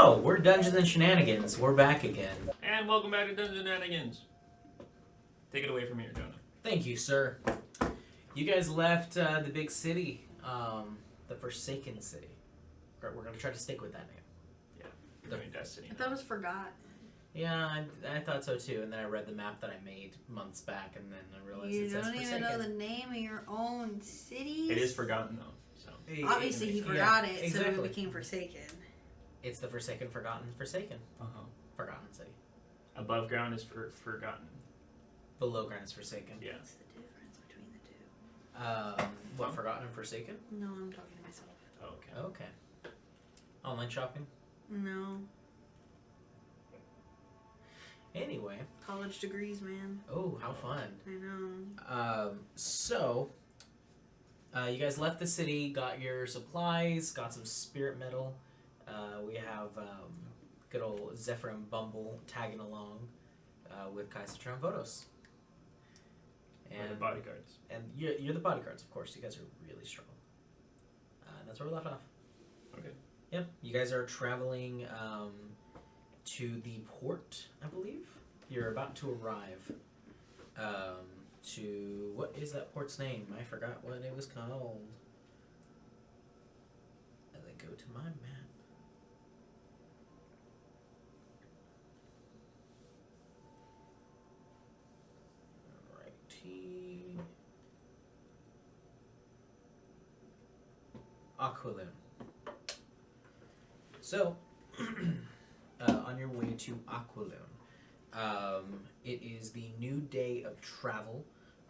Hello, we're Dungeons and Shenanigans. We're back again. And welcome back to Dungeons and Shenanigans. Take it away from here, Jonah. Thank you, sir. You guys left the big city, the Forsaken City. We're going to try to stick with that name. Yeah, you're doing Destiny. I thought it was Forgot. Yeah, I thought so too, and then I read the map that I made months back, and then I realized You it says don't even Forsaken. know the name of your own city? It is forgotten though. So Obviously, he Yeah, forgot it, exactly. so it became Forsaken. It's the Forsaken, Forgotten, Forsaken. uh-huh. Forgotten City. Above ground is forgotten. Below ground is Forsaken. Yeah. What's the difference between the two? What, Forgotten and Forsaken? No, I'm talking to myself. Oh, okay. Okay. Online shopping? No. Anyway. College degrees, man. Oh, how fun. I know. You guys left the city, got your supplies, got some spirit metal. We have good old Zephyr and Bumble tagging along with Kaisatron Vodos. We're the bodyguards. And you're the bodyguards, of course. You guys are really strong. That's where we left off. Okay. Yep. You guys are traveling to the port, I believe. You're about to arrive to... What is that port's name? I forgot what it was called. As I go to my map. Righty. Aquilum. So, on your way to Aquilum, it is the new day of travel.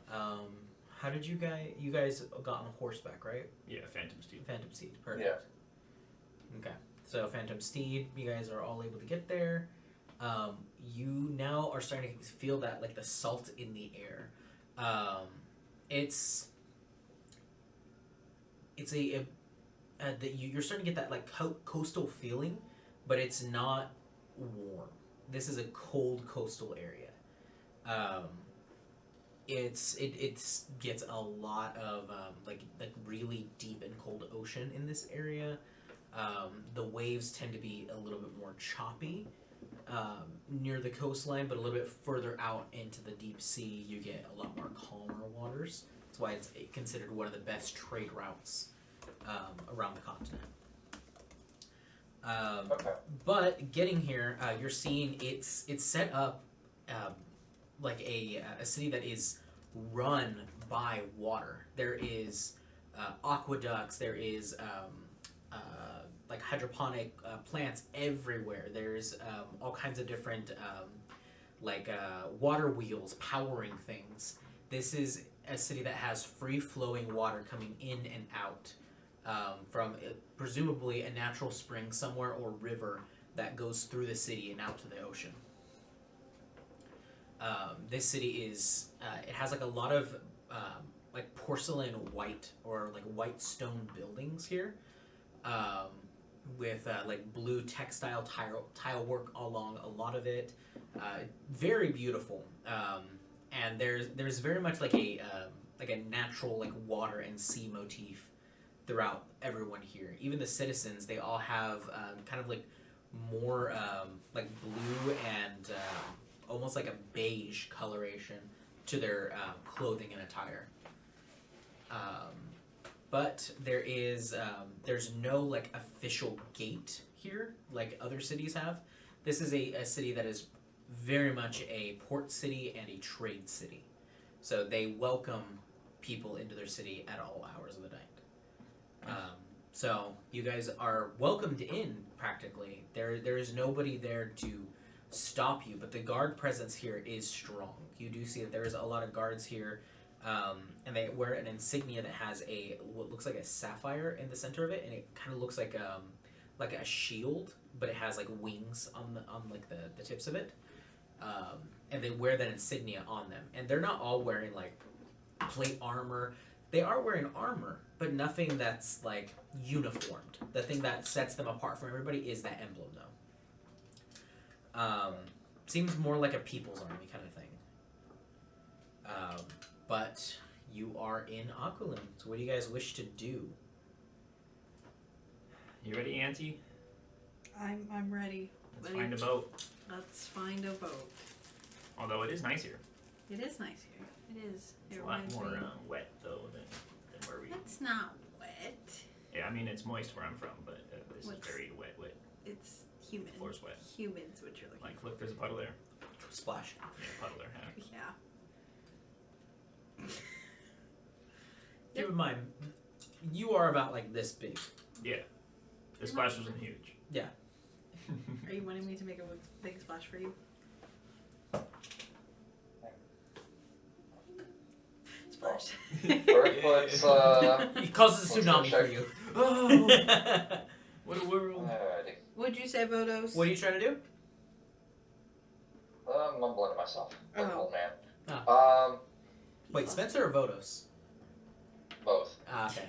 How did you guys got on horseback, right? Yeah, Phantom Steed. Phantom Steed, perfect. Yeah. Okay, so Phantom Steed, you guys are all able to get there. You now are starting to feel that, like, the salt in the air. You're starting to get that, like, coastal feeling, but it's not warm. This is a cold coastal area. It gets a lot of like really deep and cold ocean in this area. The waves tend to be a little bit more choppy near the coastline, but a little bit further out into the deep sea, you get a lot more calmer waters. That's why it's considered one of the best trade routes around the continent. But getting here, you're seeing it's set up like a city that is run by water. There is aqueducts. There is like hydroponic plants everywhere. There's all kinds of different water wheels powering things. This is a city that has free-flowing water coming in and out from presumably a natural spring somewhere or river that goes through the city and out to the ocean. This city is, it has like a lot of like porcelain white or like white stone buildings here with like blue textile tile work along a lot of it. Very beautiful. And there's very much like a natural like water and sea motif throughout everyone here. Even the citizens, they all have kind of like more like blue and almost like a beige coloration to their clothing and attire. But there's no like official gate here like other cities have. This is a city that is very much a port city and a trade city. So they welcome people into their city at all hours of the night. So you guys are welcomed in practically. There is nobody there to stop you, but the guard presence here is strong. You do see that there's a lot of guards here, and they wear an insignia that has what looks like a sapphire in the center of it, and it kind of looks like a shield, but it has like wings on the tips of it, and they wear that insignia on them. And they're not all wearing like plate armor. They are wearing armor, but nothing that's like uniformed. The thing that sets them apart from everybody is that emblem, though. Seems more like a people's army kind of thing. But you are in Aquilum, so what do you guys wish to do? You ready, Auntie? I'm ready. Let's find a boat. Let's find a boat. Although it is nice here. It is nice here. It is. It's It a lot reminds more me. wet though than where we. It's not wet. Yeah, I mean it's moist where I'm from, but this What's- is very wet. It's human. The floor's wet. Humans, what you're looking Like, look, there's a puddle there. Splash. Yeah, a puddle there. Huh? for. Yeah. Keep in mind, you are about like this big. The splash wasn't huge. Yeah. Are you wanting me to make a big splash for you? Splash. Let's, It causes a let's go tsunami for check. you. Oh, what a world! Alrighty. What'd you say, Vodos? What are you trying to do? I'm mumbling to myself. Like an Oh. old man. Ah. Wait, Spencer or Vodos? Both. Okay.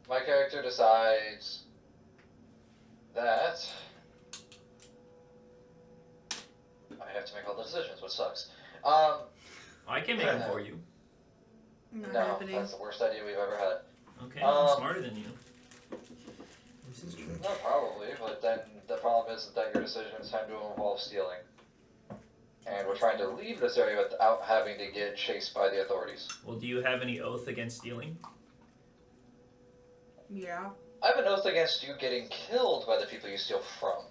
My character decides that I have to make all the decisions, which sucks. I can make them for you. Not No, happening. that's the worst idea we've ever had. Okay, I'm Um, smarter than you. This is true. No, probably, but then the problem is that your decisions tend to involve stealing. And we're trying to leave this area without having to get chased by the authorities. Well, do you have any oath against stealing? Yeah. I have an oath against you getting killed by the people you steal from.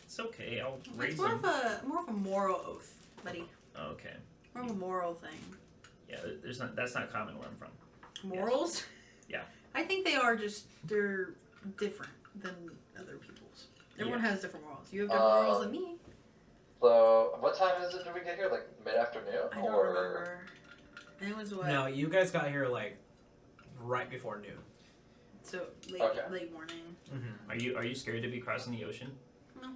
It's okay. I'll It's raise more them. of a moral oath, buddy. Okay. More of a moral thing. Yeah, there's not. That's not common where I'm from. Morals? Yeah. I think they're different than other people's. Everyone has different morals. You have different morals than me. So, what time is it? Did we get here? Like mid-afternoon? I don't or remember. It was what? No, you guys got here like right before noon. So late, Okay. late morning. Mm-hmm. Are you scared to be crossing the ocean? No.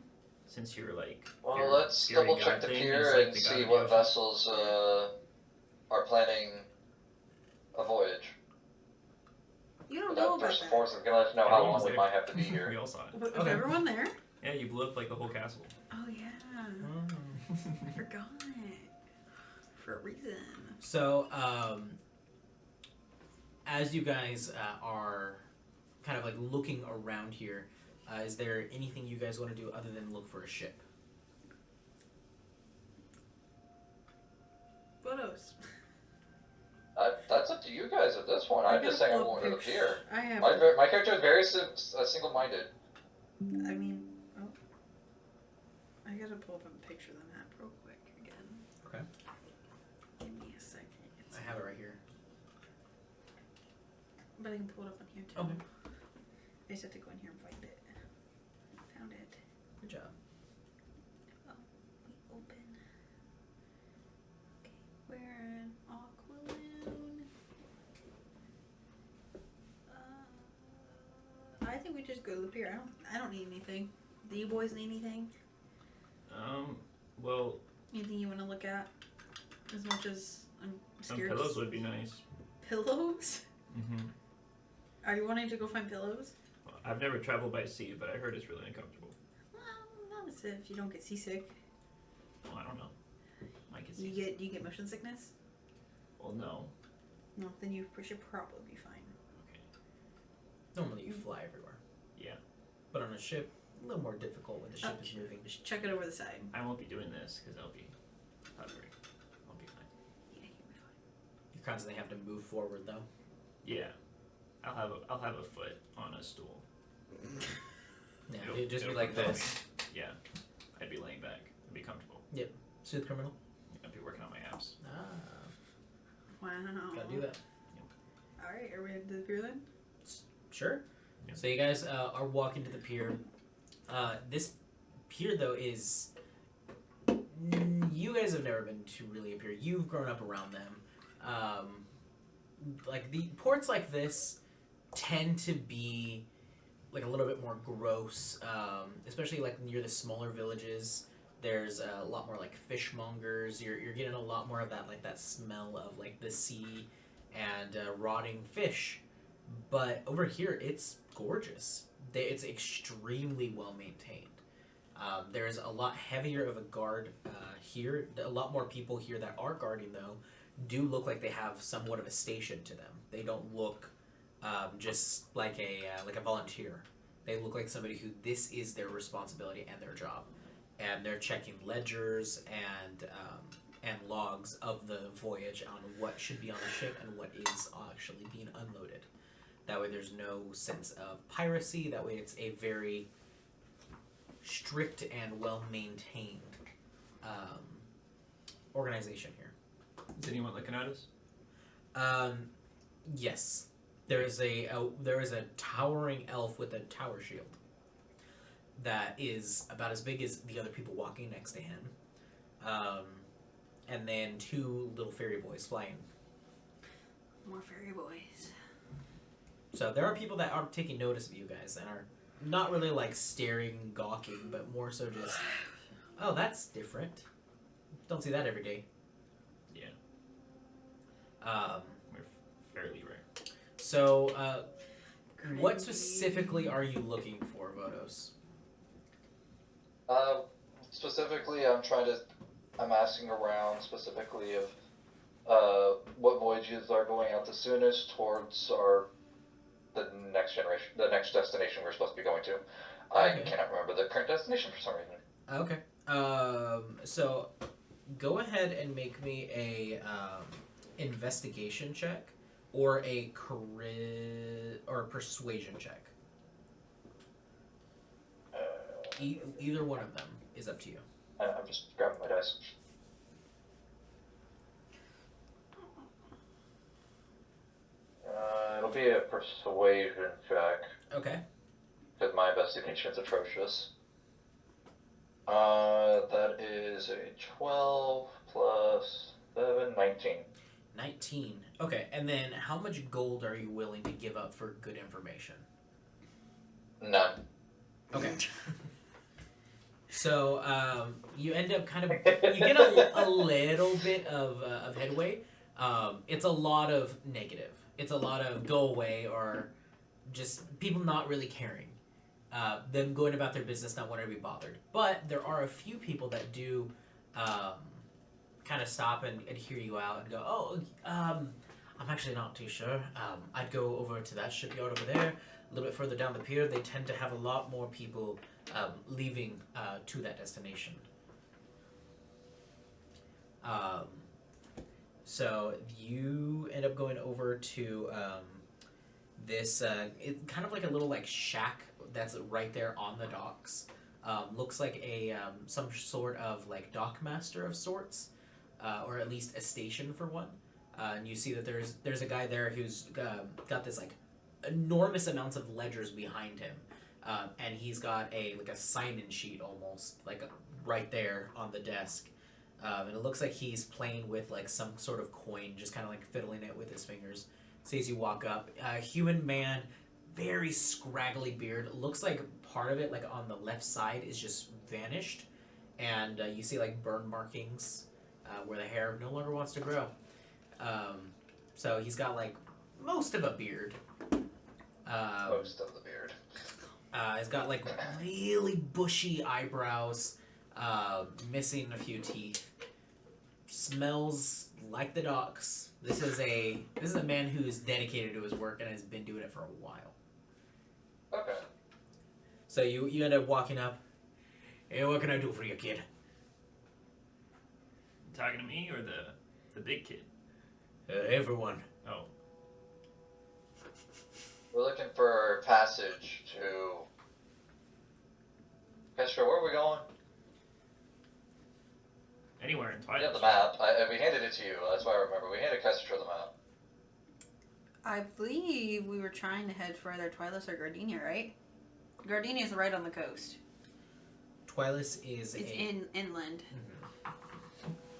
Since you're like. Well, your let's scary double check god the thing pier is, like, and the god see of the what ocean. vessels are planning a voyage. You don't But know that about first that. and foremost is gonna let us know how Everyone long was we there. might have to be We here. all saw it. Was Okay. everyone there? Yeah, you blew up like the whole castle. Oh yeah. I forgot. For a reason. So, as you guys are kind of like looking around here, is there anything you guys want to do other than look for a ship? Photos. That's up to you guys at this point. I'm just saying I'm going to the pier. I have. My character is very single-minded. I mean, oh. I gotta pull up a picture of the map real quick again. Okay. Give me a second. It's, I have it right here. but I can pull it up on here too. Okay. I just have to go in here and find it. Found it. Good job. We open. Okay, we're in Aqualoon. I think we just go to the pier. I don't need anything. Do you boys need anything? Well, Anything you want to look at? As much as I'm some scared. pillows to... would be nice. Pillows? Mm-hmm. Are you wanting to go find pillows? Well, I've never traveled by sea, but I heard it's really uncomfortable. Well, not as if you don't get seasick. Well, I don't know. Might get You seasick. get mution sickness? Well, no. No, then you should probably be fine. Okay. Normally you fly everywhere. Yeah. But on a ship, a little more difficult when the ship Oh. is moving. Just check it over the side. I won't be doing this because I'll be hovering. I'll be fine. Yeah, you'll be fine. You constantly have to move forward though. Yeah. I'll have a foot on a stool. Yeah, It'll- it'd just be it'll like propel this. me. Yeah. I'd be laying back. I'd be comfortable. Smooth criminal. I'd be working on my abs. Ah, Wow. gotta do that. Alright, are we headed to the pier then? Sure. Yeah. So you guys are walking to the pier. This pier though is you guys have never been to really a pier. You've grown up around them. Like the ports like this tend to be like a little bit more gross, especially like near the smaller villages. There's a lot more like fishmongers. You're getting a lot more of that like that smell of like the sea and rotting fish. But over here, it's gorgeous. It's extremely well maintained. There's a lot heavier of a guard here. A lot more people here that are guarding though do look like they have somewhat of a station to them. They don't look just like a volunteer. They look like somebody who this is their responsibility and their job, and they're checking ledgers and logs of the voyage on what should be on the ship and what is actually being unloaded. That way, there's no sense of piracy. That way, it's a very strict and well maintained organization here. Is anyone looking at us? Yes. There is a towering elf with a tower shield that is about as big as the other people walking next to him, and then 2 little fairy boys flying. More fairy boys. So there are people that are taking notice of you guys and are not really like staring, gawking, but more so just, oh, that's different. Don't see that every day. Yeah. Um, We're fairly rare. So, what specifically are you looking for, Vodos? Specifically, I'm asking around specifically of what voyages are going out the soonest towards the next generation, the next destination we're supposed to be going to. I cannot remember the current destination for some reason. Okay. So go ahead and make me a investigation check or a persuasion check. Either one of them is up to you. I'm just grabbing my dice. It'll be a persuasion check. Okay. Because my investigation's atrocious. That is a 12 plus 7, 19. 19. Okay, and then how much gold are you willing to give up for good information? None. Okay. So you end up kind of you get a little bit of headway. It's a lot of negative. It's a lot of go away or just people not really caring. Them going about their business, not wanting to be bothered. But there are a few people that do kind of stop and hear you out and go, oh, I'm actually not too sure. I'd go over to that shipyard over there, a little bit further down the pier. They tend to have a lot more people leaving to that destination. So you end up going over to this, it's kind of like a little like shack that's right there on the docks. Looks like a some sort of like dock master of sorts, or at least a station for one. And you see that there's a guy there who's got this like enormous amounts of ledgers behind him, and he's got a sign-in sheet almost like right there on the desk. And it looks like he's playing with like some sort of coin, just kind of like fiddling it with his fingers. Sees you walk up, human man, very scraggly beard. Looks like part of it, like on the left side, is just vanished, and you see like burn markings where the hair no longer wants to grow. So he's got like most of a beard. Most of the beard. He's got like really bushy eyebrows, missing a few teeth. Smells like the docks. This is a man who is dedicated to his work and has been doing it for a while. Okay. So you end up walking up. Hey, what can I do for you, kid? You talking to me or the big kid? Everyone. Oh. We're looking for passage to... Kestra, where are we going? Anywhere in We Twilight. have the map. We handed it to you. That's why I remember. We handed Kestra the map. I believe we were trying to head for either Twilis or Gardenia, right? Gardenia is right on the coast. Twilis is It's inland.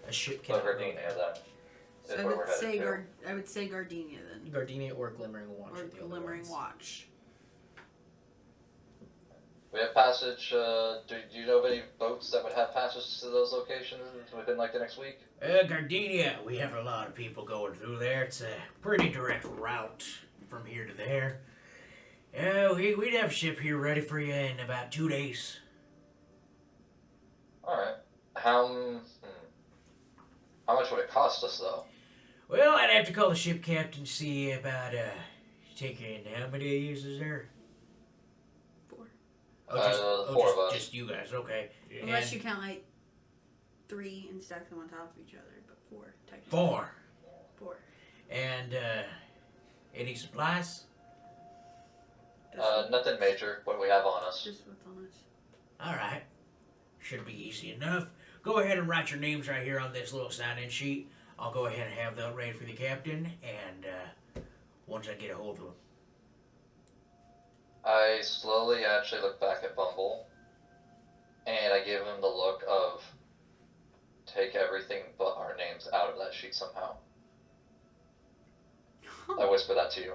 A ship So cannot go Gardenia, there. then. So I would say Gardenia then. Gardenia or Glimmering Watch. Or are the other Glimmering ones. Watch. We have passage. Do you know of any boats that would have passage to those locations within like the next week? Gardenia, we have a lot of people going through there. It's a pretty direct route from here to there. We'd have a ship here ready for you in about 2 days. Alright. How much would it cost us, though? Well, I'd have to call the ship captain to see about take in how many of you is there? 4. Four of us. Just you guys, okay. Yeah. Unless And you count like 3 and stack them on top of each other, but 4 technically. 4. 4. And any supplies? Nothing major. What we have on us. Just what's on us. All right. Should be easy enough. Go ahead and write your names right here on this little sign-in sheet. I'll go ahead and have that ready for the captain, and once I get a hold of him. I slowly actually look back at Bumble, and I give him the look of take everything but our names out of that sheet somehow. I whisper that to you.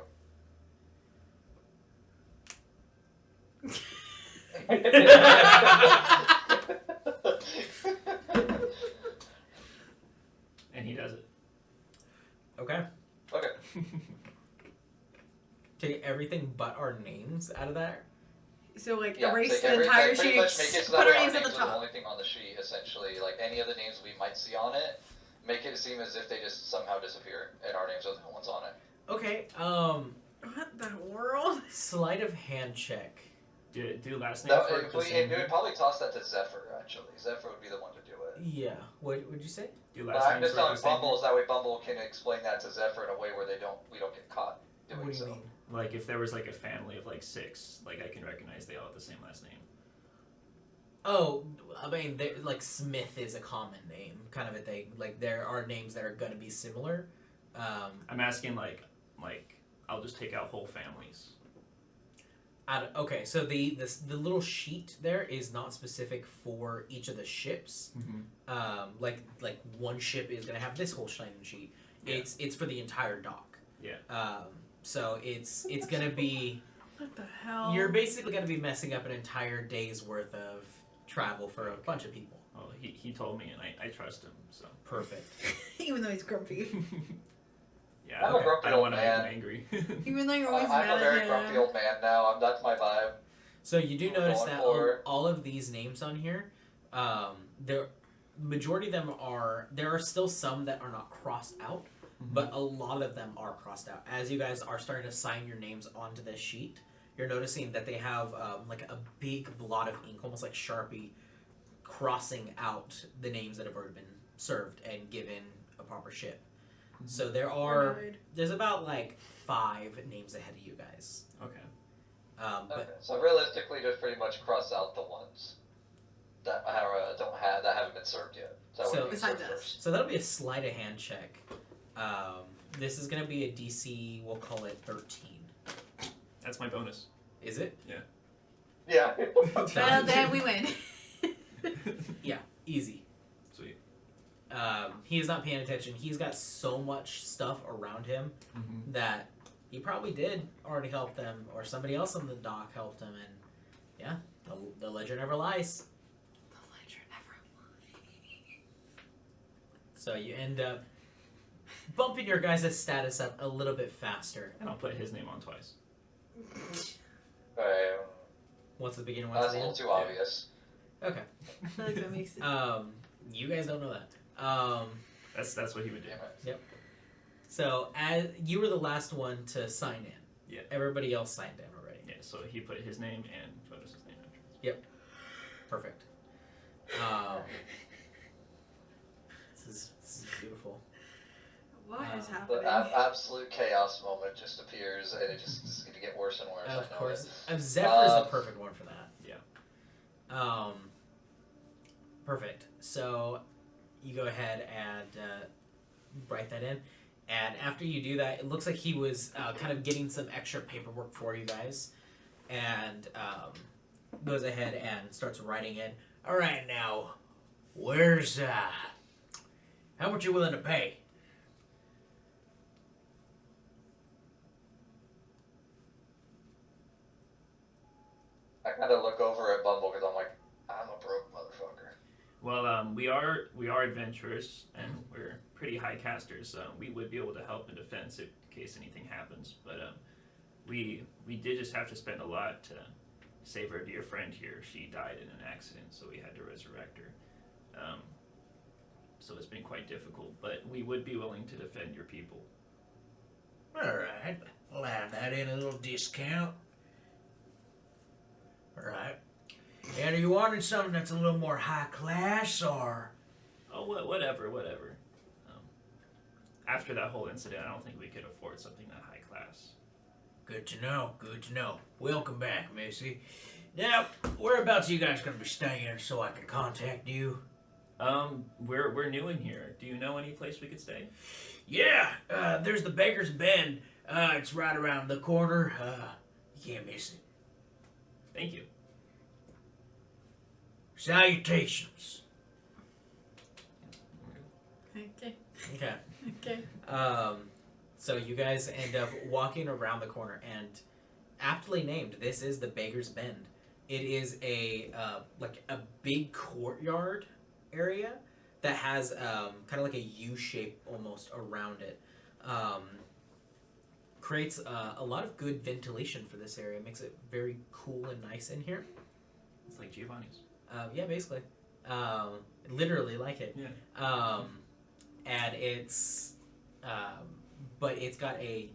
And he does it. Okay. Okay. Take everything but our names out of there. So like Yeah, erase take the entire pretty sheet, much make it so put that our way our names at the names are the top. only thing on the sheet, essentially. Like, any of the names we might see on it, make it seem as if they just somehow disappear, and our names are the ones on it. Okay. What the world? Sleight of hand check. Do last names That, work if the we, same? we would probably toss that to Zephyr, actually. Zephyr would be the one to do it. Yeah. What would you say? Do But last I'm names just work telling the same? Bumble, so that way Bumble can explain that to Zephyr in a way where we don't get caught doing What do you so. mean? Like if there was like a family of like 6, like I can recognize they all have the same last name. Oh, I mean, like Smith is a common name, kind of a thing. Like there are names that are gonna be similar. I'm asking like I'll just take out whole families. Okay, so the little sheet there is not specific for each of the ships. Mm-hmm. Like one ship is gonna have this whole sign-in sheet. Yeah. It's for the entire dock. Yeah. So it's gonna be What the hell? you're basically gonna be messing up an entire day's worth of travel for a bunch of people. Well, he told me and I trust him, so. Perfect. Even though he's grumpy. Yeah, I'm a grumpy I don't old want to make him man. angry. Even though you're always I'm mad a very at grumpy him. old man now. That's my vibe. So you do We're notice going that for- all of these names on here, the majority of them are. There are still some that are not crossed out, but a lot of them are crossed out. As you guys are starting to sign your names onto this sheet, you're noticing that they have like a big blot of ink, almost like Sharpie, crossing out the names that have already been served and given a proper ship. So there's about like 5 names ahead of you guys. Okay. But Okay. So realistically, just pretty much cross out the ones that that haven't been served yet. That So- would be Besides served us. first. So that'll be a sleight of hand check. This is gonna be a DC. We'll call it 13. That's my bonus. Is it? Yeah. Well, then we win. Easy. Sweet. He is not paying attention. He's got so much stuff around him Mm-hmm. that he probably did already help them, or somebody else on the dock helped him, and yeah, the ledger never lies. The ledger never lies. So you end up bumping your guys' status up a little bit faster. And I'll put his name on twice. Once at the beginning, once That's at a the little end. too obvious. Okay. I feel like that makes it. You guys don't know that. That's what he would do. Damn it. So as you were the last one to sign in. Yeah. Everybody else signed in already. Yeah, so he put his name and Fotis' name after. Perfect. This is beautiful. What is The happening? absolute chaos moment just appears, and it's going to get worse and worse. Of I know course. it. Zephyr is the perfect one for that. Yeah. Perfect. So you go ahead and write that in. And after you do that, it looks like he was kind of getting some extra paperwork for you guys. And goes ahead and starts writing in. All right, now, where's how much you willing to pay? I kind of look over at Bumble because I'm like, I'm a broke motherfucker. Well, we are adventurers and we're pretty high casters, so we would be able to help in defense in case anything happens. But we did just have to spend a lot to save our dear friend here. She died in an accident, so we had to resurrect her. So it's been quite difficult, but we would be willing to defend your people. Alright. I'll add that in a little discount. Alright. And are you wanting something that's a little more high class, or? Oh, whatever. After that whole incident, I don't think we could afford something that high class. Good to know, good to know. Welcome back, Missy. Now, whereabouts are you guys gonna be staying so I can contact you? We're new in here. Do you know any place we could stay? Yeah, there's the Baker's Bend. It's right around the corner. You can't miss it. Thank you. Salutations. Okay. Okay. Okay. So you guys end up walking around the corner, and aptly named, this is the Baker's Bend. It is a like a big courtyard area that has kind of like a U shape almost around it. Creates a lot of good ventilation for this area. Makes it very cool and nice in here. It's like Giovanni's. Yeah, basically. Literally like it. Yeah. And it's, but it's got a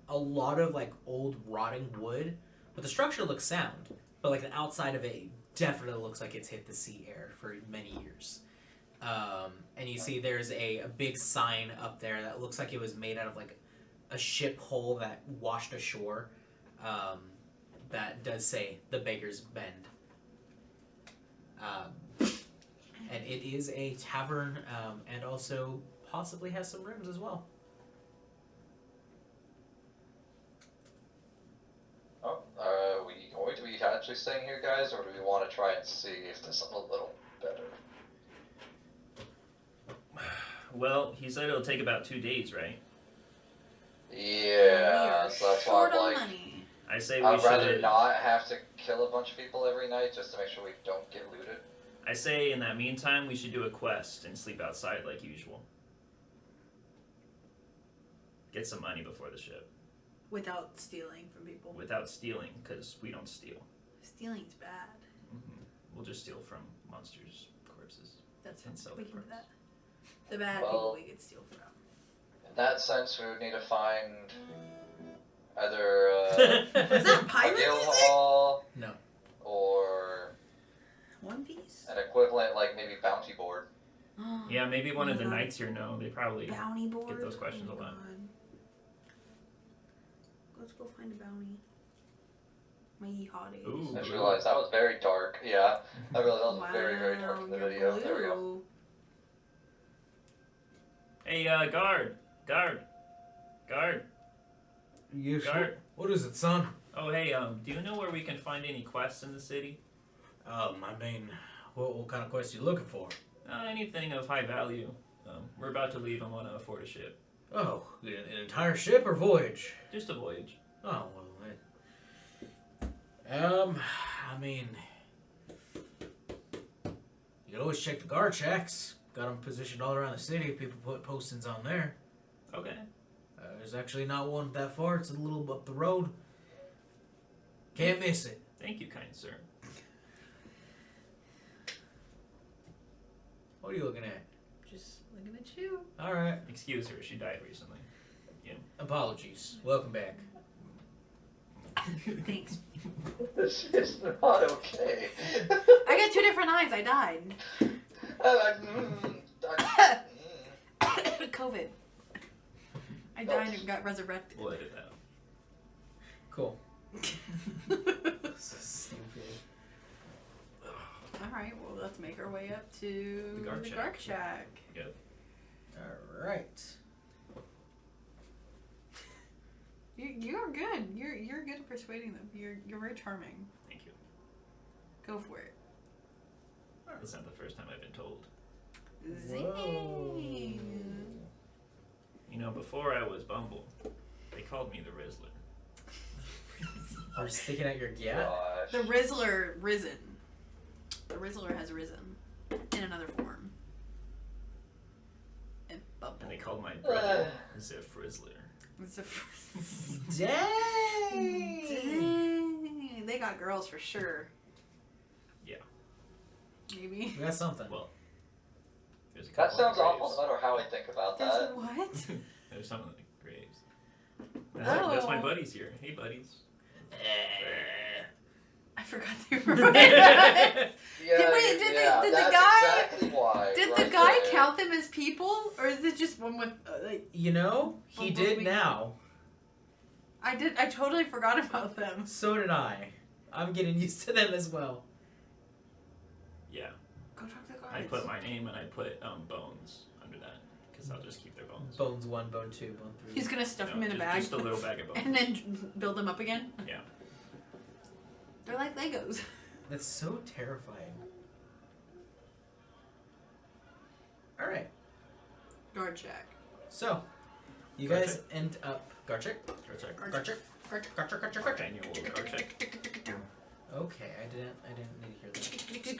lot of like old rotting wood, but the structure looks sound. But like the outside of it definitely looks like it's hit the sea air for many years. And you see there's a big sign up there that looks like it was made out of like a ship hull that washed ashore. That does say the Baker's Bend. And it is a tavern, and also possibly has some rooms as well. Oh, are we going to be actually staying here, guys, or do we want to try and see if there's something a little better? Well, he said it'll take about 2 days, right? Yeah, so that's why Short I'm on like, money. I say we I'd rather should. not have to kill a bunch of people every night just to make sure we don't get looted. I say in that meantime we should do a quest and sleep outside like usual. Get some money before the ship Without stealing from people. without stealing, because we don't steal. Stealing's bad. We'll just steal from monsters' corpses. That's And fine. sell We their can do parts. that. The bad Well- people we could steal from. In that sense, we would need to find either Is that a pirate guild music? hall, No. or One Piece? an equivalent, like maybe bounty board. Yeah, maybe one of the Mhm. knights here know. They probably. Bounty board? those questions Oh a my lot. God. Let's go find a bounty. My yeehaw days. Ooh. I just realized that was very dark. Yeah, I realized that was very, very dark in the you're video. There we go. blue. Hey, guard! Yes. Guard. What is it, son? Oh, hey, do you know where we can find any quests in the city? I mean, what kind of quest are you looking for? Anything of high value. We're about to leave and want to afford a ship. Oh, an entire ship or voyage? Just a voyage. Oh, well, I mean, you can always check the guard checks. Got them positioned all around the city. People put postings on there. Okay. There's actually not one that far. It's a little up the road. Can't miss it. Thank you, kind sir. What are you looking at? Just looking at you. All right. Excuse her, she died recently. Apologies. Welcome back. Thanks. This is not okay. I got two different eyes. I died. COVID. I died and got resurrected. We'll edit that. Cool. Alright, well, let's make our way up to The guard shack. guard shack. Yep. All right. You're good. You're good at persuading them. You're very charming. Thank you. Go for it. That's not the first time I've been told. Zing. You know, before I was Bumble, they called me the Rizzler. We're sticking out your yeah. Gosh. The Rizzler risen. The Rizzler has risen in another form. And bubble. And they called my brother Ziff Rizzler. It's a Dang. Dang. They got girls for sure. Yeah. Maybe. We got something. Well, there's a That couple sounds on the awful, graves. no matter how I think about There's that. what? There's some of the graves. That's my buddies here. Hey, buddies. I forgot they were right. Yeah, Did the that's guy? exactly why. Did right the guy there. count them as people, or is it just one with like? You know, he One did movie. now. I did. I totally forgot about them. So did I. I'm getting used to them as well. Yeah. Go talk to the guards. I put my name and I put bones under that because I'll just keep their bones. Bones 1, bone 2, bone 3. He's gonna stuff No, them in a just, bag. Just a little bag of bones. And then build them up again. Yeah. They're like Legos. That's so terrifying. Alright, Guard check. so you Guard guys check. end up. Guard check? Go check. Guard check? Guard check. Guard check, guard check, guard check. Annual guard check. Okay, I didn't need to hear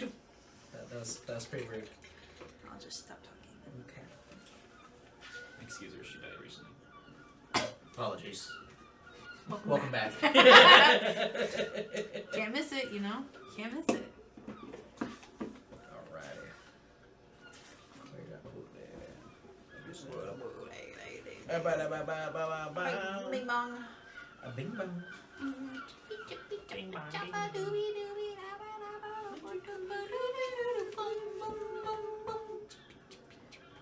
that. That was pretty rude. I'll just stop talking. Okay. Excuse her, she died recently. Apologies. Welcome back. Can't miss it, you know? Can't miss it. Alrighty. Bing bong. A bing bong. Bing, bong,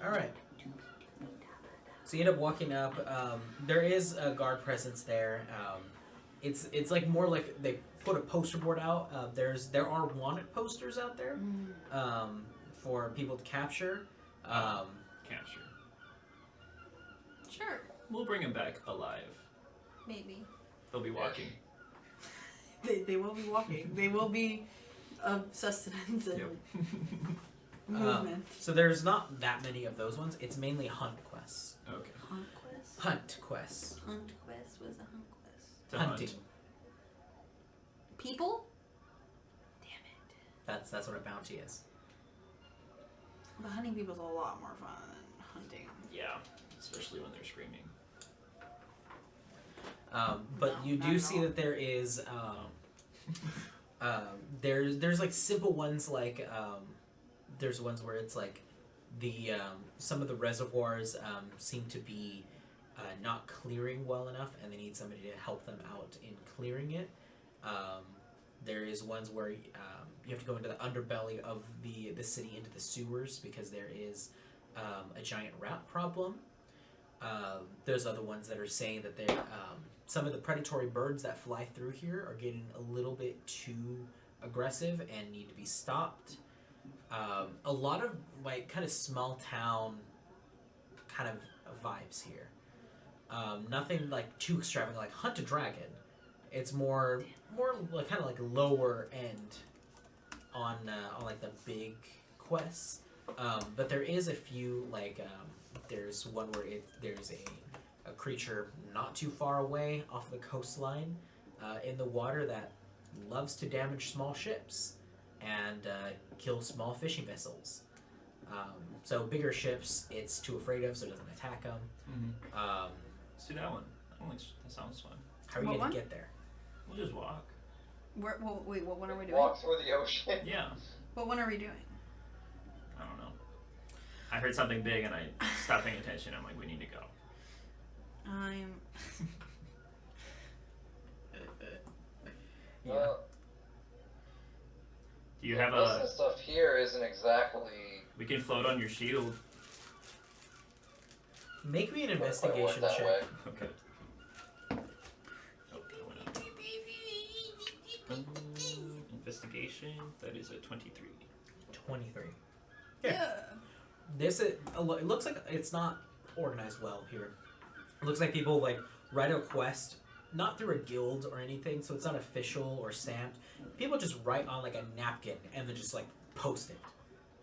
Alright. So you end up walking up. There is a guard presence there. It's like more like they put a poster board out. There are wanted posters out there for people to capture. Capture. Sure. We'll bring him back alive. Maybe. They'll be walking. They will be walking. They will be of sustenance and Yep. movement. So there's not that many of those ones. It's mainly hunt quests. Okay. Hunt quest? Hunt quests. Hunt quest? What's a hunt quest? To Hunting. hunt. People? Damn it. That's what a bounty is. But hunting people's a lot more fun than hunting. Yeah. Especially when they're screaming. But No, you not do at see all. that there is there's like simple ones like there's ones where it's like the some of the reservoirs seem to be not clearing well enough, and they need somebody to help them out in clearing it. There is ones where you have to go into the underbelly of the city into the sewers because there is a giant rat problem. There's other ones that are saying that they're some of the predatory birds that fly through here are getting a little bit too aggressive and need to be stopped. A lot of like kind of small town kind of vibes here. Nothing like too extravagant like hunt a dragon. It's more like kind of like lower end on like the big quests. But there is a few like there's one where there's a creature not too far away off the coastline in the water that loves to damage small ships and kill small fishing vessels. So bigger ships it's too afraid of, so it doesn't attack them. Mm-hmm. Let's do that one. That sounds fun. How are you What going to one? get there? We'll just walk. Wait, what one are we doing? Walk through the ocean. Yeah. What one are we doing? I don't know. I heard something big and I stopped paying attention. I'm like, we need to go. I'm. Yeah. Do you have Most of a? the stuff here isn't exactly. We can float on your shield. Make me an quite investigation that check. way. Okay. Oh, that went up. Investigation. That is a 23. 23. Yeah. This it looks like it's not organized well here. It looks like people like write a quest not through a guild or anything, so it's not official or stamped. People just write on like a napkin and then just like post it,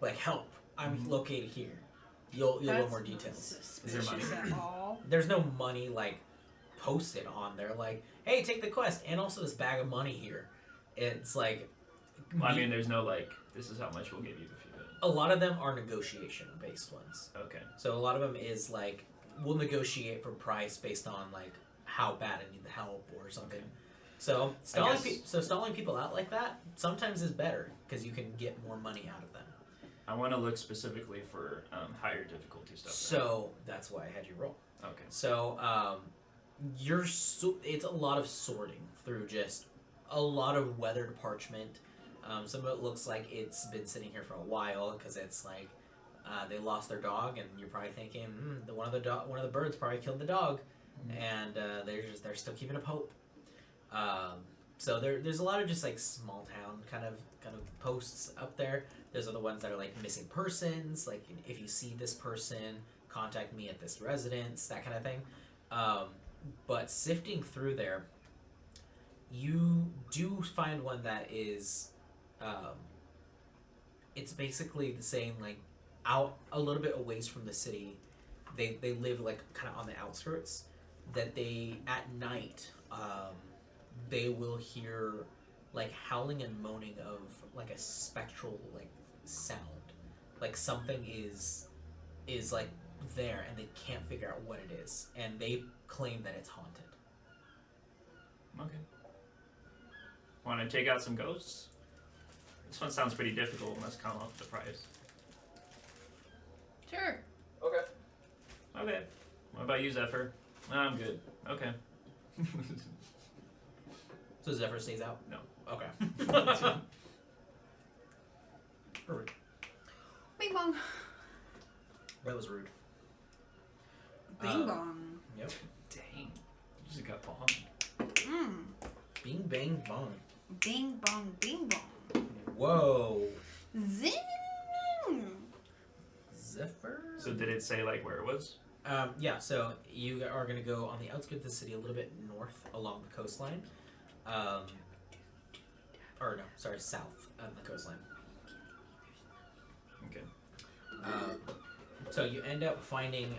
like help. I'm located here. You'll know more details. Is there money? Suspicious at all. There's no money like posted on there. Like, hey, take the quest and also this bag of money here. It's like. Well, I mean, there's no like, this is how much we'll give you if you do it. A lot of them are negotiation based ones. Okay. So a lot of them is like we'll negotiate for price based on like how bad I need the help or something. So stalling people out like that sometimes is better because you can get more money out of them. I want to look specifically for higher difficulty stuff. So that's why I had you roll. Okay. So it's a lot of sorting through just a lot of weathered parchment. Some of it looks like it's been sitting here for a while because it's like they lost their dog, and you're probably thinking one of the birds probably killed the dog, and they're still keeping up hope. So there's a lot of just like small town kind of posts up there. There's other ones that are like missing persons, like if you see this person, contact me at this residence, that kind of thing. But sifting through there, you do find one that is, it's basically saying like out a little bit away from the city. They live like kind of on the outskirts. That they at night, they will hear like howling and moaning of like a spectral like sound, like something is like there and they can't figure out what it is, and they claim that it's haunted. Okay. Want to take out some ghosts? This one sounds pretty difficult. Let's come up with the price. Sure. Okay. Okay. What about you, Zephyr? I'm good. Okay. So Zephyr stays out? No. Okay. Perfect. Bing bong. That was rude. Bing bong. Yep. Dang. You just got bombed. Mm. Bing bang bong. Bing bong. Bing bong. Whoa. Zing. Zephyr? So did it say like where it was? Yeah, so you are going to go on the outskirts of the city a little bit north along the coastline. Or no, sorry, south of the coastline. Okay. So you end up finding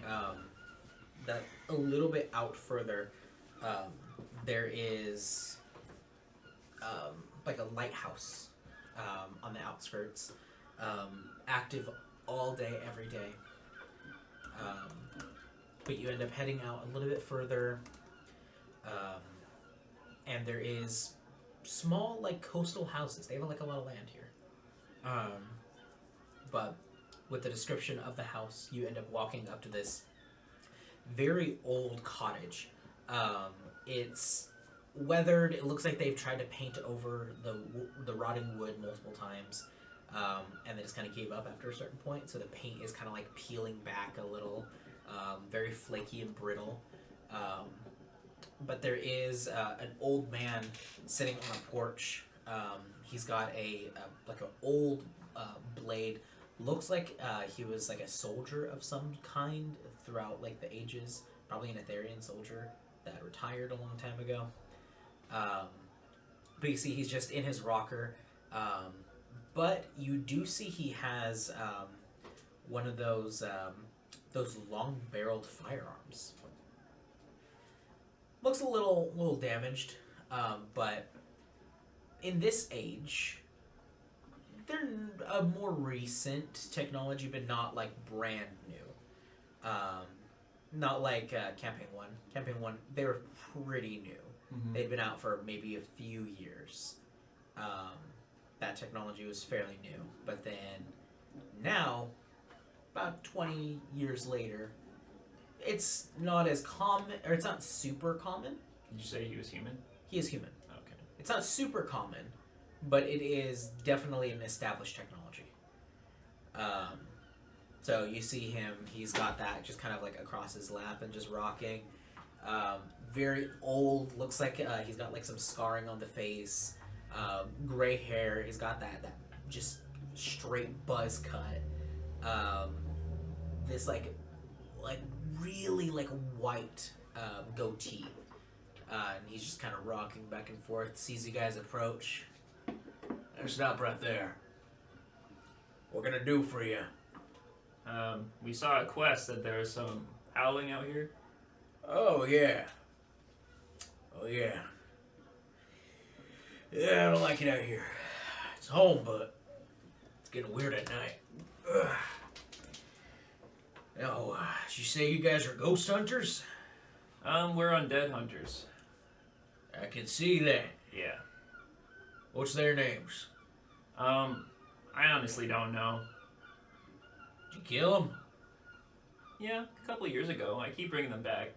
that a little bit out further, there is like a lighthouse on the outskirts, active all day, every day. But you end up heading out a little bit further, and there is small like coastal houses. They have like a lot of land here, but with the description of the house, you end up walking up to this very old cottage. It's weathered. It looks like they've tried to paint over the rotting wood multiple times, and they just kind of gave up after a certain point. So the paint is kind of like peeling back a little, very flaky and brittle. But there is an old man sitting on a porch. He's got like an old blade. Looks like he was like a soldier of some kind throughout like the ages. Probably an Etherian soldier that retired a long time ago. But you see he's just in his rocker. But you do see he has one of those long-barreled firearms. Looks a little damaged, but in this age, they're a more recent technology, but not like brand new. Not like Campaign 1. Campaign 1, they were pretty new. Mm-hmm. They'd been out for maybe a few years. That technology was fairly new, but then now, about 20 years later, it's not as common, or it's not super common. Did you say he was human? He is human. Okay. It's not super common, but it is definitely an established technology. So you see him, he's got that just kind of like across his lap and just rocking. Very old, looks like he's got like some scarring on the face, gray hair, he's got that just straight buzz cut. This like really like white goatee. And he's just kind of rocking back and forth, sees you guys approach. Stop right there. What can I do for you? We saw a quest that there was some howling out here. Oh yeah. Yeah, I don't like it out here. It's home, but it's getting weird at night. Ugh. Now, did you say you guys are ghost hunters? We're undead hunters. I can see that. Yeah. What's their names? I honestly don't know. Did you kill them? Yeah, a couple years ago. I keep bringing them back.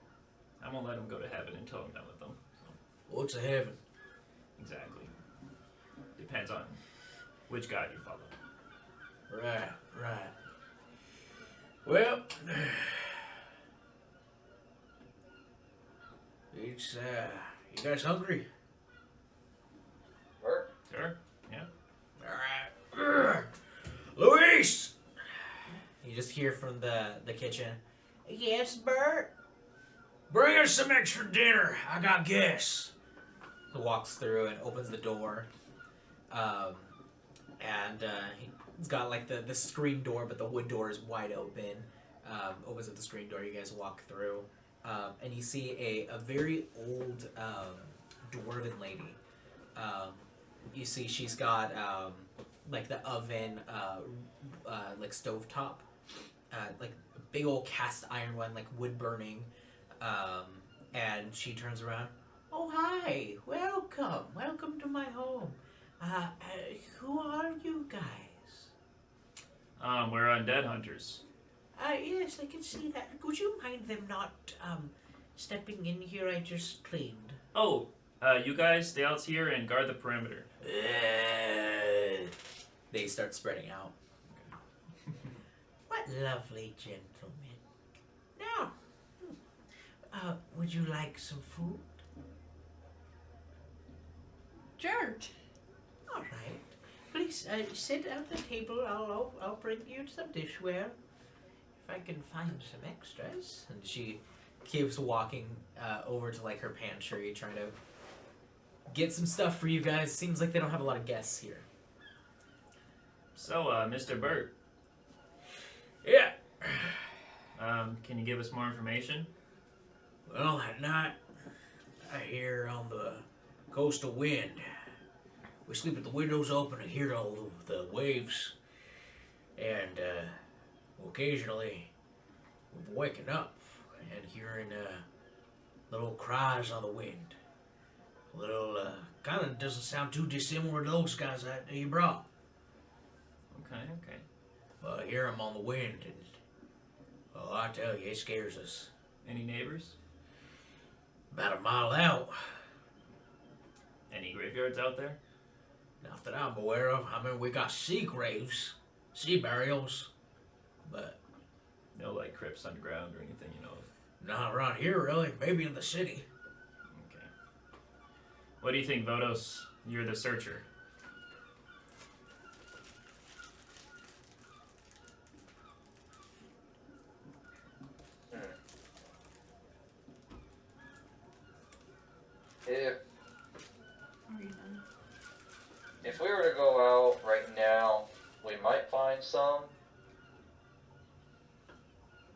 I won't let them go to heaven until I'm done with them. So, What's a heaven? exactly. Depends on which God you follow. Right, right. Well, it's, you guys hungry? Bert? Sure. Yeah. Alright. Luis! You just hear from the kitchen. Yes, Bert? Bring us some extra dinner. I got guests. He walks through and opens the door. He's got like the screen door, but the wood door is wide open. Opens up the screen door. You guys walk through. And you see a very old dwarven lady. You see she's got like the oven, like stovetop, like a big old cast iron one, like wood burning. And she turns around. Oh, hi! Welcome to my home. Who are you guys? We're undead hunters. Yes, I can see that. Would you mind them not stepping in here? I just cleaned. Oh, you guys stay out here and guard the perimeter. They start spreading out. What lovely gentlemen. Now, would you like some food? Sure. All right. Please sit at the table. I'll bring you some dishware. If I can find some extras. And she keeps walking over to like her pantry, trying to get some stuff for you guys. Seems like they don't have a lot of guests here. So, Mr. Burt, Yeah. can you give us more information? Well, at night, I hear on the coastal wind. We sleep with the windows open and hear all the waves. And occasionally, we're waking up and hearing little cries on the wind. Little, kind of doesn't sound too dissimilar to those guys that you brought. Okay. I hear them on the wind, and oh, I tell you, it scares us. Any neighbors? About a mile out, Any graveyards out there? not that I'm aware of. I mean, we got sea graves, sea burials, but No, like crypts underground or anything you know of? not around here, really. Maybe in the city. Okay. What do you think, Vodos? You're the searcher. If we were to go out right now, we might find some,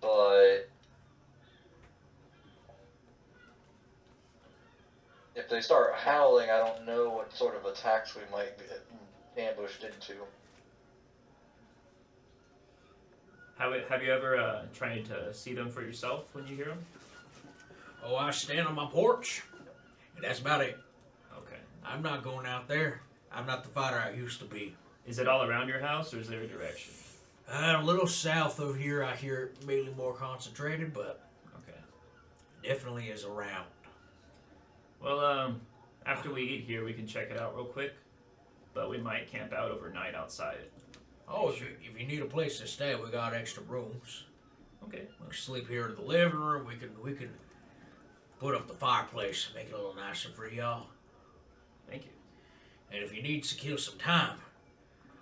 but if they start howling, I don't know what sort of attacks we might get ambushed into. Have you ever tried to see them for yourself when you hear them? Oh, I stand on my porch, and that's about it. Okay. I'm not going out there. I'm not the fighter I used to be. Is it all around your house, or is there a direction? A little south of here, I hear it maybe more concentrated, but Okay. definitely is around. Well, after we eat here, we can check it out real quick, but we might camp out overnight outside. Oh, if you need a place to stay, we got extra rooms. Okay. We can sleep here in the living room. We can put up the fireplace, make it a little nicer for y'all. Thank you. And if you need to kill some time,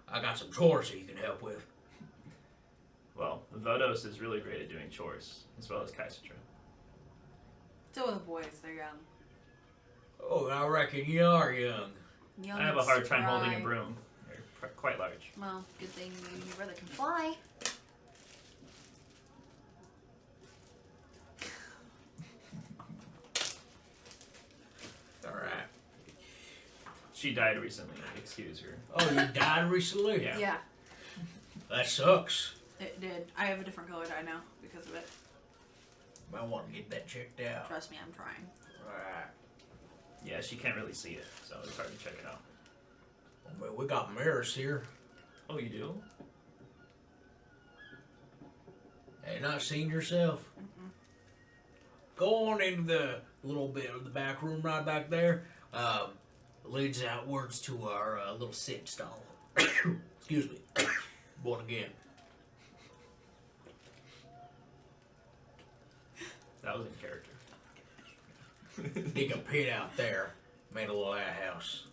I got some chores that you can help with. Well, Vodos is really great at doing chores, as well as Kaisatra. So are the boys. They're young. Oh, I reckon you are young. Young I have a and hard time holding a spry. broom. They're quite large. Well, good thing you and your brother can fly. All right. She died recently. Excuse her. Oh, you died recently? Yeah. Yeah, That sucks. it did. I have a different color dye now because of it. Might want to get that checked out. Trust me, I'm trying. All right. Yeah, she can't really see it, so it's hard to check it out. Well, we got mirrors here. Oh, you do? Have you not seen yourself? go on into the little bit of the back room right back there. Leads outwards to our little sit stall. Excuse me. Born again. That was in character. Dig a pit out there. Made a little outhouse.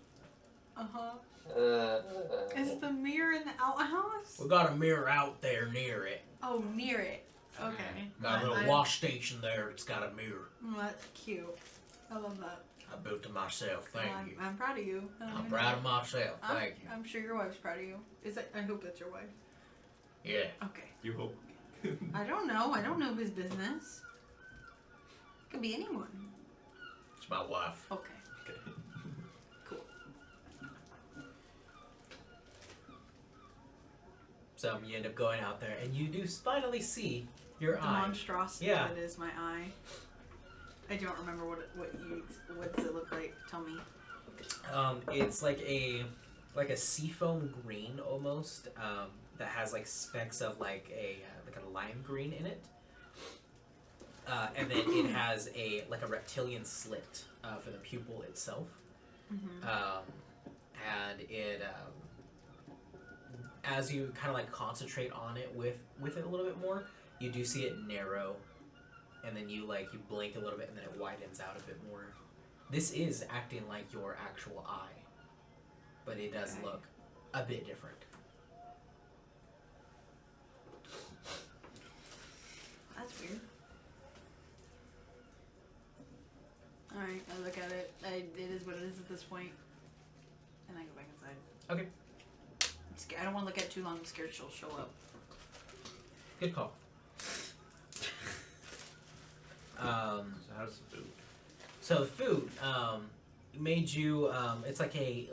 Is the mirror in the outhouse? We got a mirror out there near it. Oh, near it. Okay. Got a little wash station there. It's got a mirror. That's cute. I love that. I built it myself. Thank you. I'm proud of you. I'm proud of myself. Thank you. I'm sure your wife's proud of you. Is that? I hope that's your wife. Yeah. Okay. You hope. I don't know. I don't know his business. It could be anyone. It's my wife. Okay. Okay. Cool. So you end up going out there, and you do finally see your The eye. monstrosity Yeah. that is my eye. I don't remember what does it look like? Tell me. It's like a seafoam green almost. That has like specks of like a lime green in it. And then it has a reptilian slit for the pupil itself. And it as you kind of like concentrate on it with it a little bit more, you do see it narrow, and then you blink a little bit, and then it widens out a bit more. This is acting like your actual eye, but it does look a bit different. That's weird. Alright, I look at it. It is what it is at this point. And I go back inside. Okay. I don't want to look at it too long. I'm scared she'll show up. Good call. So how's the food? So the food made you. It's like a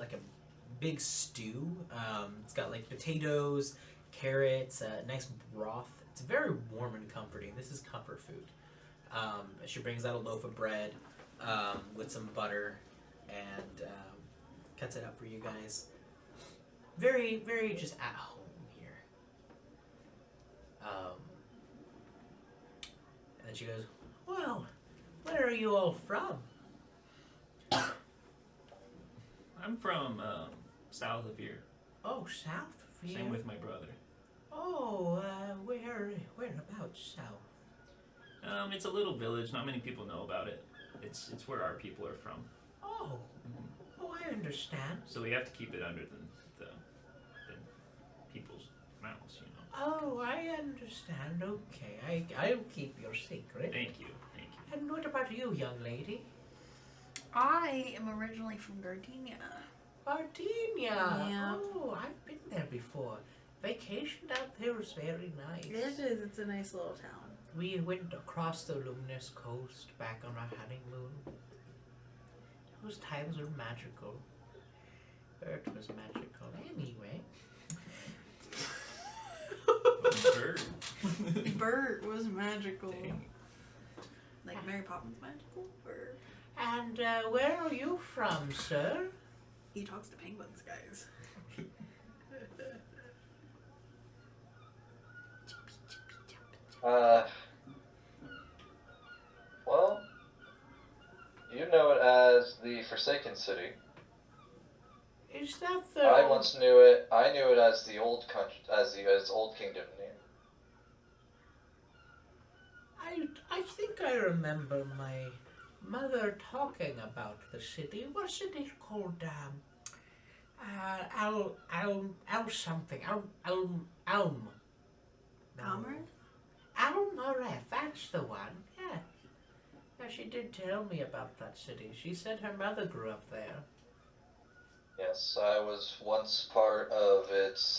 big stew. It's got like potatoes, carrots, nice broth. It's very warm and comforting. This is comfort food. She brings out a loaf of bread with some butter and cuts it up for you guys. Very, very just at home here. And then she goes, "Well, where are you all from?" I'm from south of here. Oh, south of here. Same with my brother. Oh, whereabouts south? It's a little village. Not many people know about it. It's where our people are from. Oh, I understand. So we have to keep it under the people's mouths, you know. Oh, I understand. Okay, I'll keep your secret. Thank you. And what about you, young lady? I am originally from Gardenia. Gardenia. Yeah. Oh, I've been there before. Vacationed out there was very nice. It is. It's a nice little town. We went across the luminous coast back on our honeymoon. Those times were magical. Bert was magical anyway. Bird. Bert was magical. Dang. Like Mary Poppins magical? Or... And where are you from, sir? He talks to penguins, guys. Well, you know it as the Forsaken City. Is that the? I once knew it. I knew it as the old country, as old kingdom name. I think I remember my mother talking about the city. What's it called? Elm. Commerce? Almareth, that's the one. Yeah. Yeah, she did tell me about that city. She said her mother grew up there. Yes, I was once part of its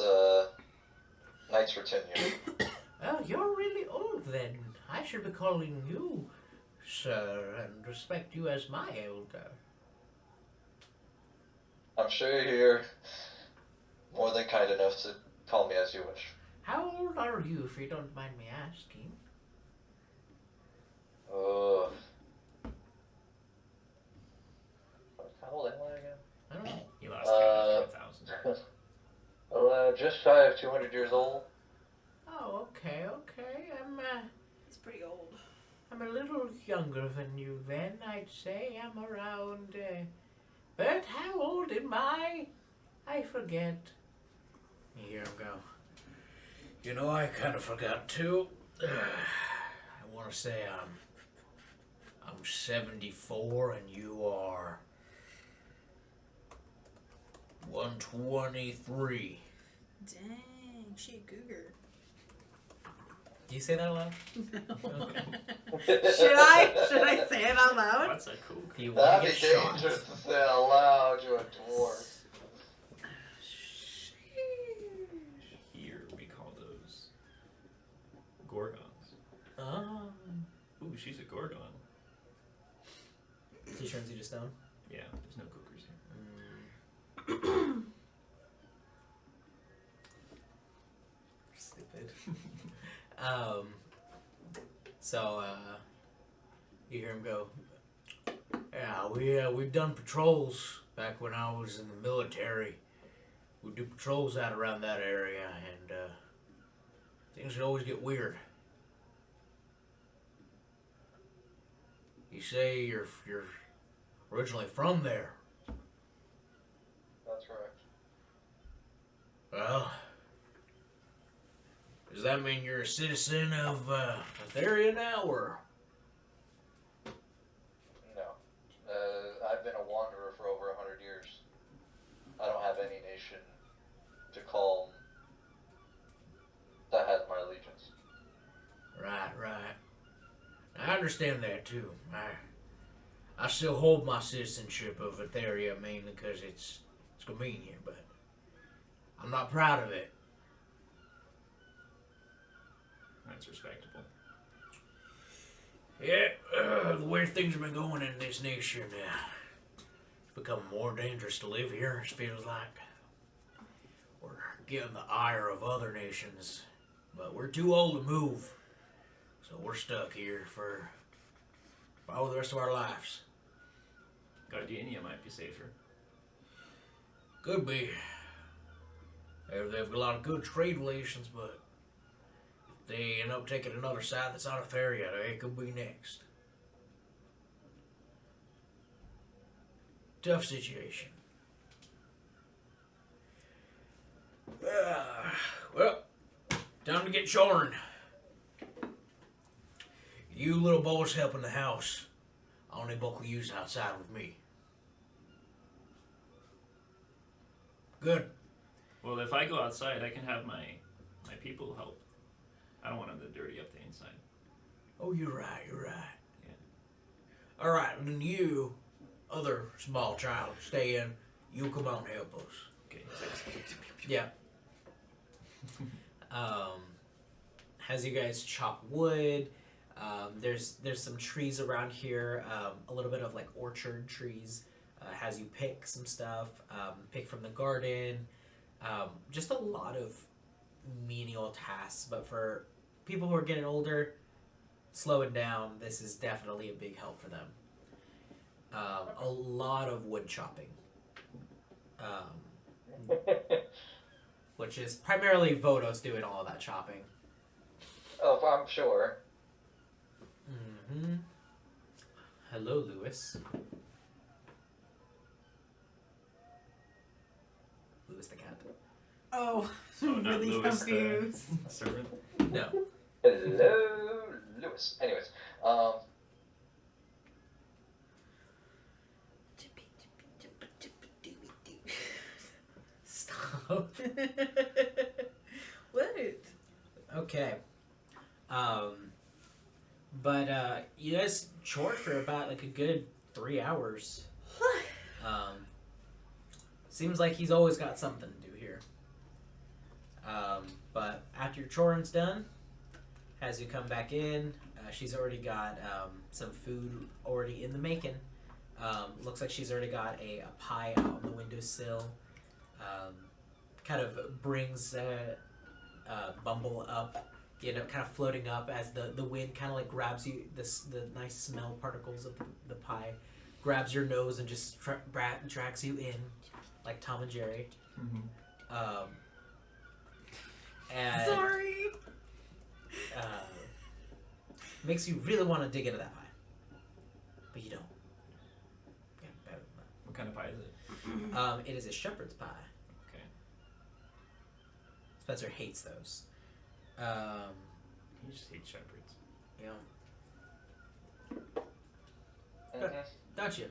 Knights Retinue. Oh, you're really old then. I should be calling you sir and respect you as my elder. I'm sure you're more than kind enough to call me as you wish. How old are you, if you don't mind me asking? Oh. How old am I again? I don't know. He lost count of 4,000. Well, just shy of 200 years old. Oh, okay. It's pretty old. I'm a little younger than you then, I'd say. I'm around, but how old am I? I forget. You hear him go, you know, I kind of forgot too. I want to say I'm 74 and you are 123. Dang, she a cougar. Do you say that aloud? No. Okay. Should I say it out loud? What's a cool? If you want That'd to be get shot. dangerous to say out loud to a dwarf. Here we call those gorgons. Ooh, she's a gorgon. He turns you to stone. Yeah, there's no cougars here. Stupid. You hear him go, yeah, we've done patrols back when I was in the military. We'd do patrols out around that area, and things would always get weird. You say you're originally from there. That's correct. Well, does that mean you're a citizen of Etheria now, or? No. I've been a wanderer for over 100 years. I don't have any nation to call that has my allegiance. Right. I understand that too. I still hold my citizenship of Etheria mainly because it's convenient, but I'm not proud of it. That's respectable. Yeah, the way things have been going in this nation, it's become more dangerous to live here. It feels like we're getting the ire of other nations, but we're too old to move, so we're stuck here for probably the rest of our lives. Gardenia might be safer. Could be. They've got a lot of good trade relations, but if they end up taking another side that's not Etheria, they could be next. Tough situation. Well, time to get shorn. You little boys helping the house. Only buckle yous outside with me. Good. Well, if I go outside, I can have my people help. I don't want them to dirty up the inside. Oh, you're right. Yeah. All right, and then you, other small child, stay in. You come out and help us. Okay. Yeah. As you guys chop wood, there's some trees around here, a little bit of like orchard trees. Has you pick some stuff, pick from the garden, just a lot of menial tasks. But for people who are getting older, slowing down, this is definitely a big help for them. A lot of wood chopping, which is primarily Vodos doing all of that chopping. Oh, I'm sure. Mm-hmm. Hello, Lewis. Lewis the cat. Oh, Oh, not really Lewis, confused. Servant. No. Hello, Lewis. Anyways, Stop. What? Okay. But you guys chort for about like a good 3 hours. Seems like he's always got something to do here. But after your choring's done, as you come back in, she's already got some food already in the making. Looks like she's already got a pie out on the windowsill. Kind of brings Bumble up, kind of floating up as the wind kind of like grabs you, the nice smell particles of the pie, grabs your nose and just drags you in, like Tom and Jerry. Mm-hmm. And Sorry. Makes you really want to dig into that pie. But you don't. Yeah, better than What kind of pie is it? that. It is a shepherd's pie. Okay. Spencer hates those. You just hate shepherds. Yeah. Mhm. Gotcha.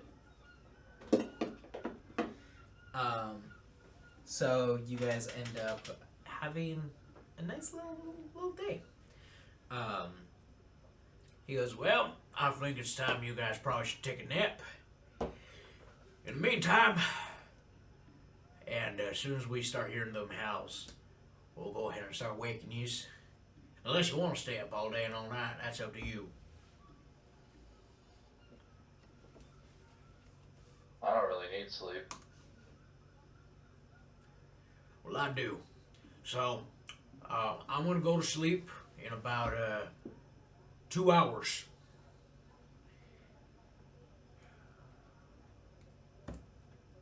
So you guys end up having a nice little day. He goes, well, I think it's time you guys probably should take a nap. In the meantime, and as soon as we start hearing them howls, we'll go ahead and start waking you. Unless you want to stay up all day and all night, that's up to you. I don't really need sleep. Well, I do. So, I'm gonna go to sleep in about 2 hours.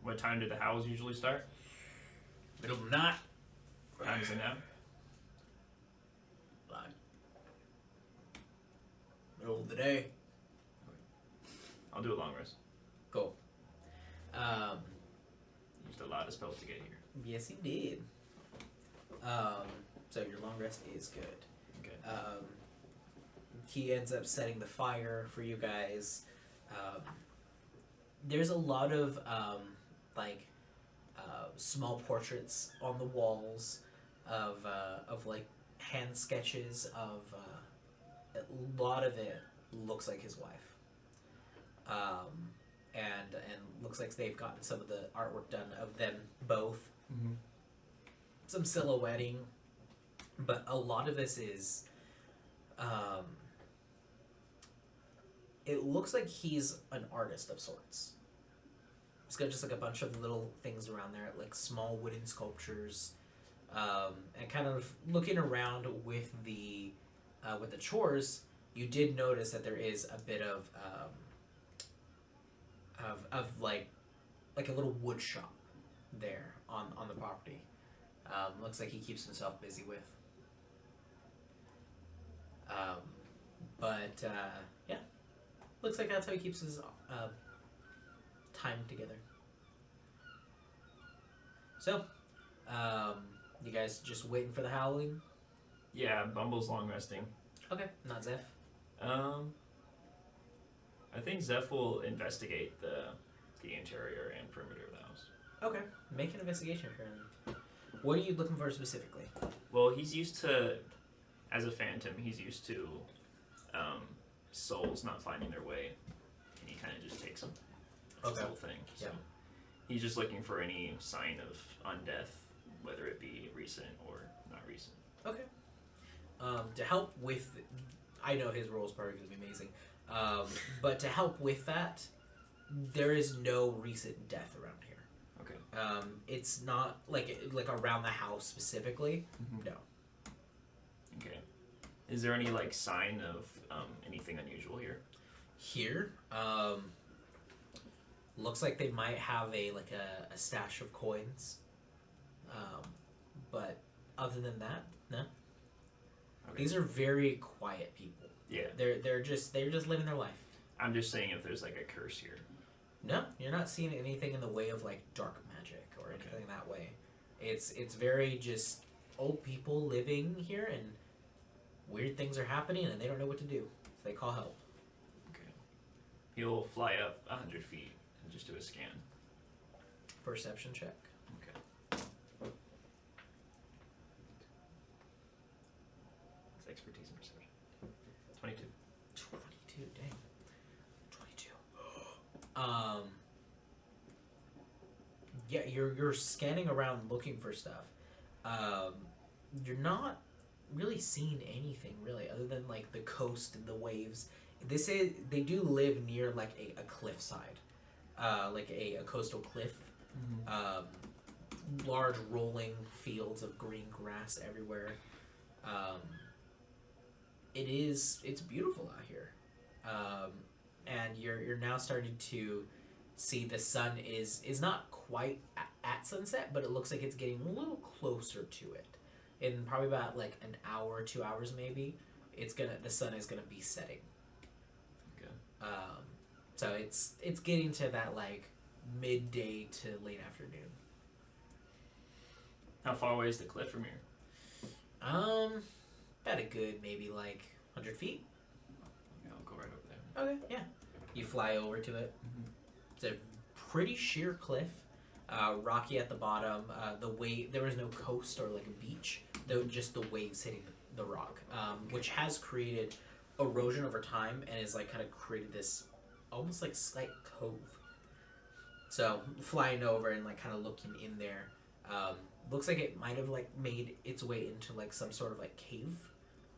What time do the howls usually start? Middle of the night, Time is it now? like middle of the day. I'll do a long rest. Cool. Used a lot of spells to get here. Yes, he did. So your long rest is good. Okay. He ends up setting the fire for you guys. There's a lot of small portraits on the walls of like hand sketches of a lot of it looks like his wife. And looks like they've gotten some of the artwork done of them both. Mm-hmm. Some silhouetting, but a lot of this is it looks like he's an artist of sorts. He's got just like a bunch of little things around there, like small wooden sculptures, and kind of looking around with the chores. You did notice that there is a bit of like a little wood shop there on the property. Looks like he keeps himself busy with. But yeah, looks like that's how he keeps his time together. So, you guys just waiting for the howling? Yeah, Bumble's long resting. Okay, not Zeph. I think Zeph will investigate the interior and perimeter of the house. Okay, make an investigation if you're in. What are you looking for specifically? Well, he's used to, as a phantom, he's used to souls not finding their way, and he kind of just takes them. That's Okay. the whole thing. So Yeah. he's just looking for any sign of undeath, whether it be recent or not recent. Okay. To help with, I know his role is probably going to be amazing, but to help with that, there is no recent death around here. Okay. It's not like around the house specifically. Mhm. No. Okay. Is there any like sign of anything unusual here? Here, looks like they might have a stash of coins, but other than that, no. Okay. These are very quiet people. Yeah. They're just living their life. I'm just saying if there's like a curse here. No, you're not seeing anything in the way of like dark magic or anything that way. It's very just old people living here and weird things are happening and they don't know what to do. So they call help. Okay. He'll fly up 100 feet and just do a scan. Perception check. Okay. It's expertise and perception. 22. 22, dang. 22. Yeah, you're scanning around looking for stuff. You're not really seeing anything really other than like the coast and the waves. They do live near like a cliffside. Like a coastal cliff. Large rolling fields of green grass everywhere. It's beautiful out here. And you're now starting to see the sun is not quite at sunset, but it looks like it's getting a little closer to it. In probably about like an hour, 2 hours maybe, the sun is gonna be setting. Okay. So it's getting to that like midday to late afternoon. How far away is the cliff from here? About a good maybe like 100 feet. Yeah, I'll go right over there. Okay, yeah. You fly over to it. Mhm. It's a pretty sheer cliff, rocky at the bottom. There was no coast or like a beach, though just the waves hitting the rock, which has created erosion over time and is like kind of created this almost like slight cove. So flying over and like kind of looking in there, looks like it might have like made its way into like some sort of like cave,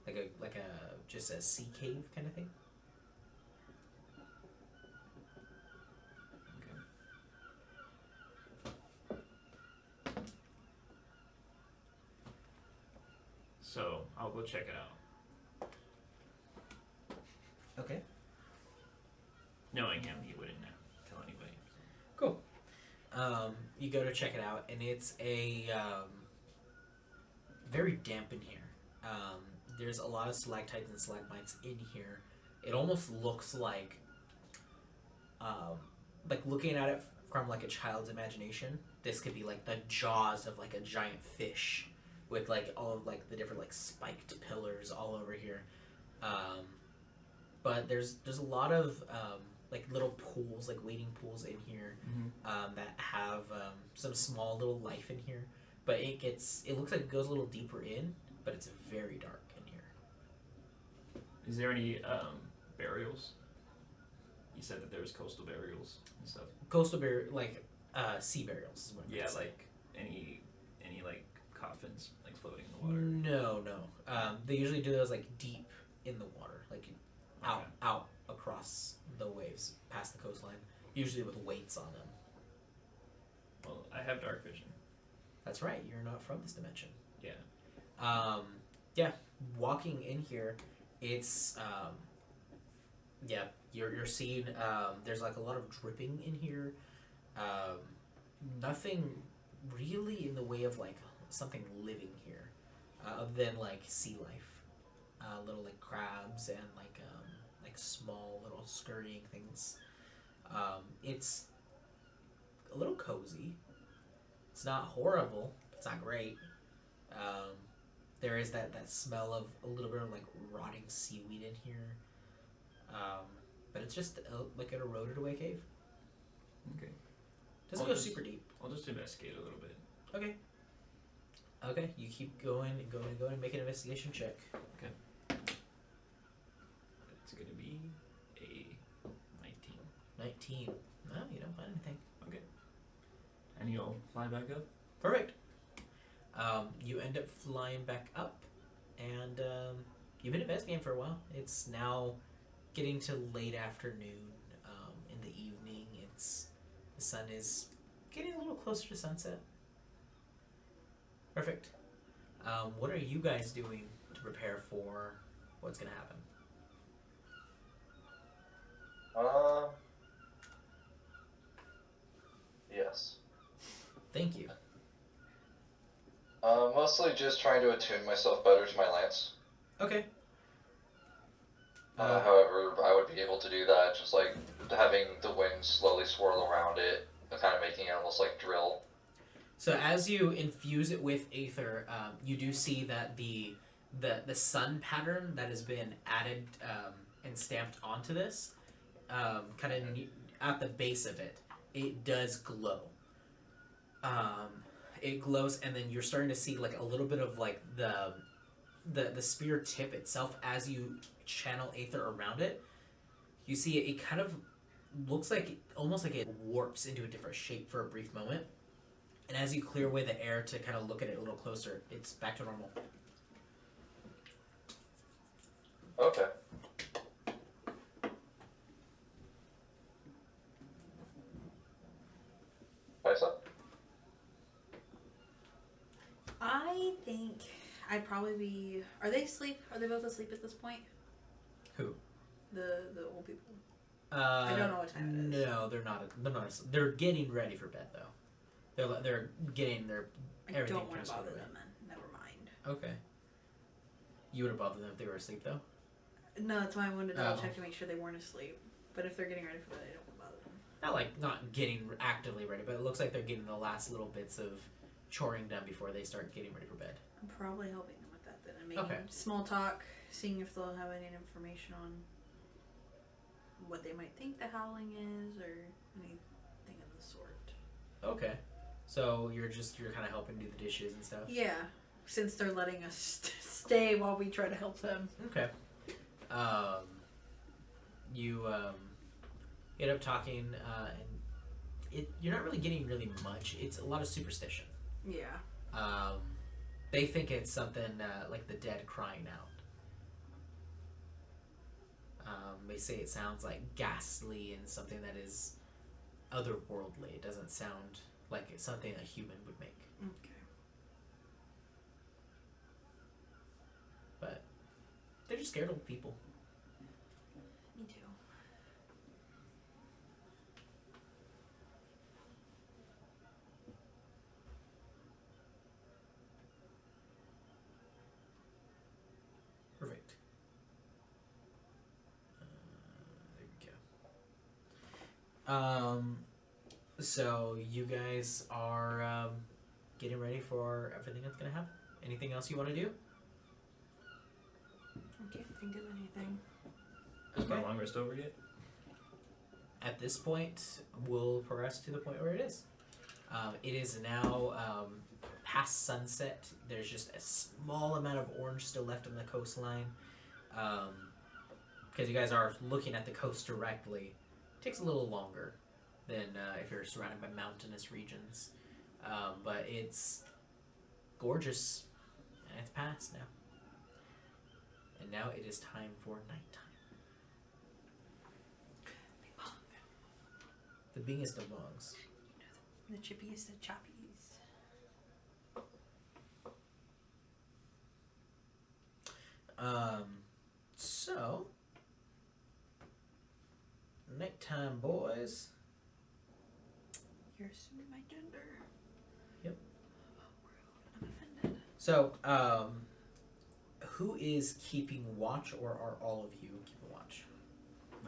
like a just a sea cave kind of thing. So I'll go check it out. Okay. Knowing him, he wouldn't tell anybody. Cool. You go to check it out, and it's a very damp in here. There's a lot of stalactites and stalagmites in here. It almost looks like looking at it from like a child's imagination. This could be like the jaws of like a giant fish, with like all of like the different like spiked pillars all over here. But there's a lot of like little pools, like wading pools in here, that have some small little life in here. But it looks like it goes a little deeper in, but it's very dark in here. Is there any burials? You said that there was coastal burials and stuff. Coastal sea burials is what I'm Yeah, gonna say. like any like coffins like floating in the water. No. They usually do those like deep in the water, like out across the waves, past the coastline, usually with weights on them. Well, I have dark vision. That's right. You're not from this dimension. Yeah. Yeah. Walking in here, it's you're seeing there's like a lot of dripping in here. Nothing really in the way of like something living here, other than like sea life, little like crabs and like small little scurrying things. It's a little cozy. It's not horrible. It's not great. There is that smell of a little bit of like rotting seaweed in here. But it's just like an eroded away cave. Okay. Doesn't go super deep. I'll just investigate a little bit. Okay. Okay, you keep going and going and going and make an investigation check. It's gonna be a 19. 19. No, you don't find anything. Okay. And you'll fly back up? Perfect. You end up flying back up, and you've been investigating for a while. It's now getting to late afternoon. In the evening, the sun is getting a little closer to sunset. Perfect. What are you guys doing to prepare for what's going to happen? Yes. Thank you. Mostly just trying to attune myself better to my lance. Okay. However, I would be able to do that just like having the wind slowly swirl around it, and kind of making it almost like drill. So as you infuse it with aether, you do see that the sun pattern that has been added and stamped onto this, kind of at the base of it, it does glow. It glows, and then you're starting to see like a little bit of like the spear tip itself as you channel aether around it. You see it kind of looks like almost like it warps into a different shape for a brief moment. And as you clear away the air to kind of look at it a little closer, it's back to normal. Okay. Paisa? I think I'd probably be. Are they asleep? Are they both asleep at this point? Who? The old people. I don't know what time it is. No, they're not. They're getting ready for bed though. They're getting their I everything don't want kind to of bother sorted them then. Never mind. out. Okay. You would have bothered them if they were asleep, though? No, that's why I wanted to double Oh. check to make sure they weren't asleep. But if they're getting ready for bed, I don't bother them. Not getting actively ready, but it looks like they're getting the last little bits of choring done before they start getting ready for bed. I'm probably helping them with that then. I'm making Okay. small talk, seeing if they'll have any information on what they might think the howling is or anything of the sort. Okay. So you're kind of helping do the dishes and stuff? Yeah, since they're letting us stay while we try to help them. Okay. You end up talking, and you're not really getting really much. It's a lot of superstition. Yeah. They think it's something like the dead crying out. They say it sounds like ghastly and something that is otherworldly. It doesn't sound like it's something a human would make. Okay. But they're just scared of people. Me too. Perfect. There we go. So you guys are getting ready for everything that's gonna happen. Anything else you want to do? I can't think of anything. Is my Okay. long rest over yet? At this point, we'll progress to the point where it is. It is now past sunset. There's just a small amount of orange still left on the coastline. Because you guys are looking at the coast directly. It takes a little longer than if you're surrounded by mountainous regions. But it's gorgeous. And it's past now. And now it is time for nighttime. The biggest of bongs. The chippiest of choppies. So nighttime, boys. You're assuming my gender. Yep. I'm offended. So, who is keeping watch, or are all of you keeping watch?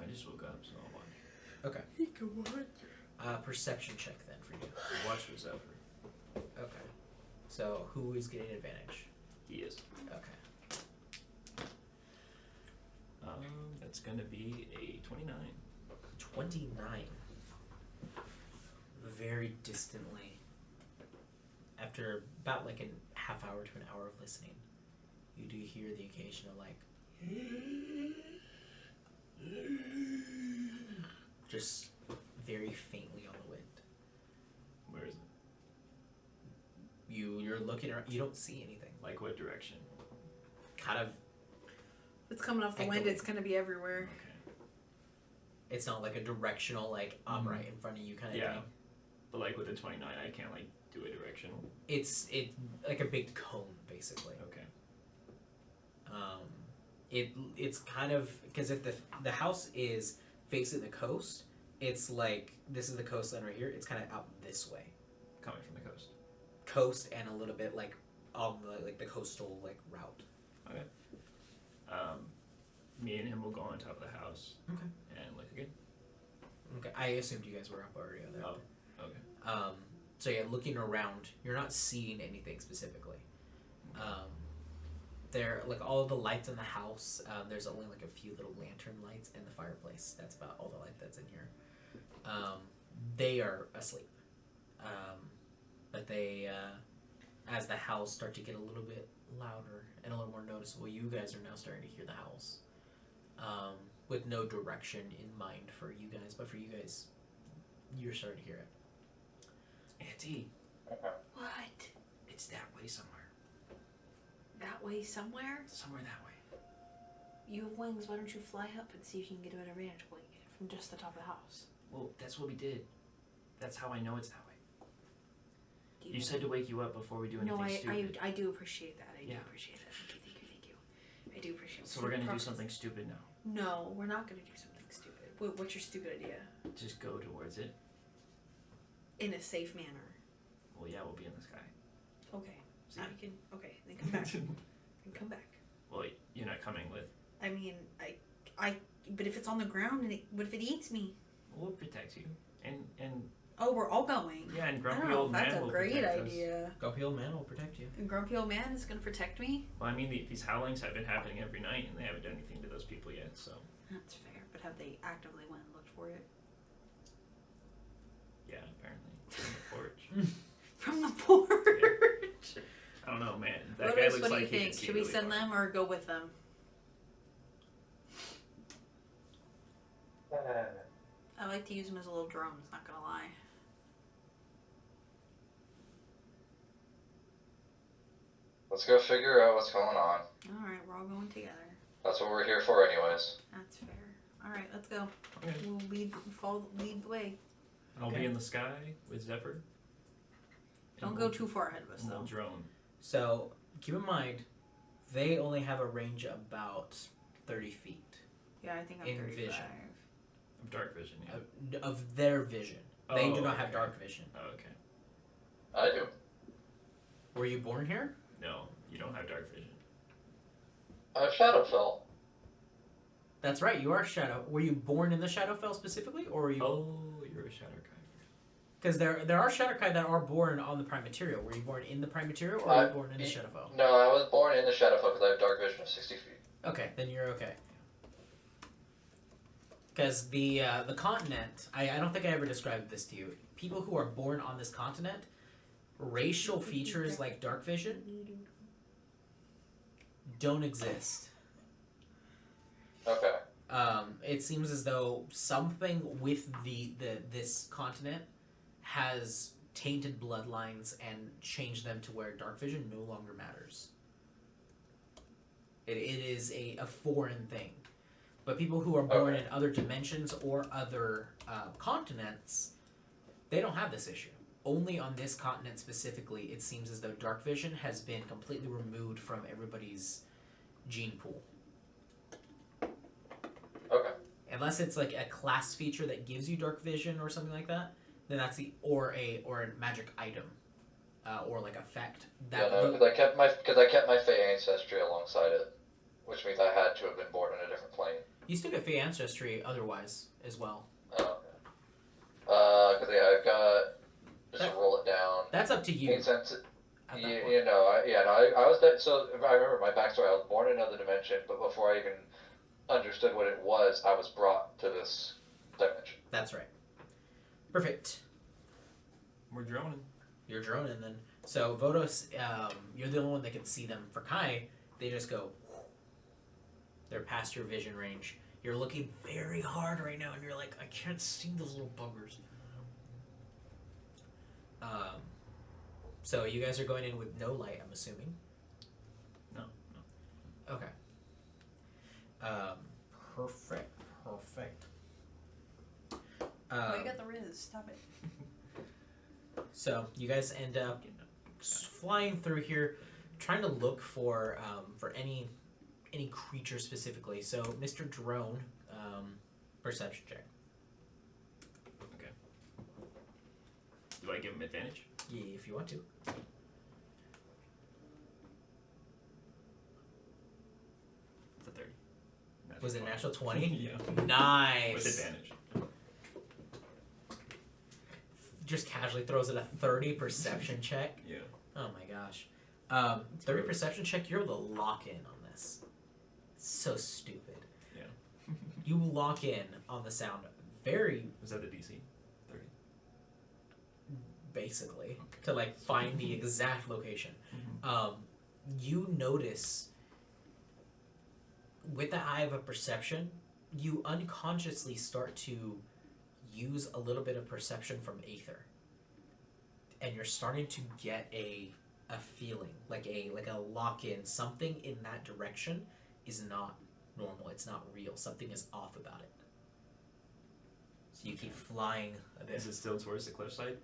I just woke up, so I'll watch. Okay. He can watch. Perception check then for you. Watch for Zephyr. Okay. So, who is getting advantage? He is. Okay. That's gonna be a 29. 29. Very distantly. After about like a half hour to an hour of listening, you do hear the occasional like just very faintly on the wind. Where is it? You're looking around, you don't see anything. Like what direction? Kind of, If it's coming off the Echoing. wind, it's gonna be everywhere. Okay. it's not like a directional like I'm right in front of you kind of Yeah. thing. But like with the 29, I can't like do a directional. It's like a big cone basically. Okay. It's kind of because if the house is facing the coast, it's like this is the coastline right here. It's kind of out this way, Coming from the coast. and a little bit like on the coastal like route. Okay. Me and him will go on top of the house. Okay. And look again. Okay, I assumed you guys were up already on there. Oh. Okay. So yeah, looking around, you're not seeing anything specifically. There, like all of the lights in the house, there's only like a few little lantern lights in the fireplace. That's about all the light that's in here. They are asleep. But they, as the howls start to get a little bit louder and a little more noticeable, you guys are now starting to hear the howls. With no direction in mind for you guys, but for you guys, you're starting to hear it. Auntie, Okay. What? it's that way somewhere. That way somewhere? Somewhere that way. You have wings. Why don't you fly up and see if you can get a better vantage point from just the top of the house? Well, that's what we did. That's how I know it's that way. Do You said to wake you up before we do anything No, stupid. I do appreciate that. I do Yeah. appreciate that. Thank you. I do appreciate it. So we're gonna do something stupid now. No, we're not gonna do something stupid. What's your stupid idea? Just go towards it. In a safe manner. Well, yeah, we'll be in the sky. Okay. See? I can. Okay, then come back. Then come back. Well, you're not coming with. I mean, but if it's on the ground, what if it eats me? We'll protect you, and Oh, we're all going. yeah, and I grumpy don't know old if man that's a will great protect us. idea. Grumpy old man will protect you. And grumpy old man is gonna protect me. Well, I mean, these howlings have been happening every night, and they haven't done anything to those people yet. So That's fair, but have they actively went and looked for it? yeah, apparently from the porch. From the porch. I don't know, man. That What guy else? looks What do like you he think? can see Should we really send far. them or go with them? I like to use them as little drones. Not gonna lie. Let's go figure out what's going on. All right, we're all going together. That's what we're here for, anyways. That's fair. All right, let's go. Okay. We'll lead the way. I'll Okay. be in the sky with Zephyr. Don't And go we'll- too far ahead of us, and we'll though. drone. So keep in mind, they only have a range of about 30 feet Yeah, I think I'm In 35. vision. Of dark vision, yeah. of their vision. They do Oh, not have okay. dark vision. Oh, okay. I do. Were you born here? No, you don't have dark vision. Shadowfell. That's right. You are Shadow. Were you born in the Shadowfell specifically, or were you? Oh, you're a Shadow Kai. Because there are Shadowkai that are born on the Prime Material. Were you born in the Prime Material, or were you born in the Shadowfell? No, I was born in the Shadowfell because I have dark vision of 60 feet. Okay, then you're okay. Because the continent, I don't think I ever described this to you. People who are born on this continent, racial features like dark vision don't exist. Okay. It seems as though something with this continent has tainted bloodlines and changed them to where dark vision no longer matters. It is a foreign thing. But people who are born Okay. in other dimensions or other continents, they don't have this issue. Only on this continent specifically, it seems as though dark vision has been completely removed from everybody's gene pool. Okay. Unless it's like a class feature that gives you dark vision or something like that, then that's or a magic item, or like effect. Yeah, no, because I kept my Fey ancestry alongside it, which means I had to have been born in a different plane. You still get Fey ancestry otherwise as well. Oh. Because I've got just to roll it down. That's up to you. Makes sense. at that You, point. you know, I was dead. So if I remember my backstory, I was born in another dimension, but before I even understood what it was, I was brought to this dimension. That's right. Perfect. We're droning. You're droning then. So Vodos, you're the only one that can see them. For Kai, they just go. They're past your vision range. You're looking very hard right now, and you're like, I can't see those little buggers. So you guys are going in with no light, I'm assuming. No. Okay. Perfect. Oh, you got the Riz. Stop it. So you guys end up flying through here, trying to look for any creature specifically. So Mr. Drone, perception check. Okay. Do I give him advantage? Yeah, if you want to. It's a 30. Was it a natural 20? Yeah. Nice. With advantage. Just casually throws it a 30 perception check. Yeah. Oh my gosh. 30 perception check, you're able to lock in on this. It's so stupid. Yeah. You lock in on the sound very Was that the DC? 30. basically to like find the exact location. You notice with the eye of a perception, you unconsciously start to use a little bit of perception from Aether, and you're starting to get a feeling like a lock in. Something in that direction is not normal. It's not real. Something is off about it. So you keep flying a bit. Is it still towards the cliffside?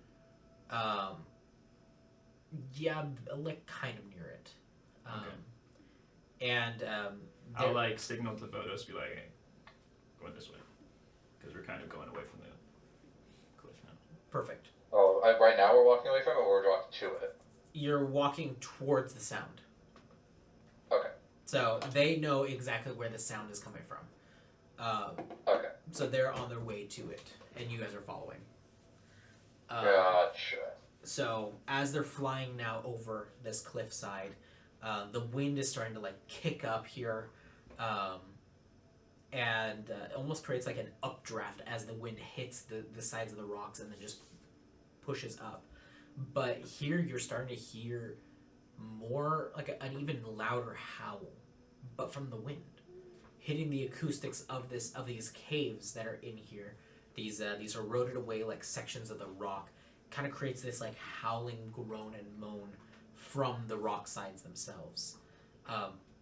Yeah, like kind of near it. Okay. And I'll there- like signal to Vodos, be like, hey, going this way. Because we're kind of going away from the cliff now. perfect. Oh, right now we're walking away from it, or we're walking to it? You're walking towards the sound. Okay. So they know exactly where the sound is coming from. Okay. So they're on their way to it, and you guys are following. Gotcha. So as they're flying now over this cliffside, the wind is starting to like kick up here, and it almost creates like an updraft as the wind hits the sides of the rocks and then just pushes up. But here you're starting to hear more like an even louder howl, but from the wind, hitting the acoustics of these caves that are in here. These eroded away like sections of the rock kind of creates this like howling groan and moan from the rock sides themselves.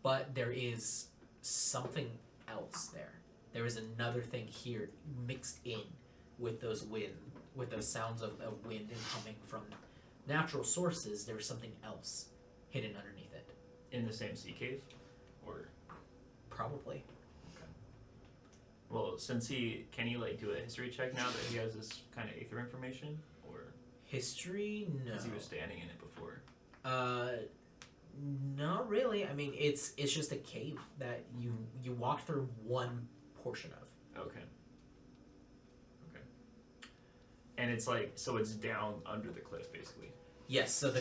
But there is something else there. There is another thing here mixed in with those sounds of wind coming from natural sources. There's something else hidden underneath it. In the same sea cave? Or Probably. well, since can he like do a history check now that he has this kind of aether information? Or History? No. because he was standing in it before? Not really. I mean, it's just a cave that you walked through one portion of. Okay. And it's like, so it's down under the cliff, basically. Yes. So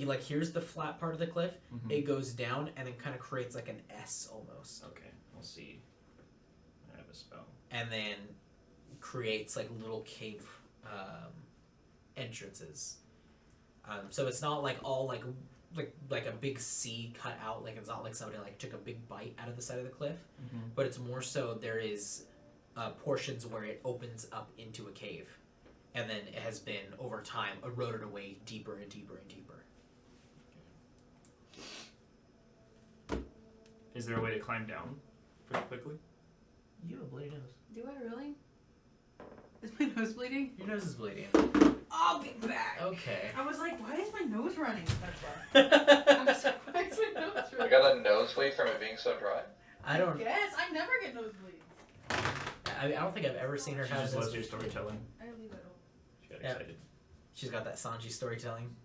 like here's the flat part of the cliff. Mm-hmm. It goes down and then kind of creates like an S almost, Okay, we'll see. I have a spell. and then creates like little cave entrances. So it's not like all like a big C cut out. Like it's not like somebody like took a big bite out of the side of the cliff, Mm-hmm. but it's more so there is portions where it opens up into a cave, and then it has been over time eroded away deeper and deeper and deeper. Is there a way to climb down pretty quickly? You have a bloody nose. Do I really? Is my nose bleeding? Your nose is bleeding. I'll be back. Okay. I was like, why is my nose running? I'm surprised my nose I running. got a nosebleed from it being so dry. I don't. Yes, I never get nosebleeds. I don't think I've ever seen her She have just a loves your nosebleed. storytelling. I leave it open. She got Yeah. excited. She's got that Sanji storytelling.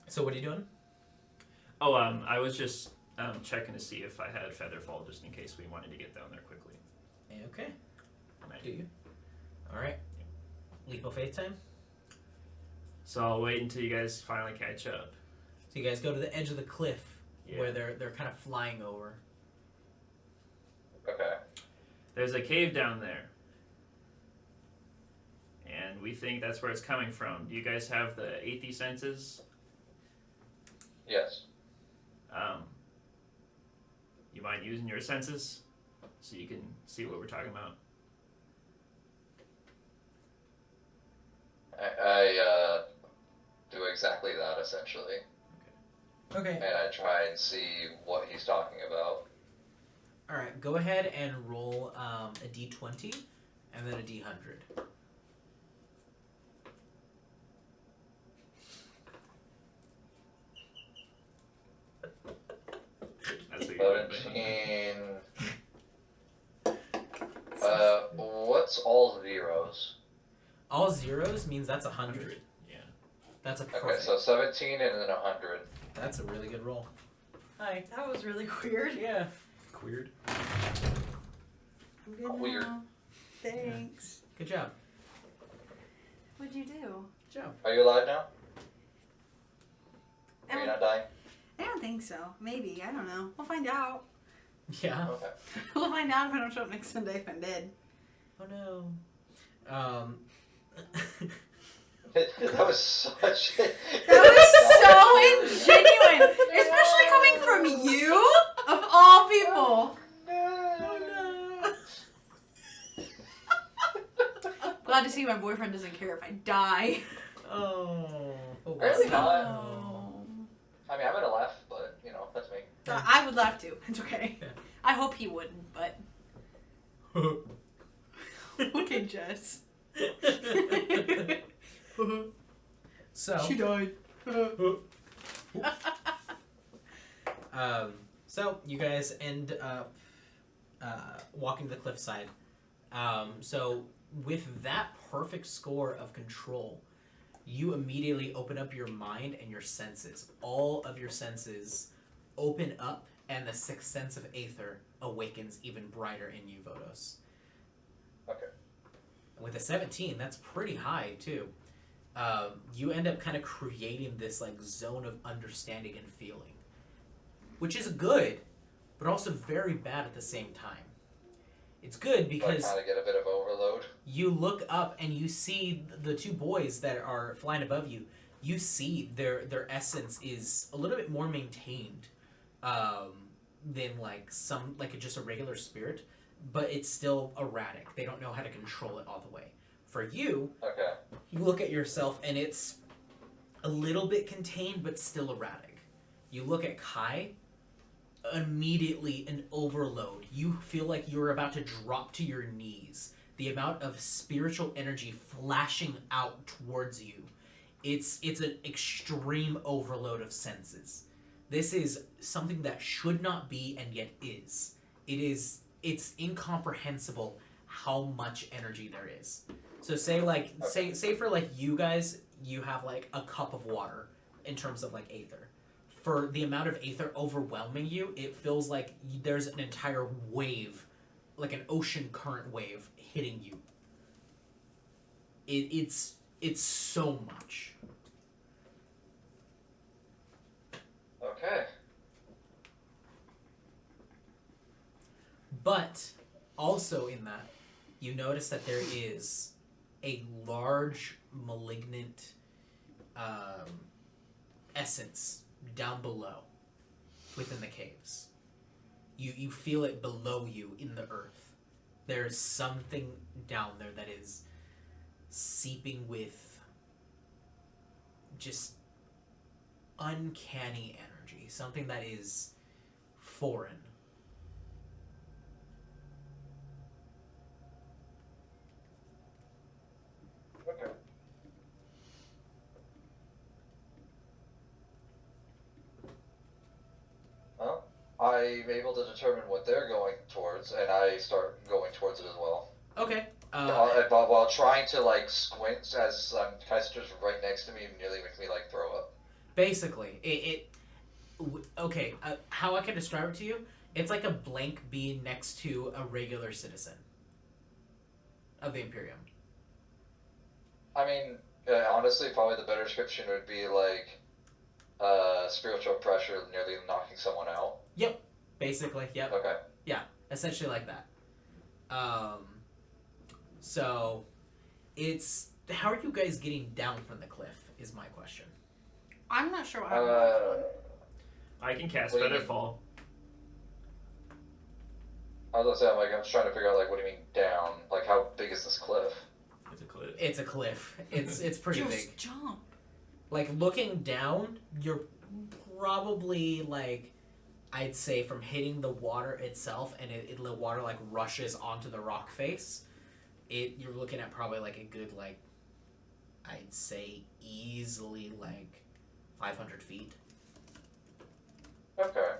So what are you doing? Oh, I was just checking to see if I had Featherfall just in case we wanted to get down there quickly. Okay. And I Do you? All right. Leap of faith time. So I'll wait until you guys finally catch up. So you guys go to the edge of the cliff Yeah. where they're kind of flying over. Okay. There's a cave down there. And we think that's where it's coming from. Do you guys have the Aether senses? Yes. You mind using your senses so you can see what we're talking about? I do exactly that essentially, Okay. and I try and see what he's talking about. All right. Go ahead and roll a d20 and then a d100. That's what you're doing. 17. What's all zeros? All zeros means that's 100. Yeah. That's a Okay, perfect. so 17 and then 100. That's a really good roll. Hi. That was really weird. Yeah. Queered. I'm good Weird. now. Thanks. Good job. What'd you do? Good job. Are you alive now? Are you not dying? I don't think so. Maybe. I don't know. We'll find out. Yeah. Okay. We'll find out if I don't show up next Sunday if I'm dead. Oh no. That was such. That was so ingenuine, especially coming from you, of all people. Glad to see my boyfriend doesn't care if I die. Oh. Apparently not. Oh. I mean, I'm gonna laugh, but you know, that's me. I would laugh too. It's okay. Yeah. I hope he wouldn't, but okay, Jess. So. She died. So you guys end up walking the cliffside. So with that perfect score of control, you immediately open up your mind and your senses. All of your senses open up, and the sixth sense of Aether awakens even brighter in you, Vodos. Okay. With a 17, that's pretty high, too. You end up kind of creating this like zone of understanding and feeling, which is good, but also very bad at the same time. It's good because I kind of get a bit of overload. you look up and you see the two boys that are flying above you. You see their essence is a little bit more maintained than just a regular spirit, but it's still erratic. They don't know how to control it all the way. For you, Okay. you look at yourself and it's a little bit contained but still erratic. You look at Kai, immediately an overload. You feel like you're about to drop to your knees. The amount of spiritual energy flashing out towards you, it's an extreme overload of senses. This is something that should not be and yet is. It's incomprehensible how much energy there is. So say for like you guys, you have like a cup of water in terms of like Aether. For the amount of Aether overwhelming you, it feels like there's an entire wave, like an ocean current wave hitting you. It's so much. Okay. But also in that, you notice that there is a large malignant essence down below within the caves. You feel it below you in the earth. There's something down there that is seeping with just uncanny energy, something that is foreign. Okay. Well, I'm able to determine what they're going towards, and I start going towards it as well. Okay. While trying to like squint as Kaiser's right next to me, nearly makes me like throw up. Basically, okay. How I can describe it to you? It's like a blank being next to a regular citizen of the Imperium. I mean, honestly, probably the better description would be like spiritual pressure nearly knocking someone out. Yep. Basically, yep. Okay. Yeah, essentially like that. So, it's... How are you guys getting down from the cliff, is my question. I'm not sure what I'm I can cast What do you mean? Featherfall. I was gonna say, I'm just trying to figure out, like, what do you mean down? Like, how big is this cliff? It's a cliff. It's a cliff. It's pretty Just big. jump. Like, looking down, you're probably, like... I'd say from hitting the water itself, and the water, like, rushes onto the rock face, you're looking at probably, like, a good, like... I'd say easily, like, 500 feet. Okay.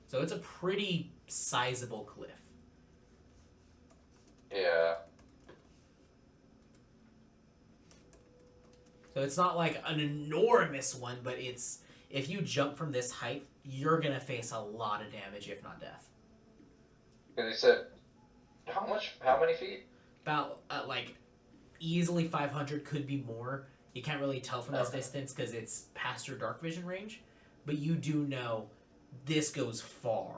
So it's a pretty sizable cliff. Yeah. So it's not like an enormous one, but it's... If you jump from this height, you're gonna face a lot of damage, if not death. Because he said, how many feet? About, like, easily 500, could be more. You can't really tell from this distance because it's past your dark vision range. But you do know this goes far.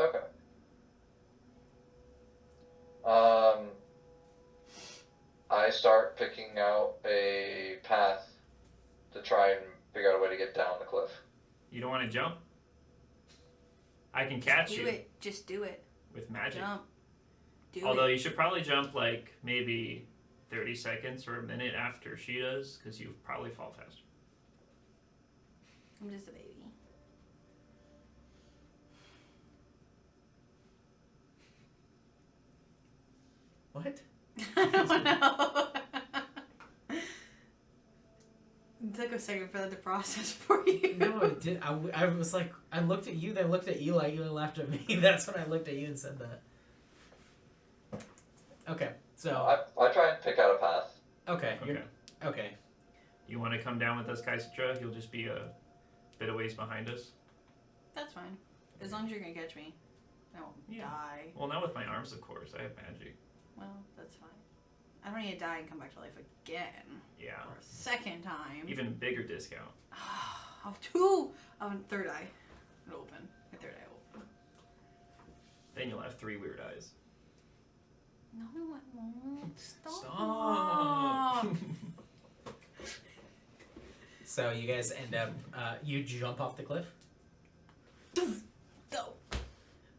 Okay. I start picking out a path to try and figure out a way to get down the cliff. You don't want to jump? I can catch Do you it. Just do it. with magic. Jump. Do Although it. you should probably jump like maybe 30 seconds or a minute after she does, because you probably fall faster. I'm just a baby. What? I don't know. It took a second for that to process for you. No, it did. I was like, I looked at you, then looked at Eli, Eli laughed at me. That's when I looked at you and said that. Okay. So I try and pick out a path. okay, Okay. okay. You want to come down with us, Kaisatra? You'll just be a bit of ways behind us. That's fine. As long as you're gonna catch me, I won't Yeah. die. Well, not with my arms, of course. I have magic. Well, that's fine. I don't need to die and come back to life again. Yeah. Or a second time. Even bigger discount. Of two. Of third eye. It'll open. My third eye will open. Then you'll have 3 weird eyes. No, I won't. Stop. So you guys end up, you jump off the cliff. Go.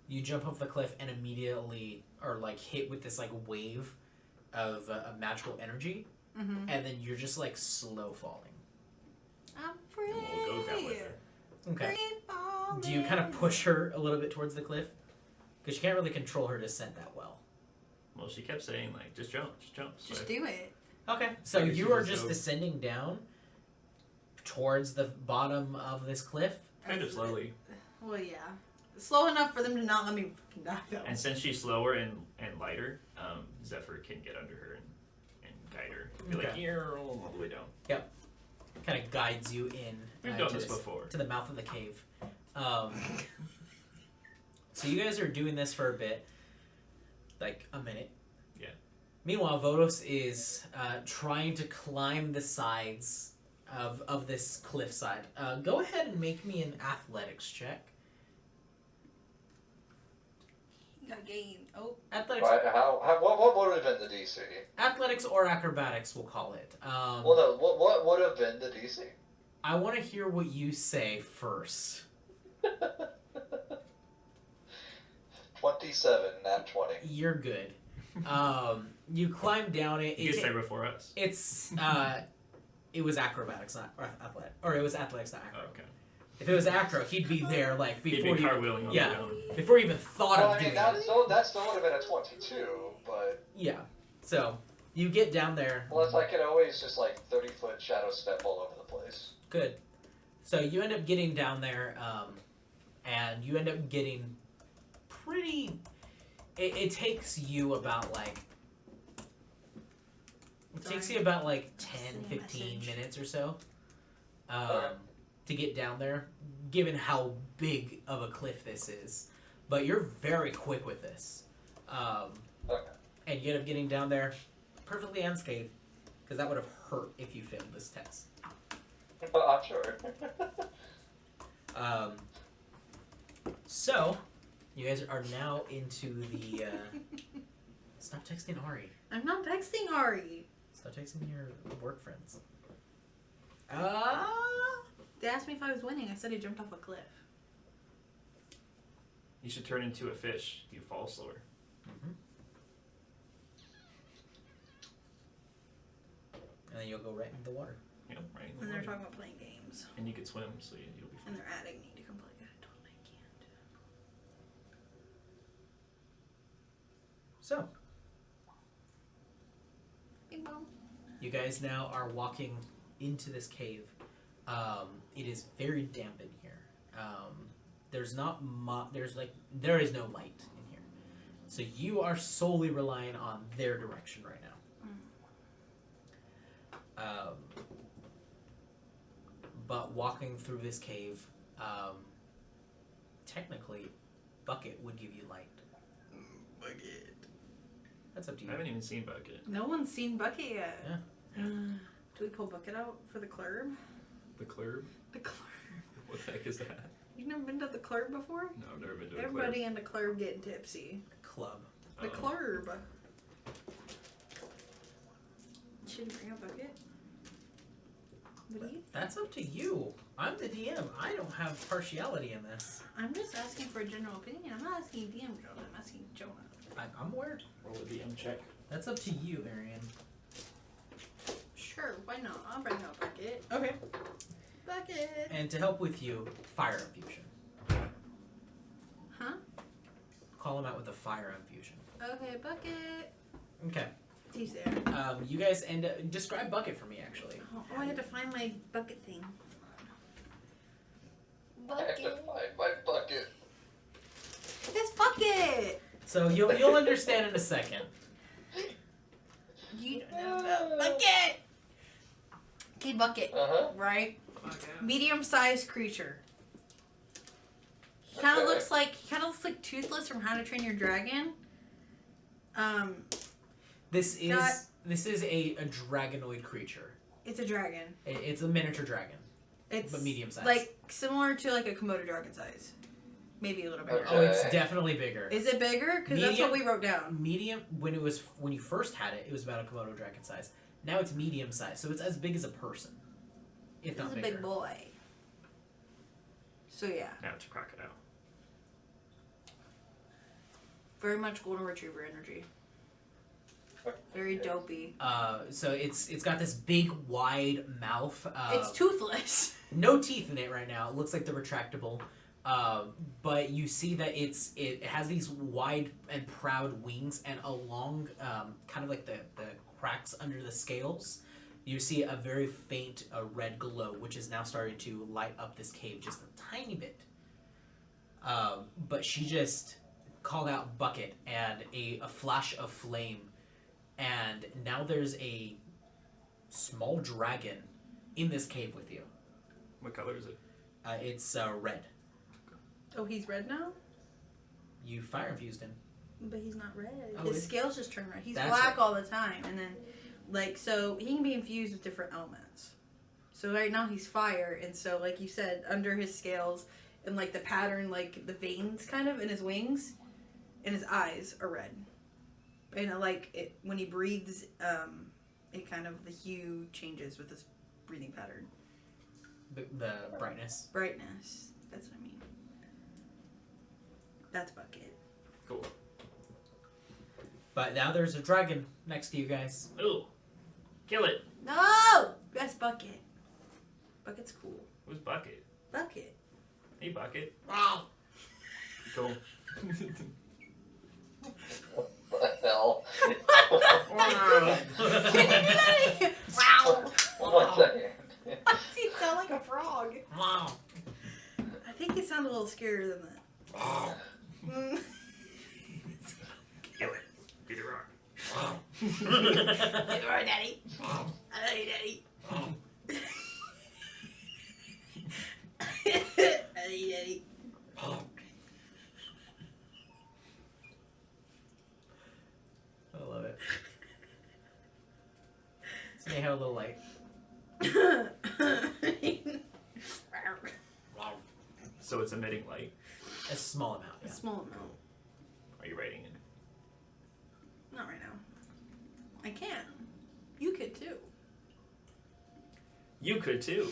You jump off the cliff and immediately are like hit with this like wave of magical energy, Mm-hmm. and then you're just like slow falling. I'm free. And we'll go down with her. Okay. Free falling. Do you kind of push her a little bit towards the cliff? Because you can't really control her descent that well. Well, she kept saying, like, just jump, just jump. So Just do it. Okay. So Figure you she are just just goes- descending down towards the bottom of this cliff. kind of slowly. Well, yeah. Slow enough for them to not let me fucking die, though. And since she's slower and lighter, Zephyr can get under her and guide her. Be like, Okay. here, all the way down. Kind of guides you in We've to done this before. to the mouth of the cave. So you guys are doing this for a bit, like a minute. Yeah. Meanwhile, Vodos is trying to climb the sides of this cliffside. Go ahead and make me an athletics check. Again. Oh. Athletics, Right? What would have been the DC? athletics or acrobatics, we'll call it. Well, no. What would have been the DC? I want to hear what you say first. 27, not 20. You're good. You climb down it. You get there before us. It's it was acrobatics, not or athletic, or it was athletics, not acro. Oh, okay. If it was acro, he'd be there like He'd before be you, cartwheeling over yeah. down. before you even thought Well, of I mean, doing that it. still would have been a 22, but Yeah. So you get down there. unless I could always just like 30-foot shadow step all over the place. Good. So you end up getting down there, and you end up getting pretty. It takes you about like. It takes you about like 10, Send a 15 message. minutes or so Okay. to get down there, given how big of a cliff this is. But you're very quick with this. Okay. And you end up getting down there perfectly unscathed, because that would have hurt if you failed this test. I'm sure. So, you guys are now into the. Stop texting Ari. I'm not texting Ari. Stop texting your work friends. They asked me if I was winning. I said I jumped off a cliff. You should turn into a fish. You fall slower. And then you'll go right into the water. You know, right? in the And they're water. talking about playing games. And you could swim, so you'll be fine. And they're adding me to complete it. I totally can't. So, Bing bong. you guys now are walking into this cave. It is very damp in here. There is no light in here. So you are solely relying on their direction right now. But walking through this cave, technically, Bucket would give you light. Bucket. That's up to I you. haven't even seen Bucket. No one's seen Bucket yet. Yeah. Do we pull Bucket out for the club? The Club? The club. What the heck is that? You've never been to the club before? No, I've never been to a Everybody in the club getting tipsy. Club. The Oh. club. Should you bring a bucket? What do you? That's up to you. I'm the DM. I don't have partiality in this. I'm just asking for a general opinion. I'm not asking DM Jonah. I'm asking Jonah. I'm aware. Roll a DM check. That's up to you, Arian. Sure, why not? I'll bring a bucket. Okay. Bucket. And to help with you, fire infusion. Huh? Call him out with a fire infusion. Okay, bucket. Okay. He's there. You guys end up describe Bucket for me actually. Oh, I had to find my bucket thing. I have to Bucket. find my bucket. This bucket. So you'll understand in a second. See Bucket, Uh-huh. right? Okay. Medium-sized creature. He kind of Okay. looks like Toothless from How to Train Your Dragon. This is Got- this is a dragonoid creature. It's a dragon. It's a miniature dragon, It's but medium size. like similar to like a Komodo dragon size, maybe a little bigger. Okay. Oh, it's definitely bigger. Is it bigger? Because that's what we wrote down. Medium when you first had it, it was about a Komodo dragon size. Now it's medium size, so it's as big as a person, if He's not a bigger. big boy. So yeah, Now it's a crocodile. very much golden retriever energy. Very dopey. So it's got this big wide mouth. It's toothless. No teeth in it right now. It looks like they're retractable. But you see that it has these wide and proud wings, and along kind of like the cracks under the scales, you see a very faint red glow, which is now starting to light up this cave just a tiny bit. But she just called out Bucket, and a flash of flame, and now there's a small dragon in this cave with you. What color is it? It's red. Oh, he's red now? You fire infused him. But he's not red. Oh, His is- scales just turn red. He's That's black it. all the time. And then, like, so he can be infused with different elements. So right now he's fire. And so, like you said, under his scales and, like, the pattern, like, the veins kind of in his wings and his eyes are red. And, like, it when he breathes, it kind of, the hue changes with his breathing pattern. The brightness. Brightness. That's what I mean. That's Bucket. Cool. But now there's a dragon next to you guys. Ooh. Kill it. No! That's Bucket. Bucket's cool. Who's Bucket? Bucket. Hey, Bucket. Wow. Cool. What the hell? Wow. One second. You sound like a frog. Wow. I think you sound a little scarier than that. Mm. Kill it. Beat it rock. Get right, Daddy. I love you, Daddy. I love you, Daddy. I love it. So they have a little light. So it's emitting light. A small amount, A yeah. small amount. Are you writing it? Not right now. I can. You could too. You could too.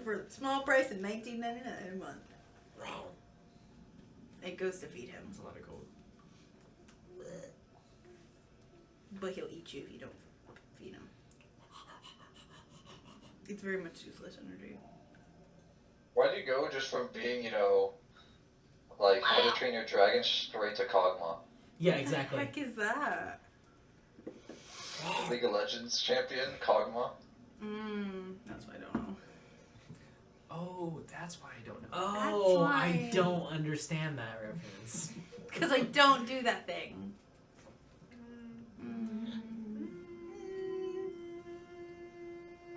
For a small price of $19.99 a month. It goes to feed him. That's a lot of gold. But he'll eat you if you don't feed him. It's very much useless energy. Why do you go just from being, like How to Train Your Dragon straight to Kog'Maw? Yeah, What exactly. the heck is that? League of Legends champion Kog'Maw? That's why I don't know. Oh, that's why I don't know. Oh, why. I don't understand that reference. Because I don't do that thing.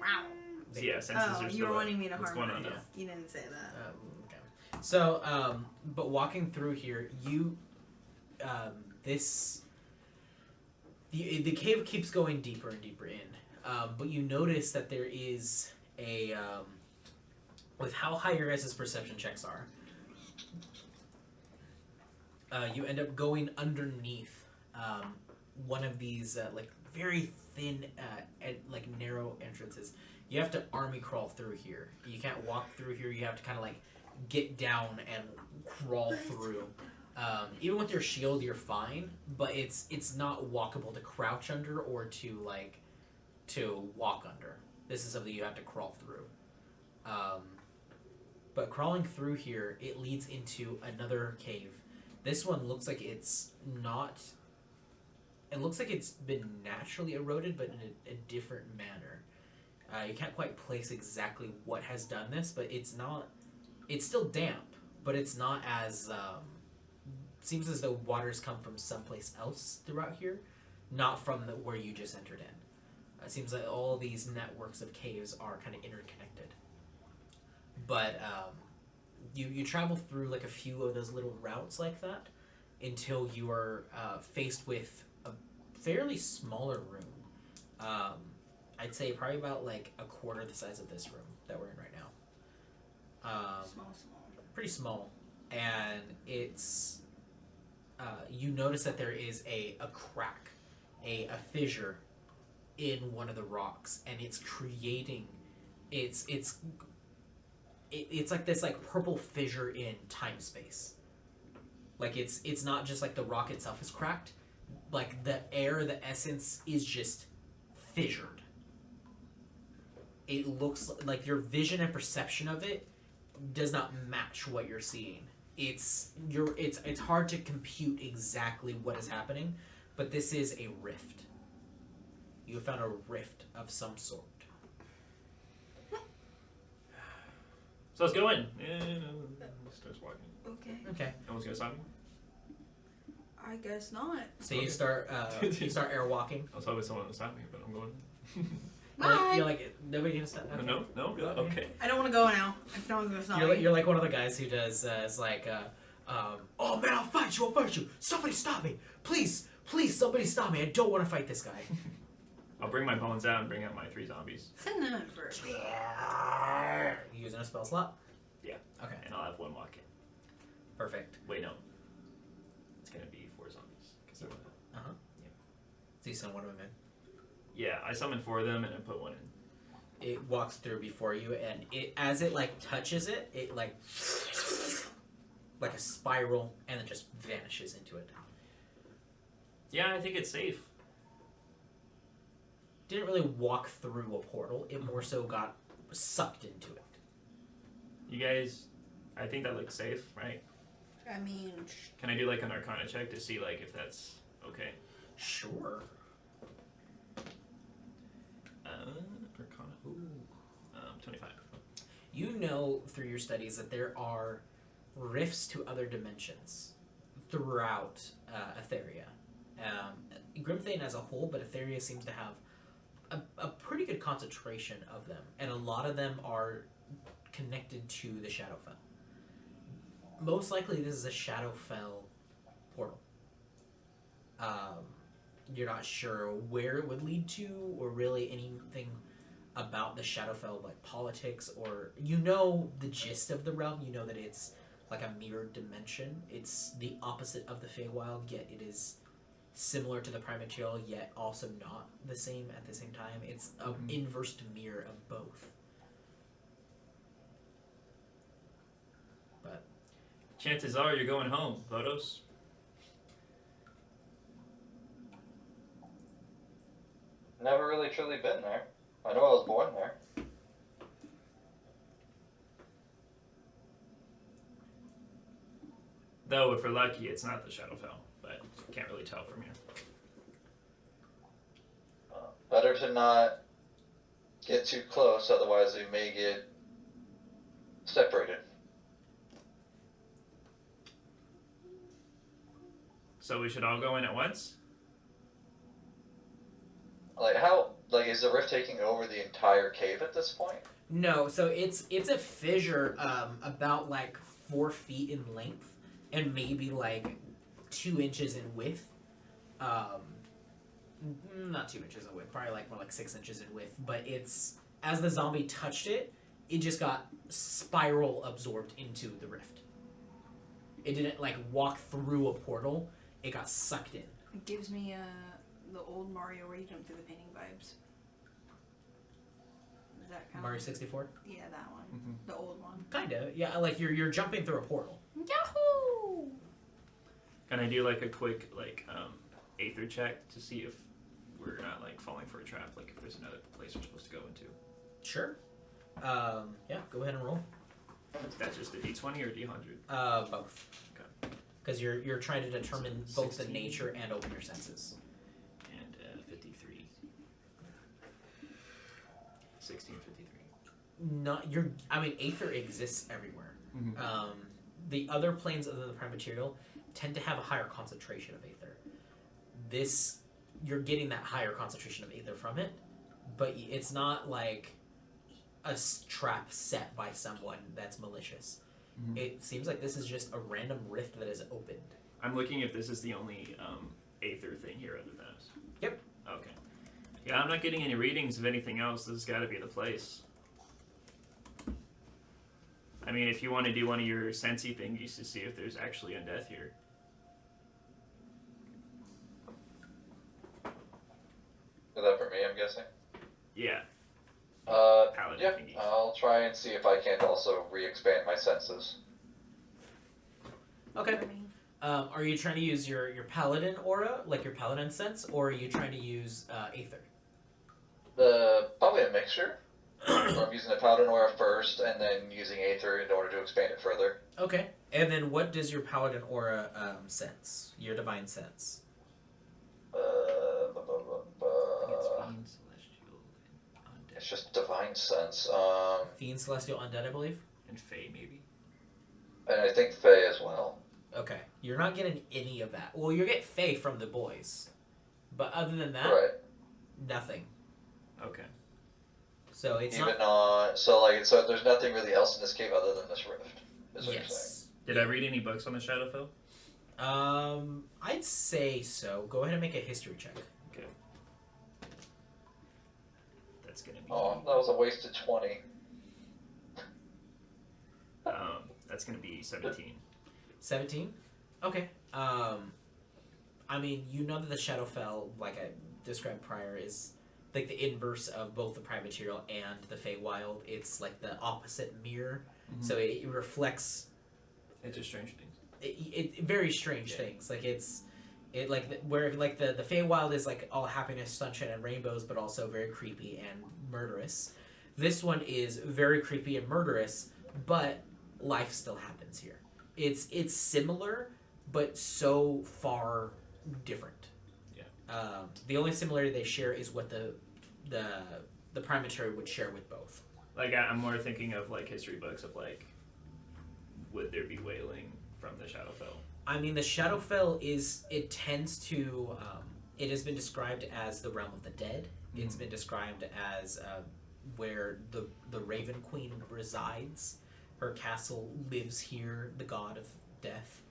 Wow. So yeah, senses Oh, are you still were up. wanting me to What's harm going on it. now? You didn't say that. Okay. So, but walking through here, the cave keeps going deeper and deeper in. But you notice that there is a, with how high your guys' perception checks are, you end up going underneath one of these like very thin, like narrow entrances. You have to army crawl through here. You can't walk through here. You have to kind of like get down and crawl through. Even with your shield, you're fine, but it's not walkable to crouch under or to walk under. This is something you have to crawl through. But crawling through here, it leads into another cave. This one looks like it's not. It looks like it's been naturally eroded, but in a different manner. You can't quite place exactly what has done this, but it's not. It's still damp, but it's not as. Seems as though water's come from someplace else throughout here, not from where you just entered in. It seems like all these networks of caves are kind of interconnected. But you travel through like a few of those little routes like that until you are faced with a fairly smaller room. I'd say probably about like a quarter the size of this room that we're in right now. Small. Pretty small, and it's you notice that there is a crack, a fissure in one of the rocks, and it's creating it's like this like purple fissure in time space. Like it's not just like the rock itself is cracked, like the air, the essence is just fissured. It looks like your vision and perception of it does not match what you're seeing. It's hard to compute exactly what is happening, but this is a rift. You have found a rift of some sort. So let's go in. Starts walking. Okay. No one's gonna stop me. I guess not. So you start airwalking. I was hoping someone would stop me, but I'm going. Bye. You're like nobody gonna stop. Okay. No. Okay. I don't want to go now. If no one's gonna stop You're like one of the guys who does is like, oh man, I'll fight you. Somebody stop me, please, somebody stop me. I don't want to fight this guy. I'll bring my bones out and bring out my 3 zombies. Send them in first. You using a spell slot? Yeah. Okay. And I'll have 1 walk in. Perfect. Wait, no. It's gonna be 4 zombies. So you send one of them in. Yeah, I summoned 4 of them and I put 1 in. It walks through before you, and as it like touches it, it like a spiral, and then just vanishes into it. Yeah, I think it's safe. Didn't really walk through a portal. It more so got sucked into it. You guys, I think that looks safe, right? I mean, Can I do like an Arcana check to see like if that's okay? Sure. Arcana. Ooh. 25. You know through your studies that there are rifts to other dimensions throughout Etheria. Grimthane as a whole, but Etheria seems to have a pretty good concentration of them, and a lot of them are connected to the Shadowfell. Most likely this is a Shadowfell portal. You're not sure where it would lead to, or really anything about the Shadowfell, like politics, or you know the gist of the realm. You know that it's like a mirrored dimension. It's the opposite of the Feywild, yet it is similar to the Prime Material, yet also not the same at the same time. It's an inverse mirror of both. But Chances are you're going home, Votos. Never really truly been there. I know I was born there. Though, if we're lucky, it's not the Shadowfell, but can't really tell from here. Better to not get too close, otherwise we may get separated. So we should all go in at once? Is the rift taking over the entire cave at this point? no, so it's a fissure about like 4 feet in length and maybe like 2 inches in width. Not 2 inches in width, probably like more like 6 inches in width. But it's as the zombie touched it, it just got spiral absorbed into the rift. It didn't like walk through a portal. It got sucked in. it gives me the old Mario where you jump through the painting vibes. Is that kind Mario of 64. Yeah, that one. Mhm. The old one. Kinda, yeah. Like you're jumping through a portal. Yahoo! Can I do like a quick Aether check to see if we're not like falling for a trap, like if there's another place we're supposed to go into? Sure. Yeah. Go ahead and roll. Is that just a D20 or a D100? Both. Okay. Because you're trying to determine both the 16. nature and open your senses. And 53. 16, 53. Aether exists everywhere. Mm-hmm. The other planes other than the Prime Material tend to have a higher concentration of Aether. You're getting that higher concentration of Aether from it, but it's not like a trap set by someone that's malicious. Mhm. It seems like this is just a random rift that is opened. I'm looking if this is the only Aether thing here other than us. Yep. Okay. Yeah, I'm not getting any readings of anything else. This has got to be the place. I mean, if you want to do one of your sensey things to see if there's actually undeath here. Is that for me, I'm guessing? Yeah. Paladin Yeah, thingy. I'll try and see if I can't also re-expand my senses. Okay. Are you trying to use your paladin aura, like your paladin sense, or are you trying to use Aether? Probably a mixture. Or I'm using the Paladin Aura first, and then using Aether in order to expand it further. Okay. And then what does your paladin aura sense? Your divine sense? Fiend, celestial, and undead. It's just Divine Sense. Fiend, celestial, undead, I believe. And Fey, maybe. And I think Fae as well. Okay. You're not getting any of that. Well, you get Fae from the boys, but other than that, Right. nothing. Okay. So it's Even not. so there's nothing really else in this cave other than this rift. Is what you're saying. Yes. Did I read any books on the Shadowfell? I'd say so. Go ahead and make a history check. Okay. That's gonna be. Oh, that was a wasted 20. That's gonna be 17. 17? Okay. I mean, you know that the Shadowfell, like I described prior, is like the inverse of both the Prime Material and the Feywild. It's like the opposite mirror. Mhm. So it reflects It's just strange things. it very strange things. Like it like where like the Feywild is like all happiness, sunshine, and rainbows, but also very creepy and murderous. This one is very creepy and murderous, but life still happens here. It's similar, but so far different. Yeah. The only similarity they share is what the Prime Material would share with both. Like I'm more thinking of like history books of like, would there be wailing from the Shadowfell? I mean, the Shadowfell it tends to, it has been described as the realm of the dead. Mm-hmm. It's been described as where the Raven Queen resides. Her castle lives here, the god of death.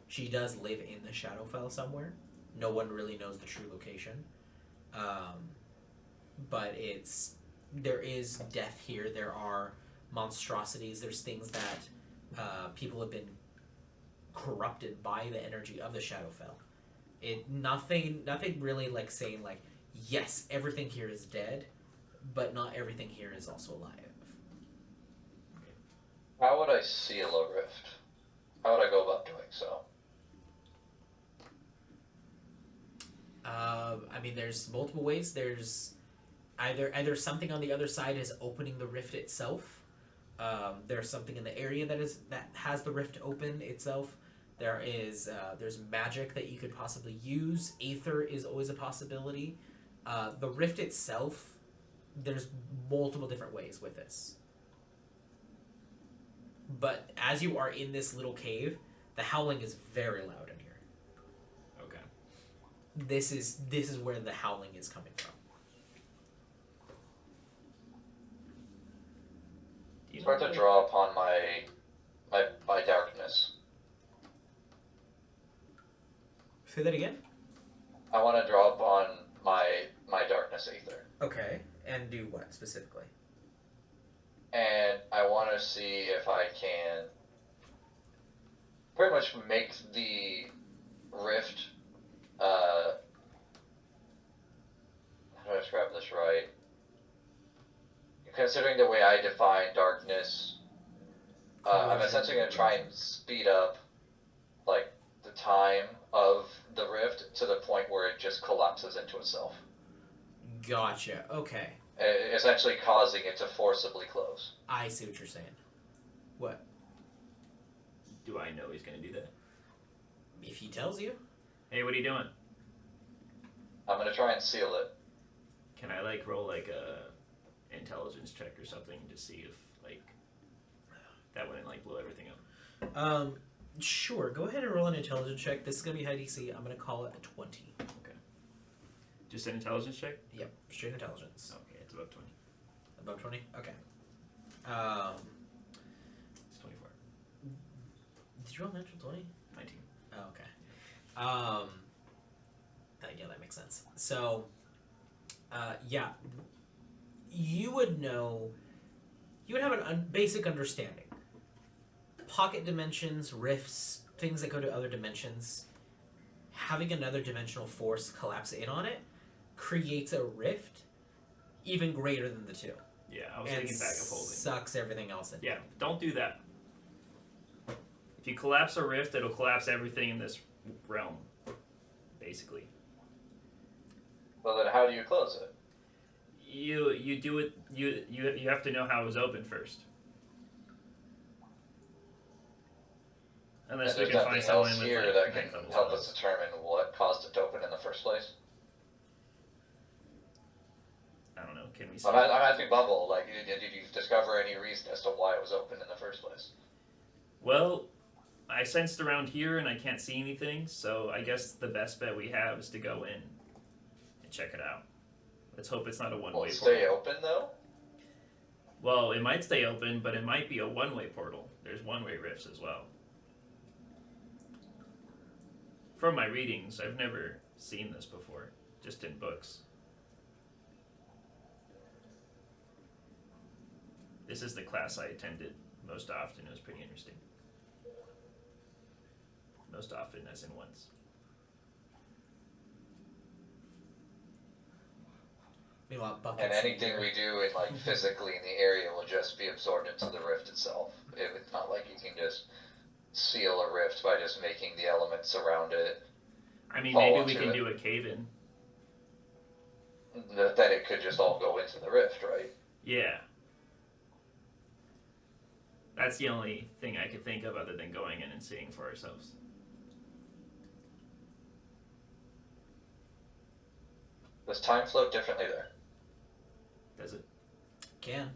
She does live in the Shadowfell somewhere. No one really knows the true location. But there is death here. There are monstrosities. There's things that people have been corrupted by the energy of the Shadowfell. Nothing really like saying like, yes, everything here is dead, but not everything here is also alive. How would I seal a rift? How would I go about doing so? I mean, there's multiple ways. There's either something on the other side is opening the rift itself. There's something in the area that has the rift open itself. There's magic that you could possibly use. Aether is always a possibility. The rift itself, there's multiple different ways with this. But as you are in this little cave, the howling is very loud in here. Okay. This is where the howling is coming from. Start to draw upon my darkness. Say that again? I want to draw upon my darkness Aether. Okay. And do what specifically? And I want to see if I can pretty much make the rift, how do I describe this right? Considering the way I define darkness, I'm essentially going to try and speed up, like, the time of the rift to the point where it just collapses into itself. Gotcha. Okay. Essentially causing it to forcibly close. I see what you're saying. What? Do I know he's gonna do that? If he tells you. Hey, what are you doing? I'm going to try and seal it. Can I like roll like a intelligence check or something to see if like that wouldn't like blow everything up? Sure. Go ahead and roll an intelligence check. This is gonna be high DC. I'm gonna call it a 20. Just an intelligence check? Yep. Straight intelligence. Okay, it's above 20. Above 20? Okay. It's 24. Did you roll natural 20? 19. Oh, okay. That makes sense. So, yeah, you would know, you would have a basic understanding. Pocket dimensions, rifts, things that go to other dimensions, having another dimensional force collapse in on it creates a rift even greater than the two. Yeah, I was and thinking back of holding. Sucks everything else in. Yeah, don't do that. If you collapse a rift, it'll collapse everything in this realm, basically. Well, then how do you close it? You do it. You have to know how it was opened first. Unless And we there's can find nothing someone else with here like, that ninth can level help spells. us determine what caused it to open in the first place. I don't know. Can we see? I'm asking Bumble, like, did you discover any reason as to why it was open in the first place? Well, I sensed around here and I can't see anything, so I guess the best bet we have is to go in and check it out. Let's hope it's not a Will one-way it portal. stay open, though? Well, it might stay open, but it might be a one-way portal. There's one-way rifts as well. From my readings, I've never seen this before, just in books. This is the class I attended most often. It was pretty interesting. Most often, as in once. Meanwhile, And buckets. anything we do, like, physically in the area will just be absorbed into the rift itself. It's not like you can just seal a rift by just making the elements around it. I mean, Fall maybe we into can it. do a cave-in. Then it could just all go into the rift, right? Yeah. That's the only thing I could think of other than going in and seeing for ourselves. Does time flow differently there? Does it? Can.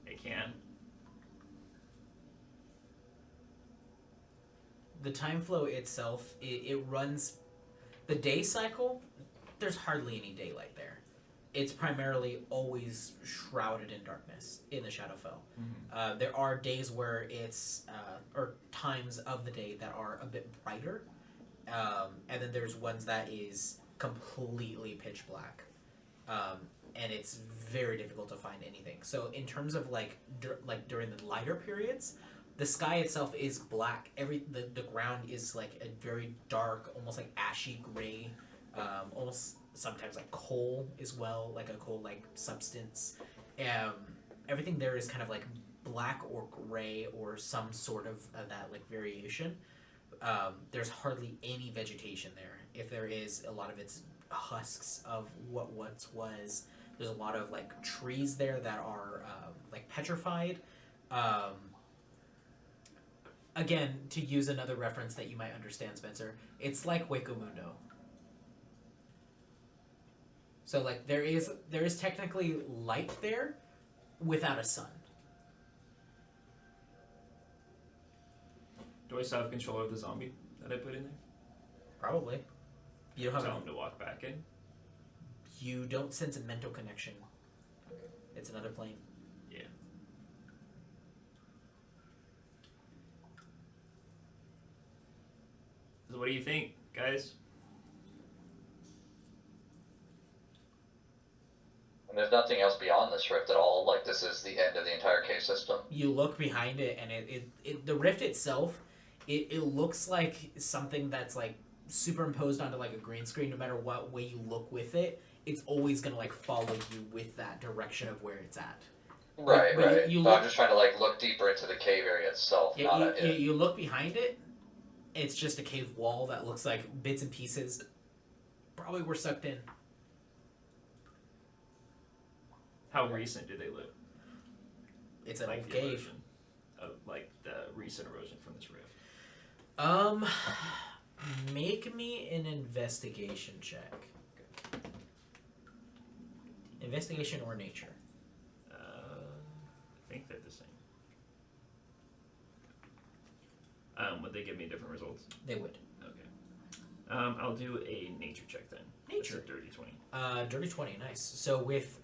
It can. The time flow itself, it runs the day cycle. There's hardly any daylight there. It's primarily always shrouded in darkness in the Shadowfell. Mm-hmm. There are days where it's or times of the day that are a bit brighter, and then there's ones that is completely pitch black, and it's very difficult to find anything. So in terms of like during the lighter periods, the sky itself is black. The ground is like a very dark, almost like ashy gray, almost sometimes like coal as well, like a coal-like substance. Everything there is kind of like black or gray or some sort of that like variation. There's hardly any vegetation there. If there is, a lot of it's husks of what once was. There's a lot of like trees there that are like petrified. Again, to use another reference that you might understand, Spencer, it's like Hueco Mundo. So like there is technically light there without a sun. Do I still have control of the zombie that I put in there? Probably. You don't Tell have him to walk back in. you don't sense a mental connection. It's another plane. Yeah. So what do you think, guys? And there's nothing else beyond this rift at all. Like, this is the end of the entire cave system. You look behind it, and it the rift itself, it looks like something that's like superimposed onto like a green screen. No matter what way you look with it, it's always gonna like follow you with that direction of where it's at. Right, but right. you But look- I'm just trying to, like, look deeper into the cave area itself, Yeah, not at it. you look behind it. It's just a cave wall that looks like bits and pieces. Probably were sucked in. How recent do they look? It's an Like old the cave. erosion of like the recent erosion from this rift. Make me an investigation check. Investigation or nature. I think they're the same. Would they give me different results? They would. Okay. I'll do a nature check then. It's a Nature. dirty 20. Dirty 20, nice. So with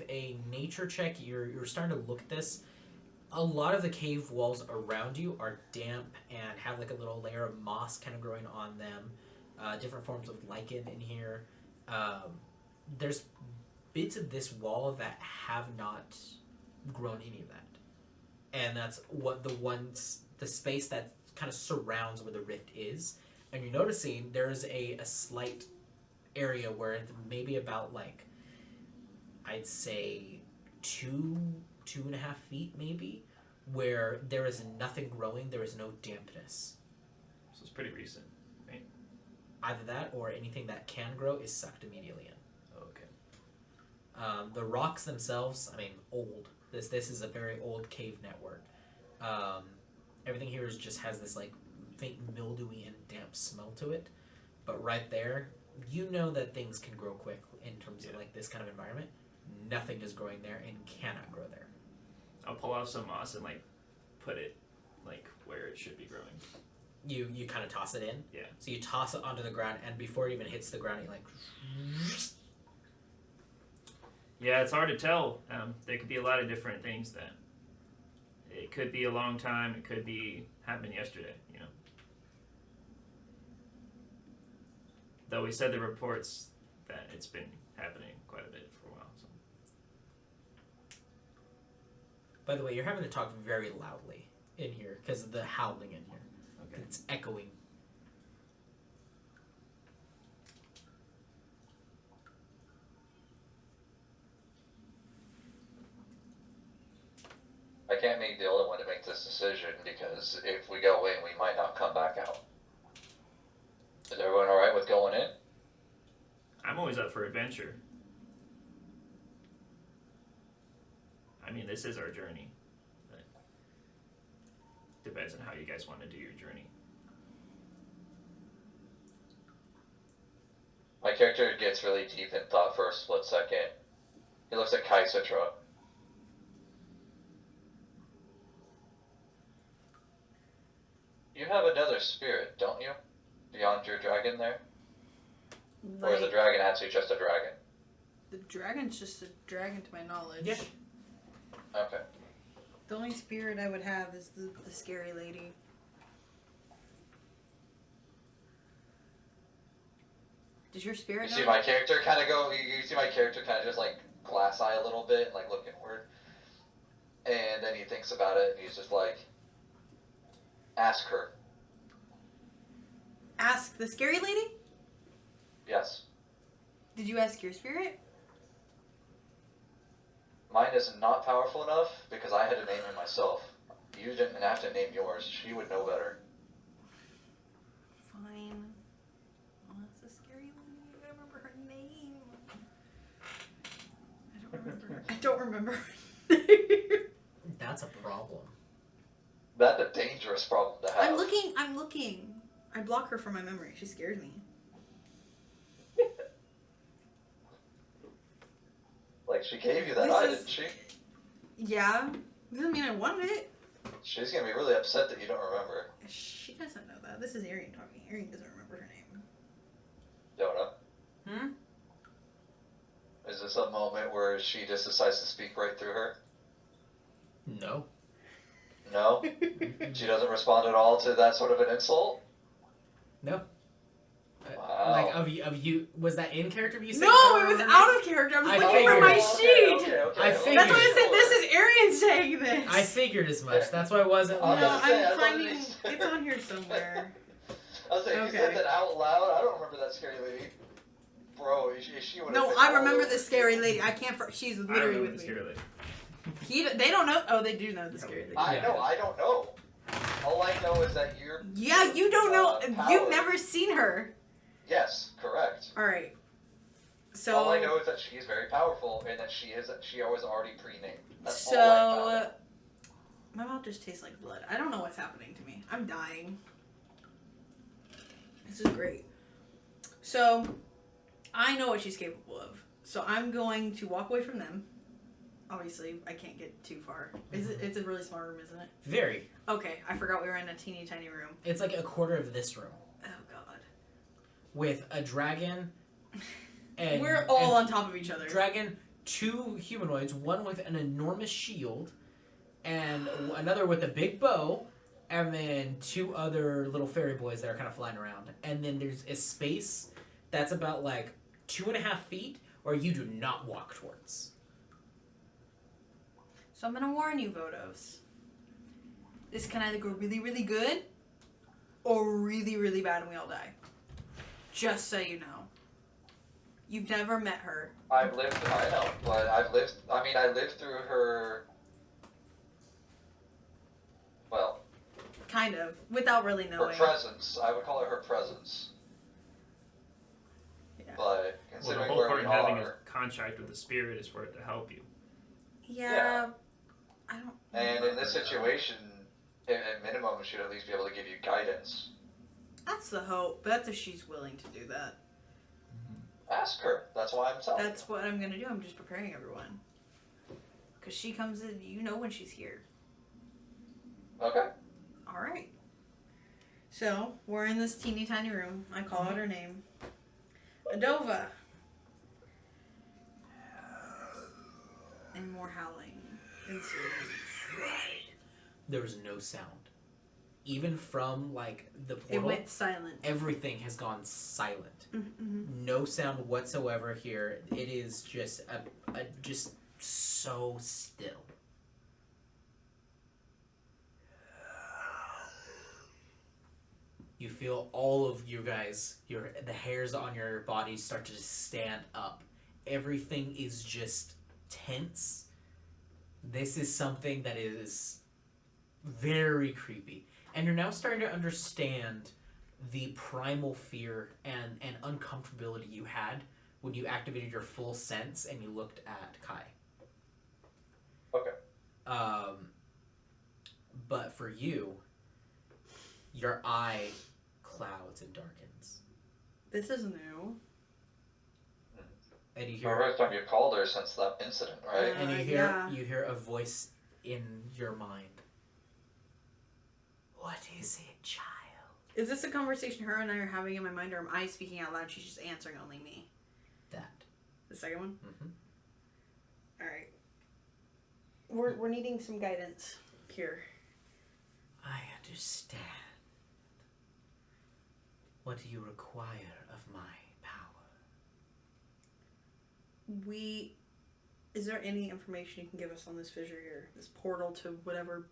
a nature check, you're starting to look at this. A lot of the cave walls around you are damp and have like a little layer of moss kind of growing on them. Different forms of lichen in here. There's bits of this wall that have not grown any of that, and that's what the space that kind of surrounds where the rift is. And you're noticing there's a slight area where it's maybe about like, I'd say 2.5 feet maybe, where there is nothing growing, there is no dampness. So it's pretty recent, right? Either that or anything that can grow is sucked immediately in. Oh, okay. The rocks themselves, I mean, old. This is a very old cave network. Everything here just has this like faint mildewy and damp smell to it. But right there, you know that things can grow quick in terms of like this kind of environment. Nothing is growing there and cannot grow there. I'll pull off some moss and like put it like where it should be growing. You kind of toss it in. Yeah. So you toss it onto the ground, and before it even hits the ground, you like. Yeah, it's hard to tell. There could be a lot of different things that. It could be a long time. It could be happened yesterday. You know. Though we said the reports that it's been happening quite a bit for a while. So. By the way, you're having to talk very loudly in here because of the howling in here. Okay. It's echoing. I can't be the only one to make this decision because if we go in, we might not come back out. Is everyone alright with going in? I'm always up for adventure. I mean, this is our journey. But depends on how you guys want to do your journey. My character gets really deep in thought for a split second. He looks at Kaisitra. You have another spirit, don't you? Beyond your dragon there? Or is the Like, dragon actually just a dragon? the dragon's just a dragon to my knowledge. Yeah. Okay. The only spirit I would have is the scary lady. Does your You spirit see know? my character kind of go, you see my character kind of just like glass eye a little bit and like look inward. And then he thinks about it and he's just like, ask her. Ask the scary lady? Yes. Did you ask your spirit? Mine is not powerful enough because I had to name her myself. You didn't have to name yours. She would know better. Fine. Oh, that's the scary lady. I remember her name. I don't remember her name. That's a problem. That's a dangerous problem to have. I'm looking. I block her from my memory. She scares me. Like, she gave you that This eye, is- didn't she? Yeah. Doesn't mean I wanted it. She's gonna be really upset that you don't remember. She doesn't know that. This is Arian talking. Arian doesn't remember her name. Jonah, Hmm? is this a moment where she just decides to speak right through her? No. No? She doesn't respond at all to that sort of an insult? No. Wow. Like of you, was that in character? Of you saying No, her it was name? out of character. I was I looking figured. for my Oh, sheet. I figured. That's why I said this is Arian saying this. I figured as much. That's why I wasn't. I'm No, gonna say, I I'm thought finding it- it's on here somewhere. I was saying, you Okay. said that out loud. I don't remember that scary lady. Bro, she would have No, been I all remember over the scary you. lady. I can't. She's I don't literally know with the me. scary lady. They don't know. Oh, they do know the scary lady. I Yeah. know, I don't know. All I know is that you're... Yeah, you don't know. power. You've never seen her. Yes, correct. All right. So. All I know is that she's very powerful and that she was already pre-named. That's all I So. found. My mouth just tastes like blood. I don't know what's happening to me. I'm dying. This is great. So, I know what she's capable of. So I'm going to walk away from them. Obviously, I can't get too far. It's a really small room, isn't it? Very. Okay, I forgot we were in a teeny tiny room. It's like a quarter of this room Oh god. with a dragon And We're all and on top of each other. Dragon, 2 humanoids, one with an enormous shield, and another with a big bow, and then 2 other little fairy boys that are kind of flying around. And then there's a space that's about like 2.5 feet, where you do not walk towards. So I'm gonna warn you, Vodos. This can either go really, really good, or really, really bad, and we all die. Just so you know. You've never met her. I know, but I lived through her, well, Kind of. Without really her knowing. presence. I would call it her presence. Yeah. But Well, the considering whole where point we of having are, a contract with the spirit is for it to help you. Yeah. I don't... and in this situation, at minimum, we should at least be able to give you guidance. That's the hope. But that's if she's willing to do that. Ask her. That's why I'm telling That's what I'm gonna do. I'm just preparing everyone. Because she comes in, you know when she's here. you. Okay. Alright. So, we're in this teeny tiny room. I call out her name. Adova. And more howling. Ensues. There was no sound. Even from like the It portal, went silent. everything has gone silent. Mm-hmm. No sound whatsoever here. It is just just so still. You feel all of you guys, the hairs on your bodies start to just stand up. Everything is just tense. This is something that is very creepy. And you're now starting to understand the primal fear and uncomfortability you had when you activated your full sense and you looked at Kai. Okay. But for you, your eye clouds and darkens. This is new. And you The hear first time you called her since that incident, right? and yeah. you hear a voice in your mind. What is it, child? Is this a conversation her and I are having in my mind, or am I speaking out loud? She's just answering only me. That. The second one? Mm-hmm. Alright. We're needing some guidance here. I understand. What do you require of my power? Is there any information you can give us on this fissure here? This portal to whatever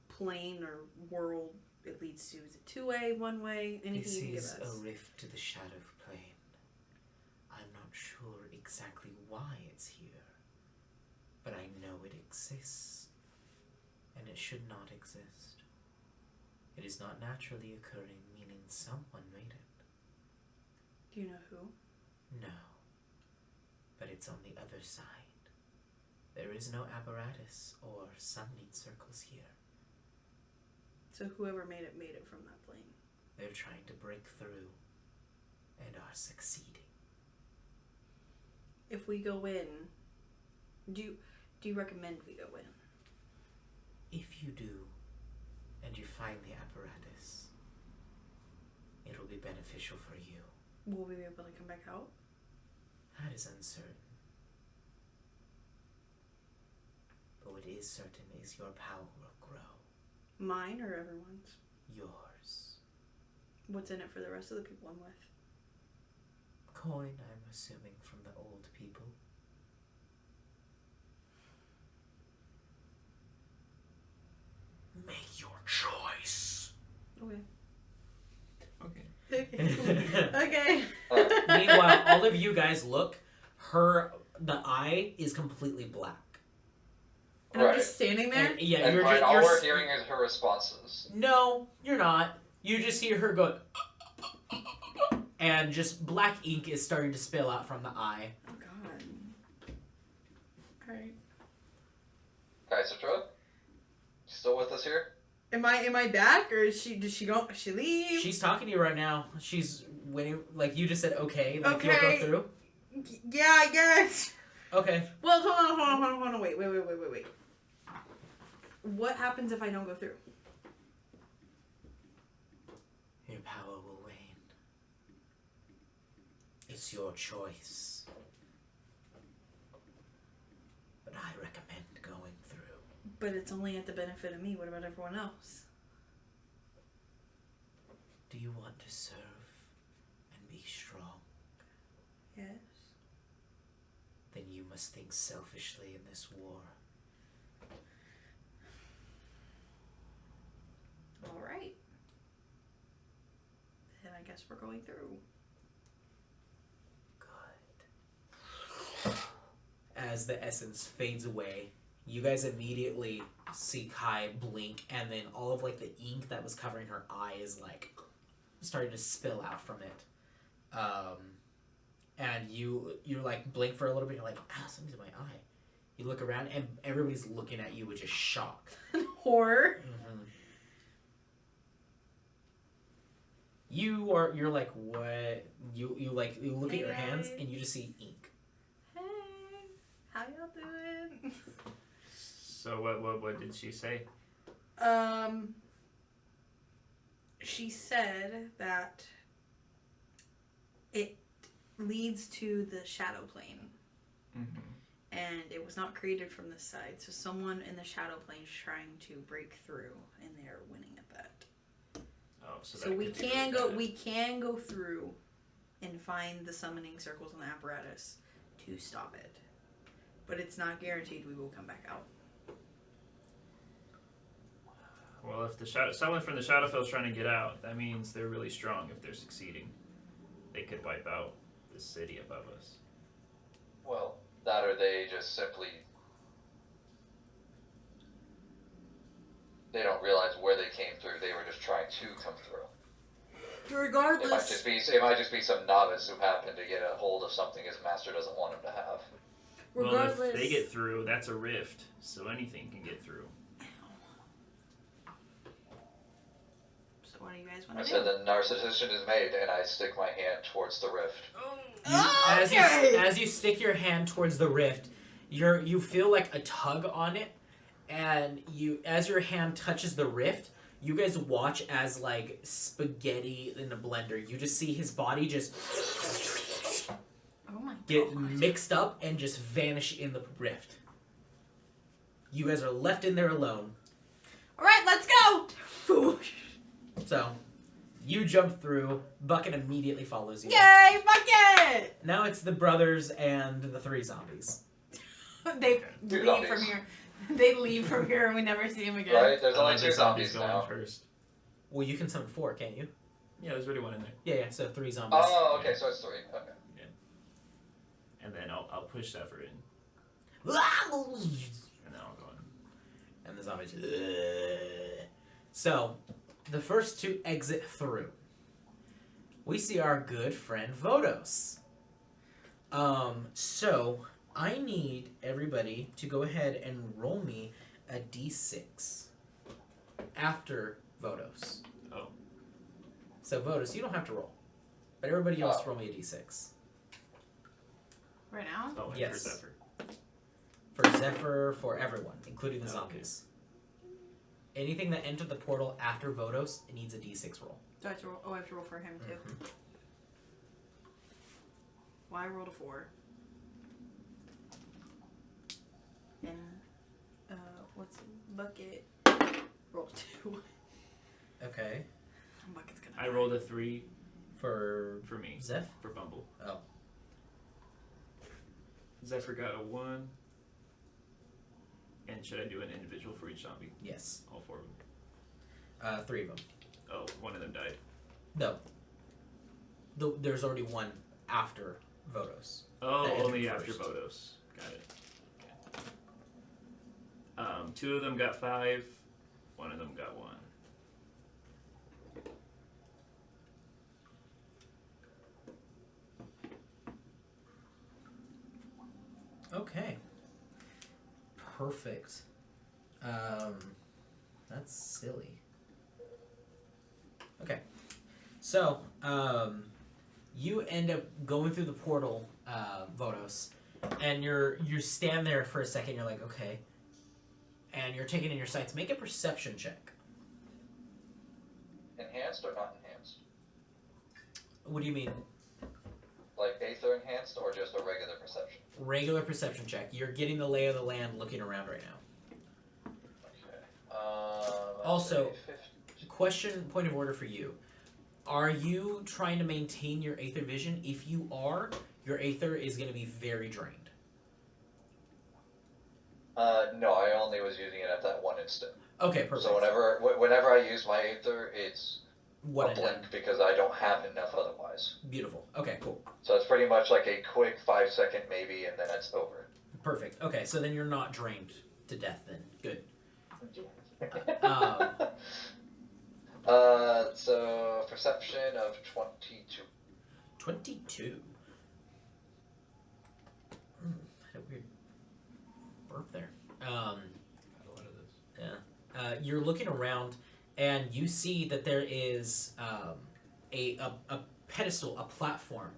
plane or world it leads to? Is it 2-way, 1-way? Anything This you can give is us? a rift to the shadow plane. I'm not sure exactly why it's here, but I know it exists, and it should not exist. It is not naturally occurring, meaning someone made it. Do you know who? No, but it's on the other side. There is no apparatus or sunlit circles here. So whoever made it from that plane. They're trying to break through and are succeeding. If we go in, do you recommend we go in? If you do, and you find the apparatus, it will be beneficial for you. Will we be able to come back out? That is uncertain. But what is certain is your power will grow. Mine or everyone's? Yours. What's in it for the rest of the people I'm with? Coin, I'm assuming, from the old people. Make your choice. Okay. Okay. Okay. Meanwhile, all of you guys look. The eye is completely black. And I'm Right. just standing there? And, yeah, And you're right, just. all You're, we're hearing is her responses. No, you're not. You just hear her going. And just black ink is starting to spill out from the eye. Oh god. Alright. Kaisertra? Still with us here? Am I back or does she leave? She's talking to you right now. She's waiting. Like you just said, okay. Like Okay. you'll go through. Yeah, I guess. Okay. Well, hold on. Wait. What happens if I don't go through? Your power will wane. It's your choice. But it's only at the benefit of me. What about everyone else? Do you want to serve and be strong? Yes. Then you must think selfishly in this war. All right. Then I guess we're going through. Good. As the essence fades away, you guys immediately see Kai blink, and then all of like the ink that was covering her eye is like starting to spill out from it. And you like blink for a little bit. You're like, something's in my eye. You look around, and everybody's looking at you with just shock. Horror. Mm-hmm. You're like, what? You look at your hands, and you just see ink. Hey, how y'all doing? So what did she say? She said that it leads to the shadow plane. Mm-hmm. And it was not created from this side, so someone in the shadow plane is trying to break through, and they're winning at that. Oh, So we can go through and find the summoning circles and the apparatus to stop it. But it's not guaranteed we will come back out. Well, if someone from the Shadowfell's trying to get out, that means they're really strong. If they're succeeding, they could wipe out the city above us. Well, that or they just simply... They don't realize where they came through. They were just trying to come through. Regardless... It might just be some novice who happened to get a hold of something his master doesn't want him to have. Regardless... Well, if they get through, that's a rift, so anything can get through. So what do you guys I want to said do? the narcissism is made, and I stick my hand towards the rift. As you stick your hand towards the rift, you feel like a tug on it, and as your hand touches the rift, you guys watch as like spaghetti in a blender. You just see his body just Oh my get God. mixed up and just vanish in the rift. You guys are left in there alone. Alright, let's go! So, you jump through. Bucket immediately follows you. Yay, Bucket! Now it's the brothers and the 3 zombies. They Two leave zombies. from here. They leave from here and we never see them again. Right? There's Oh, only the 2 zombies going now. first. Well, you can summon 4, can't you? Yeah, there's already one in there. Yeah, so 3 zombies. Oh, okay, so it's 3. Okay. And then I'll push Zephyr in, And and then I'll go in. the zombies. So, the first to exit through, we see our good friend Vodos. So I need everybody to go ahead and roll me a d6 after Vodos. Oh. So Vodos, you don't have to roll, but everybody else Oh. roll me a d6. Right now? Oh, and Yes. for Zephyr. For Zephyr, for everyone, including the Okay. zombies. Anything that entered the portal after Vodos, it needs a d6 roll. Do I have to roll? Oh, I have to roll for him too. Well, I rolled a 4. And, what's Bucket? Rolled a 2. Okay. Bucket's gonna. I rolled a 3 For for me, Zeph? for Bumble. Oh. Zephyr got a 1. And should I do an individual for each zombie? Yes. All 4 of them. 3 of them. Oh, one of them died. No. There's already one after Vodos. Oh, That entered only after first. Vodos. Got it. Okay. 2 of them got 5. 1 of them got 1. Okay. Perfect. That's silly. Okay. So, you end up going through the portal, Vodos, and you stand there for a second, you're like, okay. And you're taking in your sights. Make a perception check. Enhanced or not enhanced? What do you mean? Like Aether enhanced or just a regular perception? Regular perception check. You're getting the lay of the land looking around right now. Also, say 50. question, point of order for you. Are you trying to maintain your Aether vision? If you are, your Aether is going to be very drained. No, I only was using it at that one instant. Okay, perfect. So whenever I use my Aether, it's One a and blink done. because I don't have enough otherwise. Beautiful. Okay, cool. So it's pretty much like a quick 5-second maybe, and then it's over. Perfect. Okay, so then you're not drained to death then. Good. Um, So perception of 22. 22. Had a weird burp there. Got a lot of this. Yeah. You're looking around, and you see that there is a pedestal, a platform,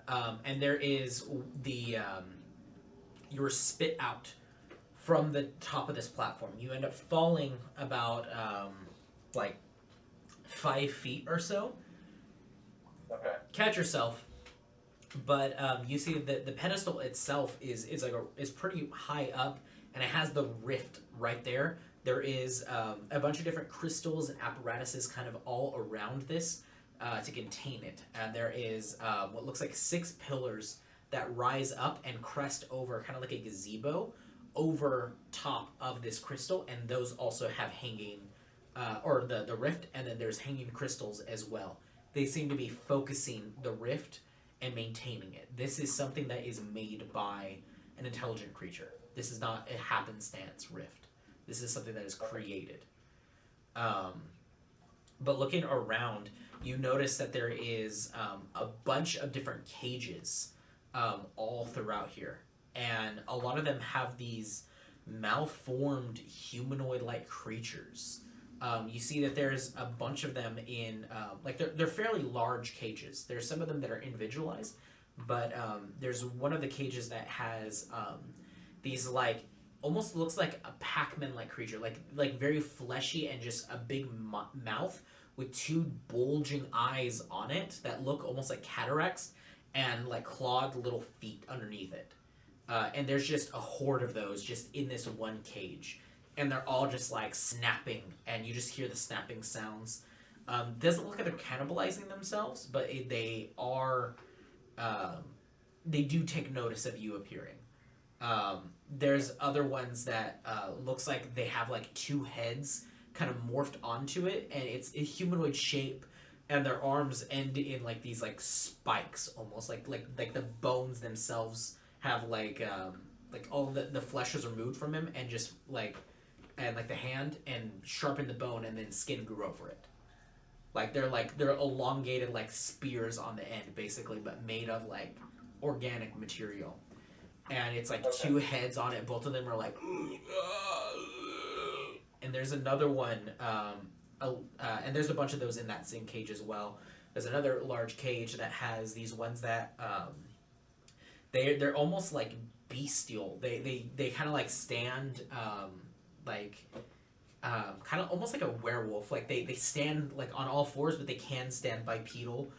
and there is the you're spit out from the top of this platform. You end up falling about like 5 feet or so. Okay. Catch yourself, but you see that the pedestal itself is pretty high up, and it has the rift right there. There is a bunch of different crystals and apparatuses kind of all around this to contain it. And there is what looks like 6 pillars that rise up and crest over, kind of like a gazebo, over top of this crystal, and those also have hanging, or the rift, and then there's hanging crystals as well. They seem to be focusing the rift and maintaining it. This is something that is made by an intelligent creature. This is not a happenstance rift. This is something that is created. But looking around, you notice that there is a bunch of different cages all throughout here. And a lot of them have these malformed humanoid-like creatures. You see that there's a bunch of them in, they're fairly large cages. There's some of them that are individualized, but there's one of the cages that has these, like, almost looks like a Pac-Man-like creature, like very fleshy and just a big mouth with 2 bulging eyes on it that look almost like cataracts and like clawed little feet underneath it. And there's just a horde of those just in this one cage. And they're all just like snapping, and you just hear the snapping sounds. Doesn't look like they're cannibalizing themselves, but they are. They do take notice of you appearing. There's other ones that looks like they have like 2 heads kind of morphed onto it, and it's a humanoid shape, and their arms end in like these like spikes, almost like the bones themselves have like all the flesh is removed from him, and just like the hand and sharpen the bone, and then skin grew over it. They're elongated like spears on the end, basically, but made of like organic material. And it's like 2 heads on it. Both of them are like, and there's another one, and there's a bunch of those in that same cage as well. There's another large cage that has these ones that they're almost like bestial. They kind of like stand kind of almost like a werewolf. Like they stand like on all 4s, but they can stand bipedal.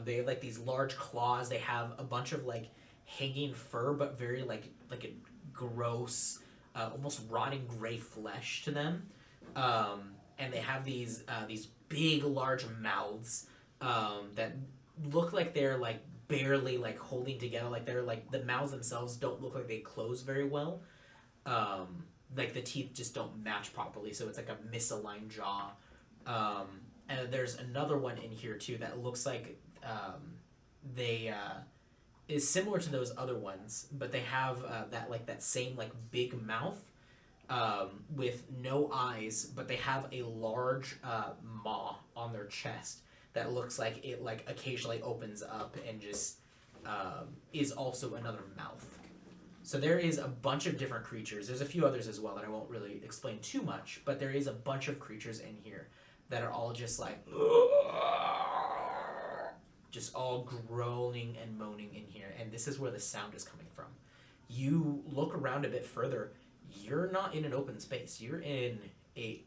They have like these large claws. They have a bunch of like hanging fur, but very like a gross, almost rotting gray flesh to them. And they have these big large mouths that look like they're like barely like holding together. Like they're like the mouths themselves don't look like they close very well. Like the teeth just don't match properly, so it's like a misaligned jaw. And there's another one in here too that looks like they is similar to those other ones, but they have that same like big mouth with no eyes, but they have a large maw on their chest that looks like it like occasionally opens up and just is also another mouth. So there is a bunch of different creatures. There's a few others as well that I won't really explain too much, but there is a bunch of creatures in here that are all just like, just all groaning and moaning in here, and this is where the sound is coming from. You look around a bit further, you're not in an open space. You're in a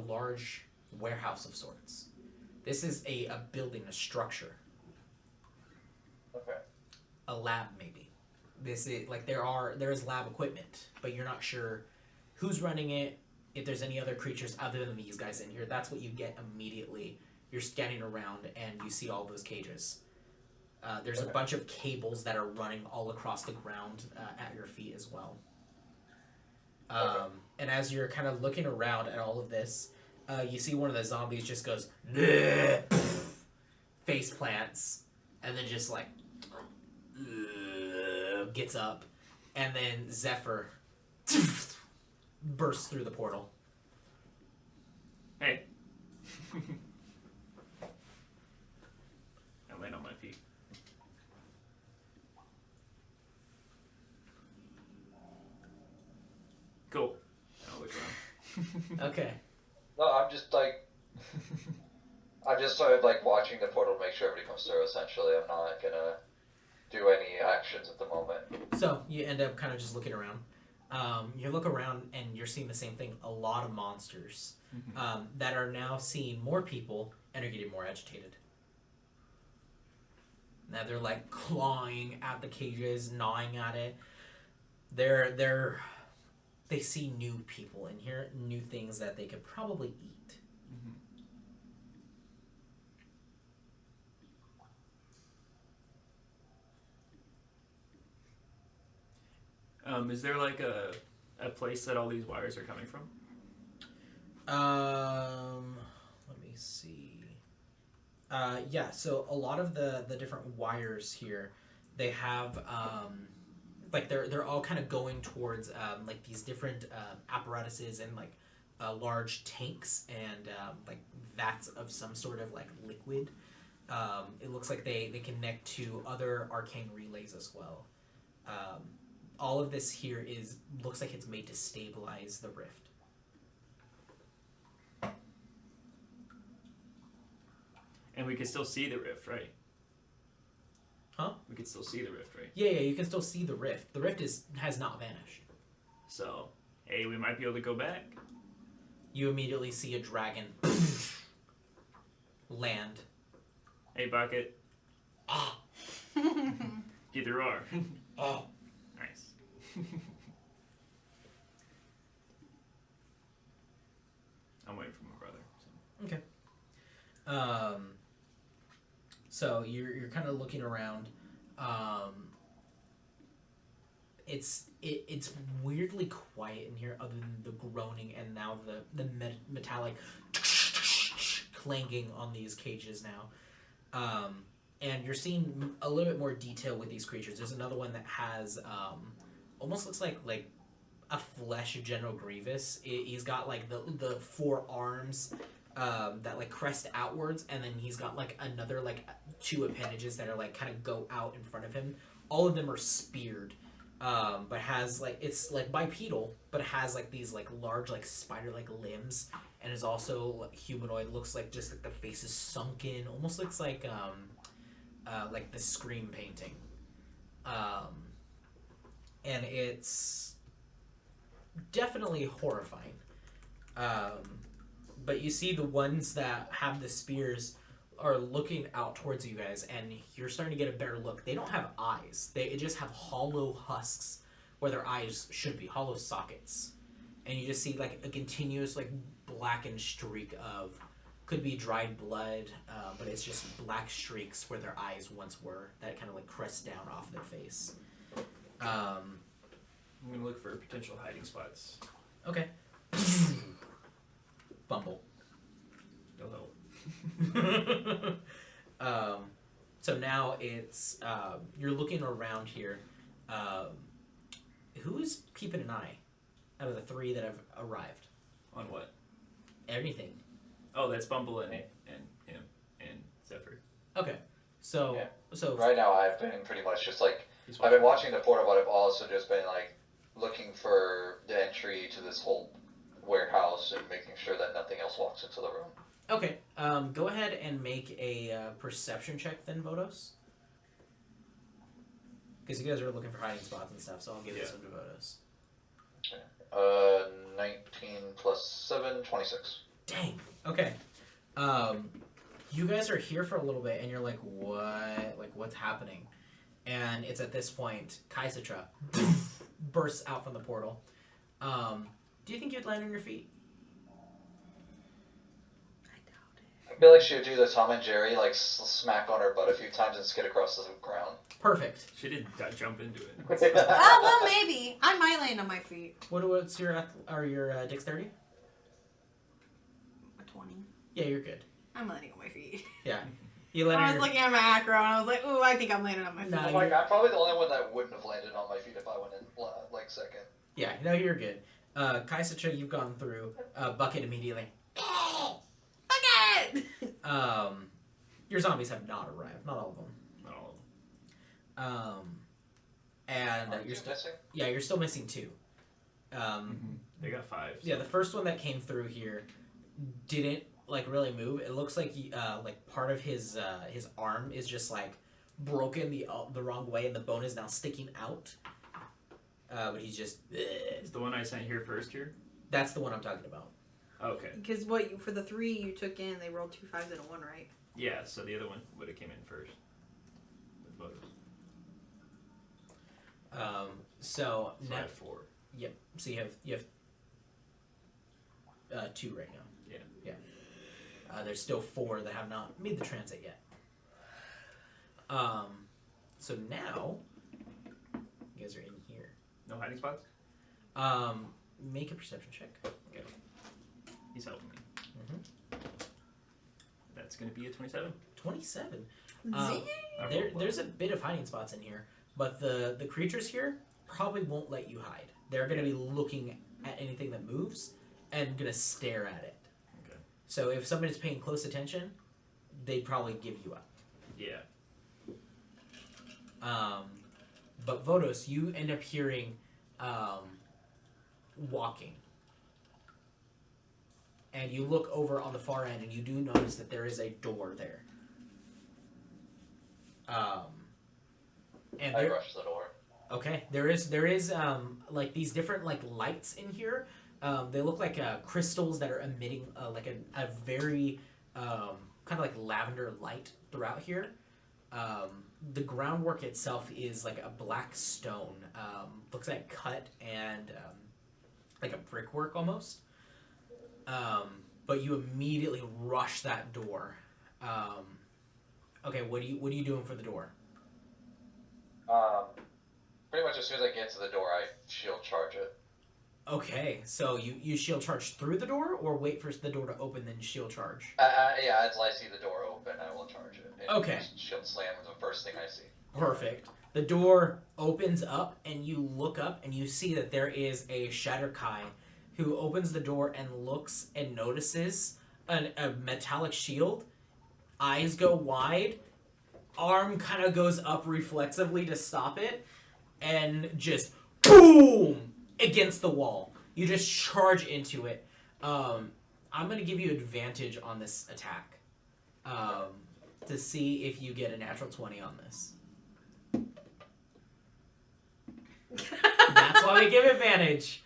large warehouse of sorts. This is a building, a structure. Okay. A lab, maybe. This is like there is lab equipment, but you're not sure who's running it, if there's any other creatures other than these guys in here, that's what you get immediately. You're scanning around and you see all those cages. There's a bunch of cables that are running all across the ground at your feet as well. And as you're kind of looking around at all of this, you see one of the zombies just goes, face plants, and then just like gets up, and then Zephyr bursts through the portal. Hey. I land on my feet. Cool. I'll look around. Okay. No, I'm just like, I'm just sort of like watching the portal to make sure everybody comes through. Essentially, I'm not gonna do any actions at the moment. So you end up kind of just looking around. You look around and you're seeing the same thing. A lot of monsters that are now seeing more people and are getting more agitated. Now they're like clawing at the cages, gnawing at it. They see new people in here, new things that they could probably eat. Is there like a place that all these wires are coming from? Let me see. Yeah, so a lot of the different wires here, they have like they're all kind of going towards like these different apparatuses and like large tanks and like vats of some sort of like liquid. It looks like they connect to other arcane relays as well. All of this here looks like it's made to stabilize the rift. And we can still see the rift, right? Huh? We can still see the rift, right? Yeah, you can still see the rift. The rift has not vanished. So, hey, we might be able to go back. You immediately see a dragon land. Hey, Bucket. Either or. Oh. Nice. I'm waiting for my brother. So. Okay. So you're kind of looking around. It's weirdly quiet in here, other than the groaning and now the metallic clanging on these cages now. And you're seeing a little bit more detail with these creatures. There's another one that has almost looks like a flesh General Grievous. He's got like the four arms that like crest outwards, and then he's got like another like two appendages that are like kind of go out in front of him. All of them are speared, but has like it's like bipedal, but has like these like large like spider-like limbs, and is also like, humanoid. Looks like just like the face is sunken, almost looks like the Scream painting, and it's definitely horrifying. But you see the ones that have the spears are looking out towards you guys, and you're starting to get a better look. They don't have eyes. They just have hollow husks where their eyes should be, hollow sockets. And you just see like a continuous like blackened streak of, could be dried blood, but it's just black streaks where their eyes once were that kind of like crest down off their face. I'm gonna look for potential hiding spots. Okay. Bumble. Hello. So now it's you're looking around here. Who's keeping an eye out of the three that have arrived? On what? Anything. Oh, that's Bumble and him and Zephyr. Okay. So Yeah. so Right now, I've been pretty much just like He's I've been watching the portal, but I've also just been like looking for the entry to this whole warehouse and making sure that nothing else walks into the room. okay. Go ahead and make a perception check then, Vodos. Because you guys are looking for hiding spots and stuff, so I'll give this one to Vodos. 19 plus 7, 26. Dang. Okay. You guys are here for a little bit, and you're like, what? Like, what's happening? And it's at this point, Kaisatra bursts out from the portal. Do you think you'd land on your feet? I feel like she would do the Tom and Jerry, like smack on her butt a few times and skid across the ground. Perfect. She did jump into it. Oh, well, maybe. I might land on my feet. What's your dexterity? A 20. Yeah, you're good. I'm landing on my feet. Yeah. You land I on was your... looking at my acro and I was like, ooh, I think I'm landing on my feet. No, I'm like, I'm probably the only one that wouldn't have landed on my feet if I went in, like, second. Yeah, no, you're good. Kaisacha, you've gone through. Bucket immediately. Bucket! Your zombies have not arrived. Not all of them. Oh. And Aren't you're you still... missing? Yeah, you're still missing 2. They got 5. So. Yeah, the first one that came through here didn't like really move. It looks like like part of his arm is just like broken the wrong way, and the bone is now sticking out. But he's just. Is the one I sent here first here? That's the one I'm talking about. Okay. Because for the 3 you took in, they rolled 2 5s and a 1, right? Yeah, so the other one would have came in first. With voters. So I now, have 4. yep. So you have 2 right now. Yeah. There's still 4 that have not made the transit yet. So now you guys are in here. No hiding spots? Make a perception check. Okay. He's helping me. Mm-hmm. That's going to be a 27. 27. Zing! There's a bit of hiding spots in here, but the creatures here probably won't let you hide. They're going to be looking at anything that moves and going to stare at it. Okay. So if somebody's paying close attention, they'd probably give you up. Yeah. But Vodos, you end up hearing walking. And you look over on the far end and you do notice that there is a door there. And I there, rushed the door. okay, there is like these different like lights in here. They look like crystals that are emitting like a very kind of like lavender light throughout here. The groundwork itself is like a black stone. Looks like cut and like a brickwork almost. But you immediately rush that door. Okay, what are you doing for the door? Pretty much as soon as I get to the door, I shield charge it. Okay, so you shield charge through the door, or wait for the door to open then shield charge? Yeah, as I see the door open, I will charge it. And Okay. Shield slam is the first thing I see. Perfect. The door opens up, and you look up, and you see that there is a Shatterkai who opens the door and looks and notices a metallic shield. Eyes go wide, arm kind of goes up reflexively to stop it, and just boom against the wall. You just charge into it. I'm gonna give you advantage on this attack to see if you get a natural 20 on this. That's why we give advantage.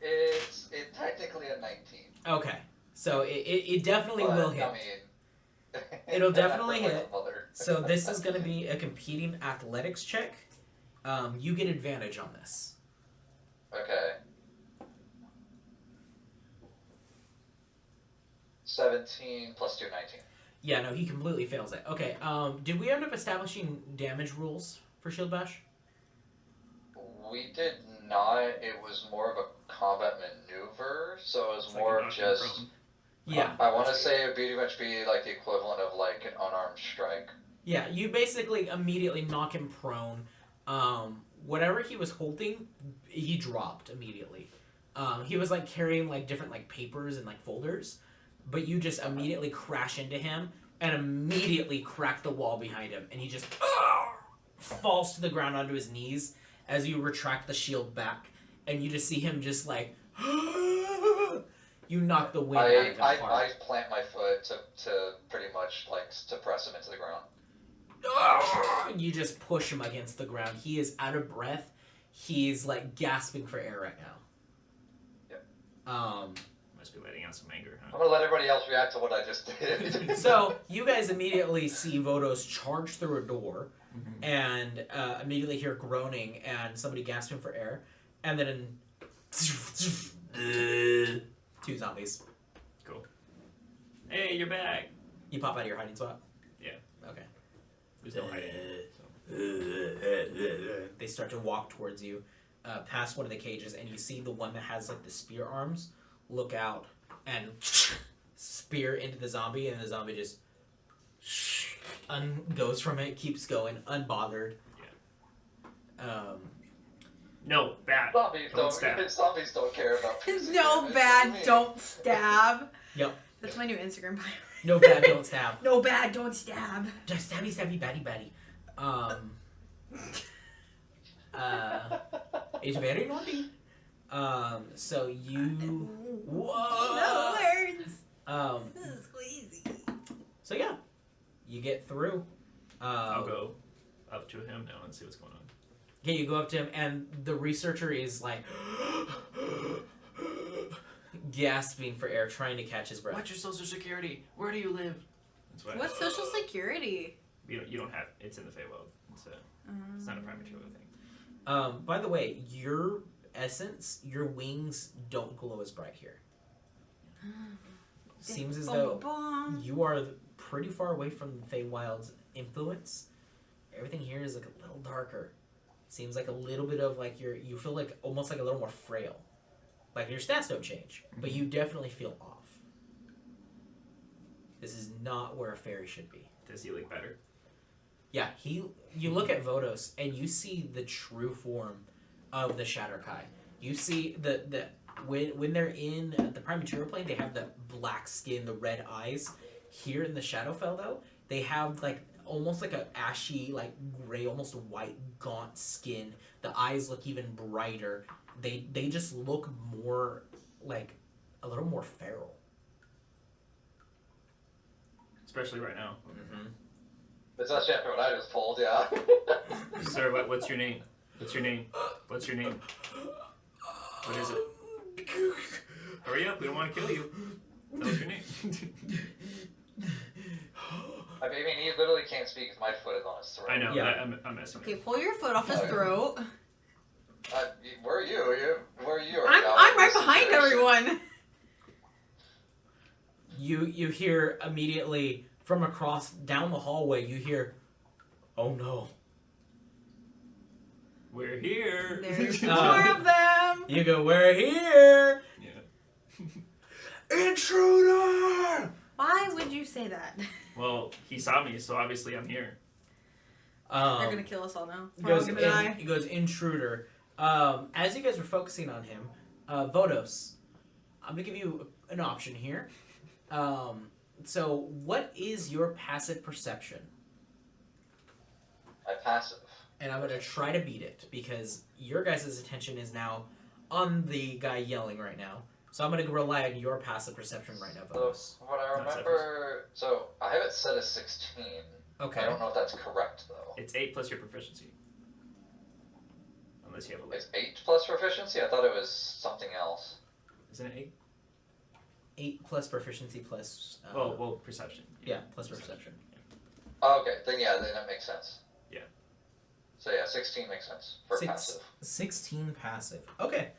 It's technically a 19. Okay, so it definitely will hit. I mean, It'll definitely like hit. a mother. So this is going to be a competing athletics check. You get advantage on this. Okay. 17 plus 2, 19. Yeah, no, he completely fails it. Okay, did we end up establishing damage rules for Shield Bash? We did not. It was more of a combat maneuver, so it was It's like more a of knocking just. prone. Yeah. I want to say it would pretty much be like the equivalent of like an unarmed strike. Yeah, you basically immediately knock him prone. Whatever he was holding, he dropped immediately. He was like carrying like different like papers and like folders, but you just immediately crash into him and immediately crack the wall behind him, and he just falls to the ground onto his knees as you retract the shield back, and you just see him just like you knock the wind out of him hard. I plant my foot to pretty much like to press him into the ground. You just push him against the ground. He is out of breath. He's like gasping for air right now. Yep. Must be letting out some anger, I'm huh? gonna let everybody else react to what I just did. So you guys immediately see Vodos charge through a door, Mm-hmm. and immediately hear groaning and somebody gasping for air, and then 2 zombies. Cool. Hey, you're back. You pop out of your hiding spot? Yeah. Okay. There's no hiding. So. They start to walk towards you, past one of the cages, and you see the one that has like the spear arms look out and spear into the zombie, and the zombie just goes from it, keeps going, unbothered. No, bad. Zombies don't care about piercing No damage. bad, What do you mean? don't stab. Yep. That's my new Instagram bio. No bad, don't stab. No bad, don't stab. Just stabby, stabby, batty, batty. It's very naughty. So you. Whoa. No words. This is crazy. So yeah, you get through. I'll go up to him now and see what's going on. Okay, you go up to him, and the researcher is like gasping for air, trying to catch his breath. What's your social security? Where do you live? That's what. What's social security? You don't have. It's in the Feywild. It's not a prime material thing. By the way, your essence, your wings don't glow as bright here. Seems as though you are pretty far away from Feywild's influence. Everything here is like a little darker. Seems like a little bit of like you feel like almost like a little more frail. Like your stats don't change, but you definitely feel off. This is not where a fairy should be. Does he look better? Yeah, you look at Vodos and you see the true form of the Shatterkai. You see the when they're in the prime material plane, they have the black skin, the red eyes. Here in the Shadowfell though, they have like almost like a ashy, like gray, almost white, gaunt skin. The eyes look even brighter. They just look more like a little more feral. Especially right now. Mm-hmm. It's not chapter what I just pulled, yeah. Sir, what's your name? What's your name? What's your name? What is it? Hurry up, we don't want to kill you. What's your name? I mean, he literally can't speak because my foot is on his throat. I know, Yeah. I'm messing with Okay, you. pull your foot off his throat. Where are you? Where are you? I'm right behind everyone. You hear immediately from across down the hallway. You hear, "Oh no!" We're here. There's more of them. You go, "We're here, Yeah. intruder!" Why would you say that? Well, he saw me, so obviously I'm here. They're gonna kill us all now. He We're all goes, gonna die. he goes, intruder. As you guys were focusing on him, Vodos, I'm gonna give you an option here. So what is your passive perception? My passive. And I'm gonna try to beat it because your guys' attention is now on the guy yelling right now. So I'm gonna rely on your passive perception right now, So, Vodos. what I remember... So, I have it set as 16. Okay. I don't know if that's correct, though. It's 8 plus your proficiency. Unless you have a list. It's 8 plus proficiency? I thought it was something else. Isn't it 8? 8 plus proficiency plus. Well, perception. Yeah, plus perception. Oh, okay, then that makes sense. Yeah. So yeah, 16 makes sense for passive. 16 passive. Okay.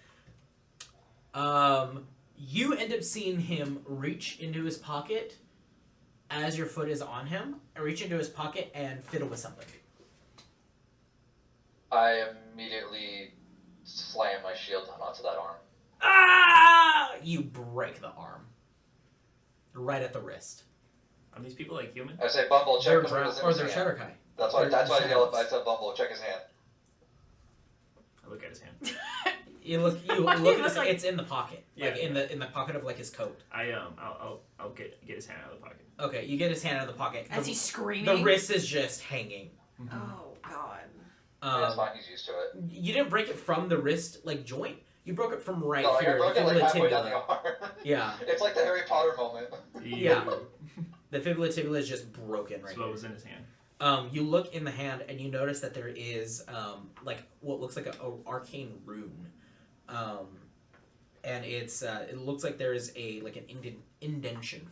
You end up seeing him reach into his pocket as your foot is on him, and reach into his pocket and fiddle with something. I immediately slam my shield onto that arm. Ah! You break the arm. Right at the wrist. Are these people like human? I say, Bumble, They're check his or they're hand. Shatterkai. That's why They're I yelled. I shadows. said, Bumble, check his hand. I look at his hand. You look Why do at you his, look like- it's in the pocket. Like Yeah. in the pocket of like his coat. I'll get his hand out of the pocket. Okay, you get his hand out of the pocket. As the, he's screaming. the wrist is just hanging. Oh god. That's fine, he's used to it. You didn't break it from the wrist like joint. You broke it from right No, like, I here. broke the it like fibula halfway down the tibula. arm. Yeah. It's like the Harry Potter moment. Yeah. The fibula tibula is just broken right So what here. was in his hand? You look in the hand and you notice that there is like what looks like a arcane rune, and it looks like there is a like an indention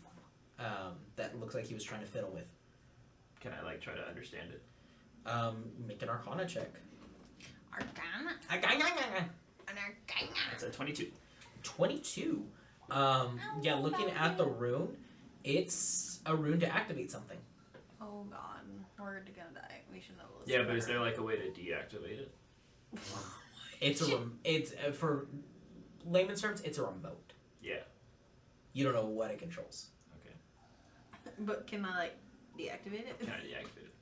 that looks like he was trying to fiddle with. Can I like try to understand it? Make an Arcana check. Arcana. Arcana. An arcana. It's a 22. 22. Yeah, looking at the rune, It's a rune to activate something. Oh god, we're gonna die. We should know this. Yeah, but is there like a way to deactivate it? It's for layman's terms, it's a remote. Yeah. You don't know what it controls. Okay. But can I like deactivate it? Can I deactivate it?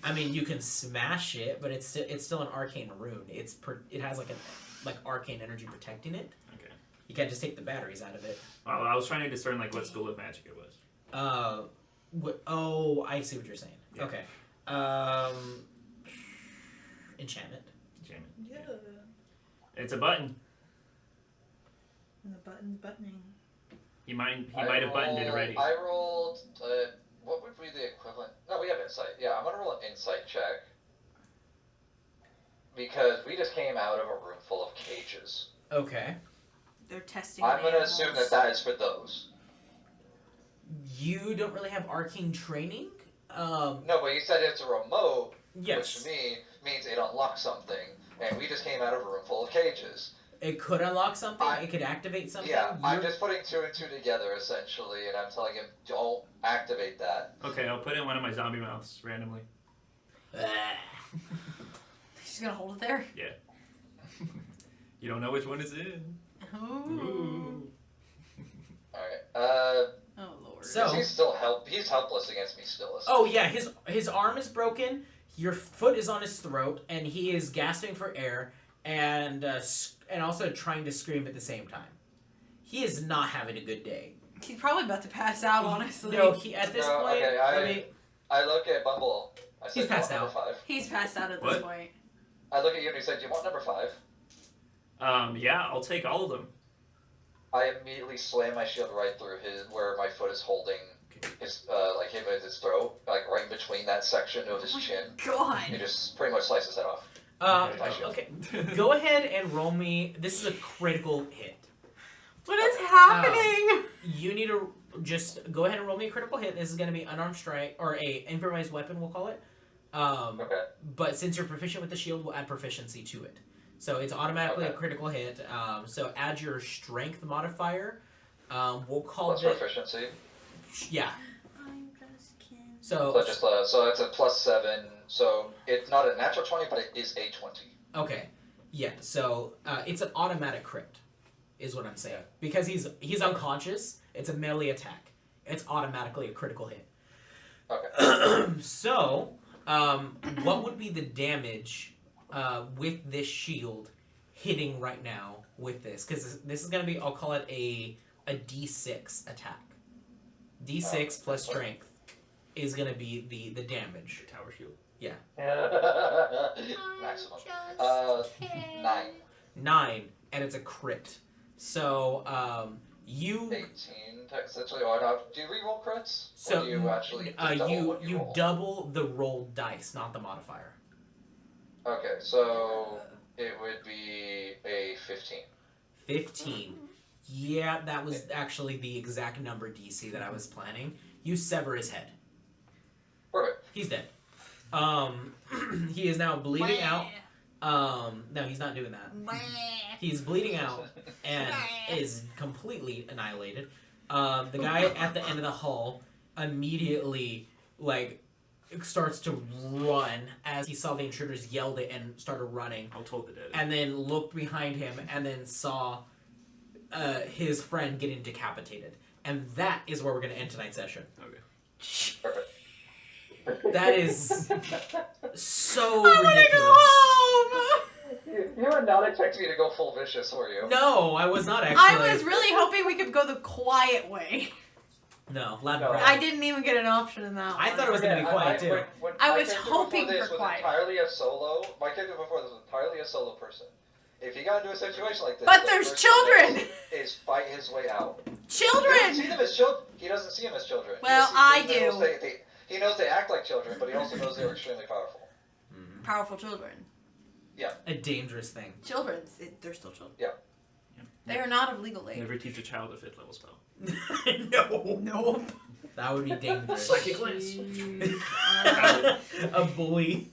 I mean, you can smash it, but it's still an arcane rune. It has like arcane energy protecting it. Okay. You can't just take the batteries out of it. Well, I was trying to discern like what school of magic it was. Oh, I see what you're saying. Yeah. Okay. Enchantment. Enchantment. Yeah. It's a button. And the button's buttoning. He might have buttoned it already. I rolled. What would be the equivalent? No, we have insight. Yeah, I'm gonna roll an insight check because we just came out of a room full of cages. Okay. They're testing. I'm gonna animals. assume that is for those. You don't really have arcane training. No, but you said it's a remote, Yes. which to me means it unlocks something, and we just came out of a room full of cages. It could unlock something. It could activate something. Yeah, I'm just putting 2 and 2 together essentially, and I'm telling him don't activate that. Okay, I'll put in one of my zombie mouths randomly. She's gonna hold it there. Yeah. You don't know which one is in. Ooh. Alright. Oh lord. So- he's helpless against me still. Oh yeah, his arm is broken. Your foot is on his throat, and he is gasping for air, and also trying to scream at the same time. He is not having a good day. He's probably about to pass out, honestly. No, he at this point. Okay, I look at Bumble. I said, He's passed "Do you out. want number 5?" He's passed out at What? this point. I look at you and he said, "Do you want number 5?" Yeah, I'll take all of them. I immediately slam my shield right through where my foot is holding his him at his throat, like right between that section of his chin. God. It just pretty much slices it off. Okay. Go ahead and roll me. This is a critical hit. What is happening? You need to just go ahead and roll me a critical hit. This is going to be unarmed strike, or a improvised weapon, we'll call it. Okay. But since you're proficient with the shield, we'll add proficiency to it. So it's automatically a critical hit. So add your strength modifier. We'll call Plus it. proficiency. Yeah. I'm just kidding. So So it's a +7. So it's not a natural 20, but it is a 20. okay. Yeah. So it's an automatic crit, is what I'm saying. Because he's unconscious. It's a melee attack. It's automatically a critical hit. Okay. So, what would be the damage with this shield hitting right now with this? Because this is going to be, I'll call it a D6 attack. D6 plus strength is going to be the damage. Tower shield. Maximum. 9. 9, and it's a crit. So, you... 18. Essentially, do you reroll crits? So, or do you actually double what you roll? double the rolled dice, not the modifier. Okay, so it would be a 15. 15. Yeah, that was actually the exact number DC that I was planning. You sever his head. Perfect. He's dead. He is now bleeding out. No, he's not doing that. He's bleeding out and is completely annihilated. The guy at the end of the hall immediately, starts to run as he saw the intruders, yelled it, and started running. I'll told the dead. And then looked behind him and then saw his friend getting decapitated. And that is where we're going to end tonight's session. Okay. Perfect. That is so I want to ridiculous. go home. You were not expecting me to go full vicious, were you? No, I was not actually. I was really hoping we could go the quiet way. No, loud No. breath. I didn't even get an option in that I one. thought it was going to be quiet too. I my was character hoping before this for was quiet. entirely a solo. My character before this was entirely a solo person. If he got into a situation like this, But the there's first children! thing is fight his way out. He doesn't see Children! them as children. He doesn't see them as children. Well, I do. He knows they act like children, but he also knows they're extremely powerful. Powerful children. A dangerous thing. Children. They're still children. Yeah. They are not of legal age. Never teach a child a 5th level spell. No. Nope. That would be dangerous. Psychic lens. A bully.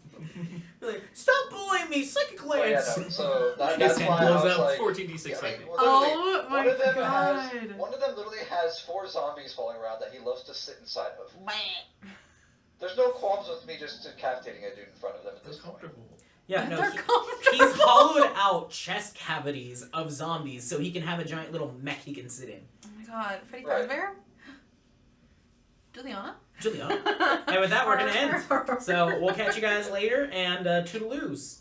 Like, stop bullying me! Psychic Oh, yeah, lance! no. So His that's hand why I blows was up. like, 14d6 yeah, I psychic. mean, literally, Oh my one of them god. one of them literally has 4 zombies falling around that he loves to sit inside of. There's no qualms with me just decapitating a dude in front of them at this point. Yeah, no, They're he, comfortable. he's hollowed out chest cavities of zombies so he can have a giant little mech he can sit in. Oh my god, Freddy Right. Fazbear? Juliana? Juliana. And with that, we're gonna end. So we'll catch you guys later, and toodaloos.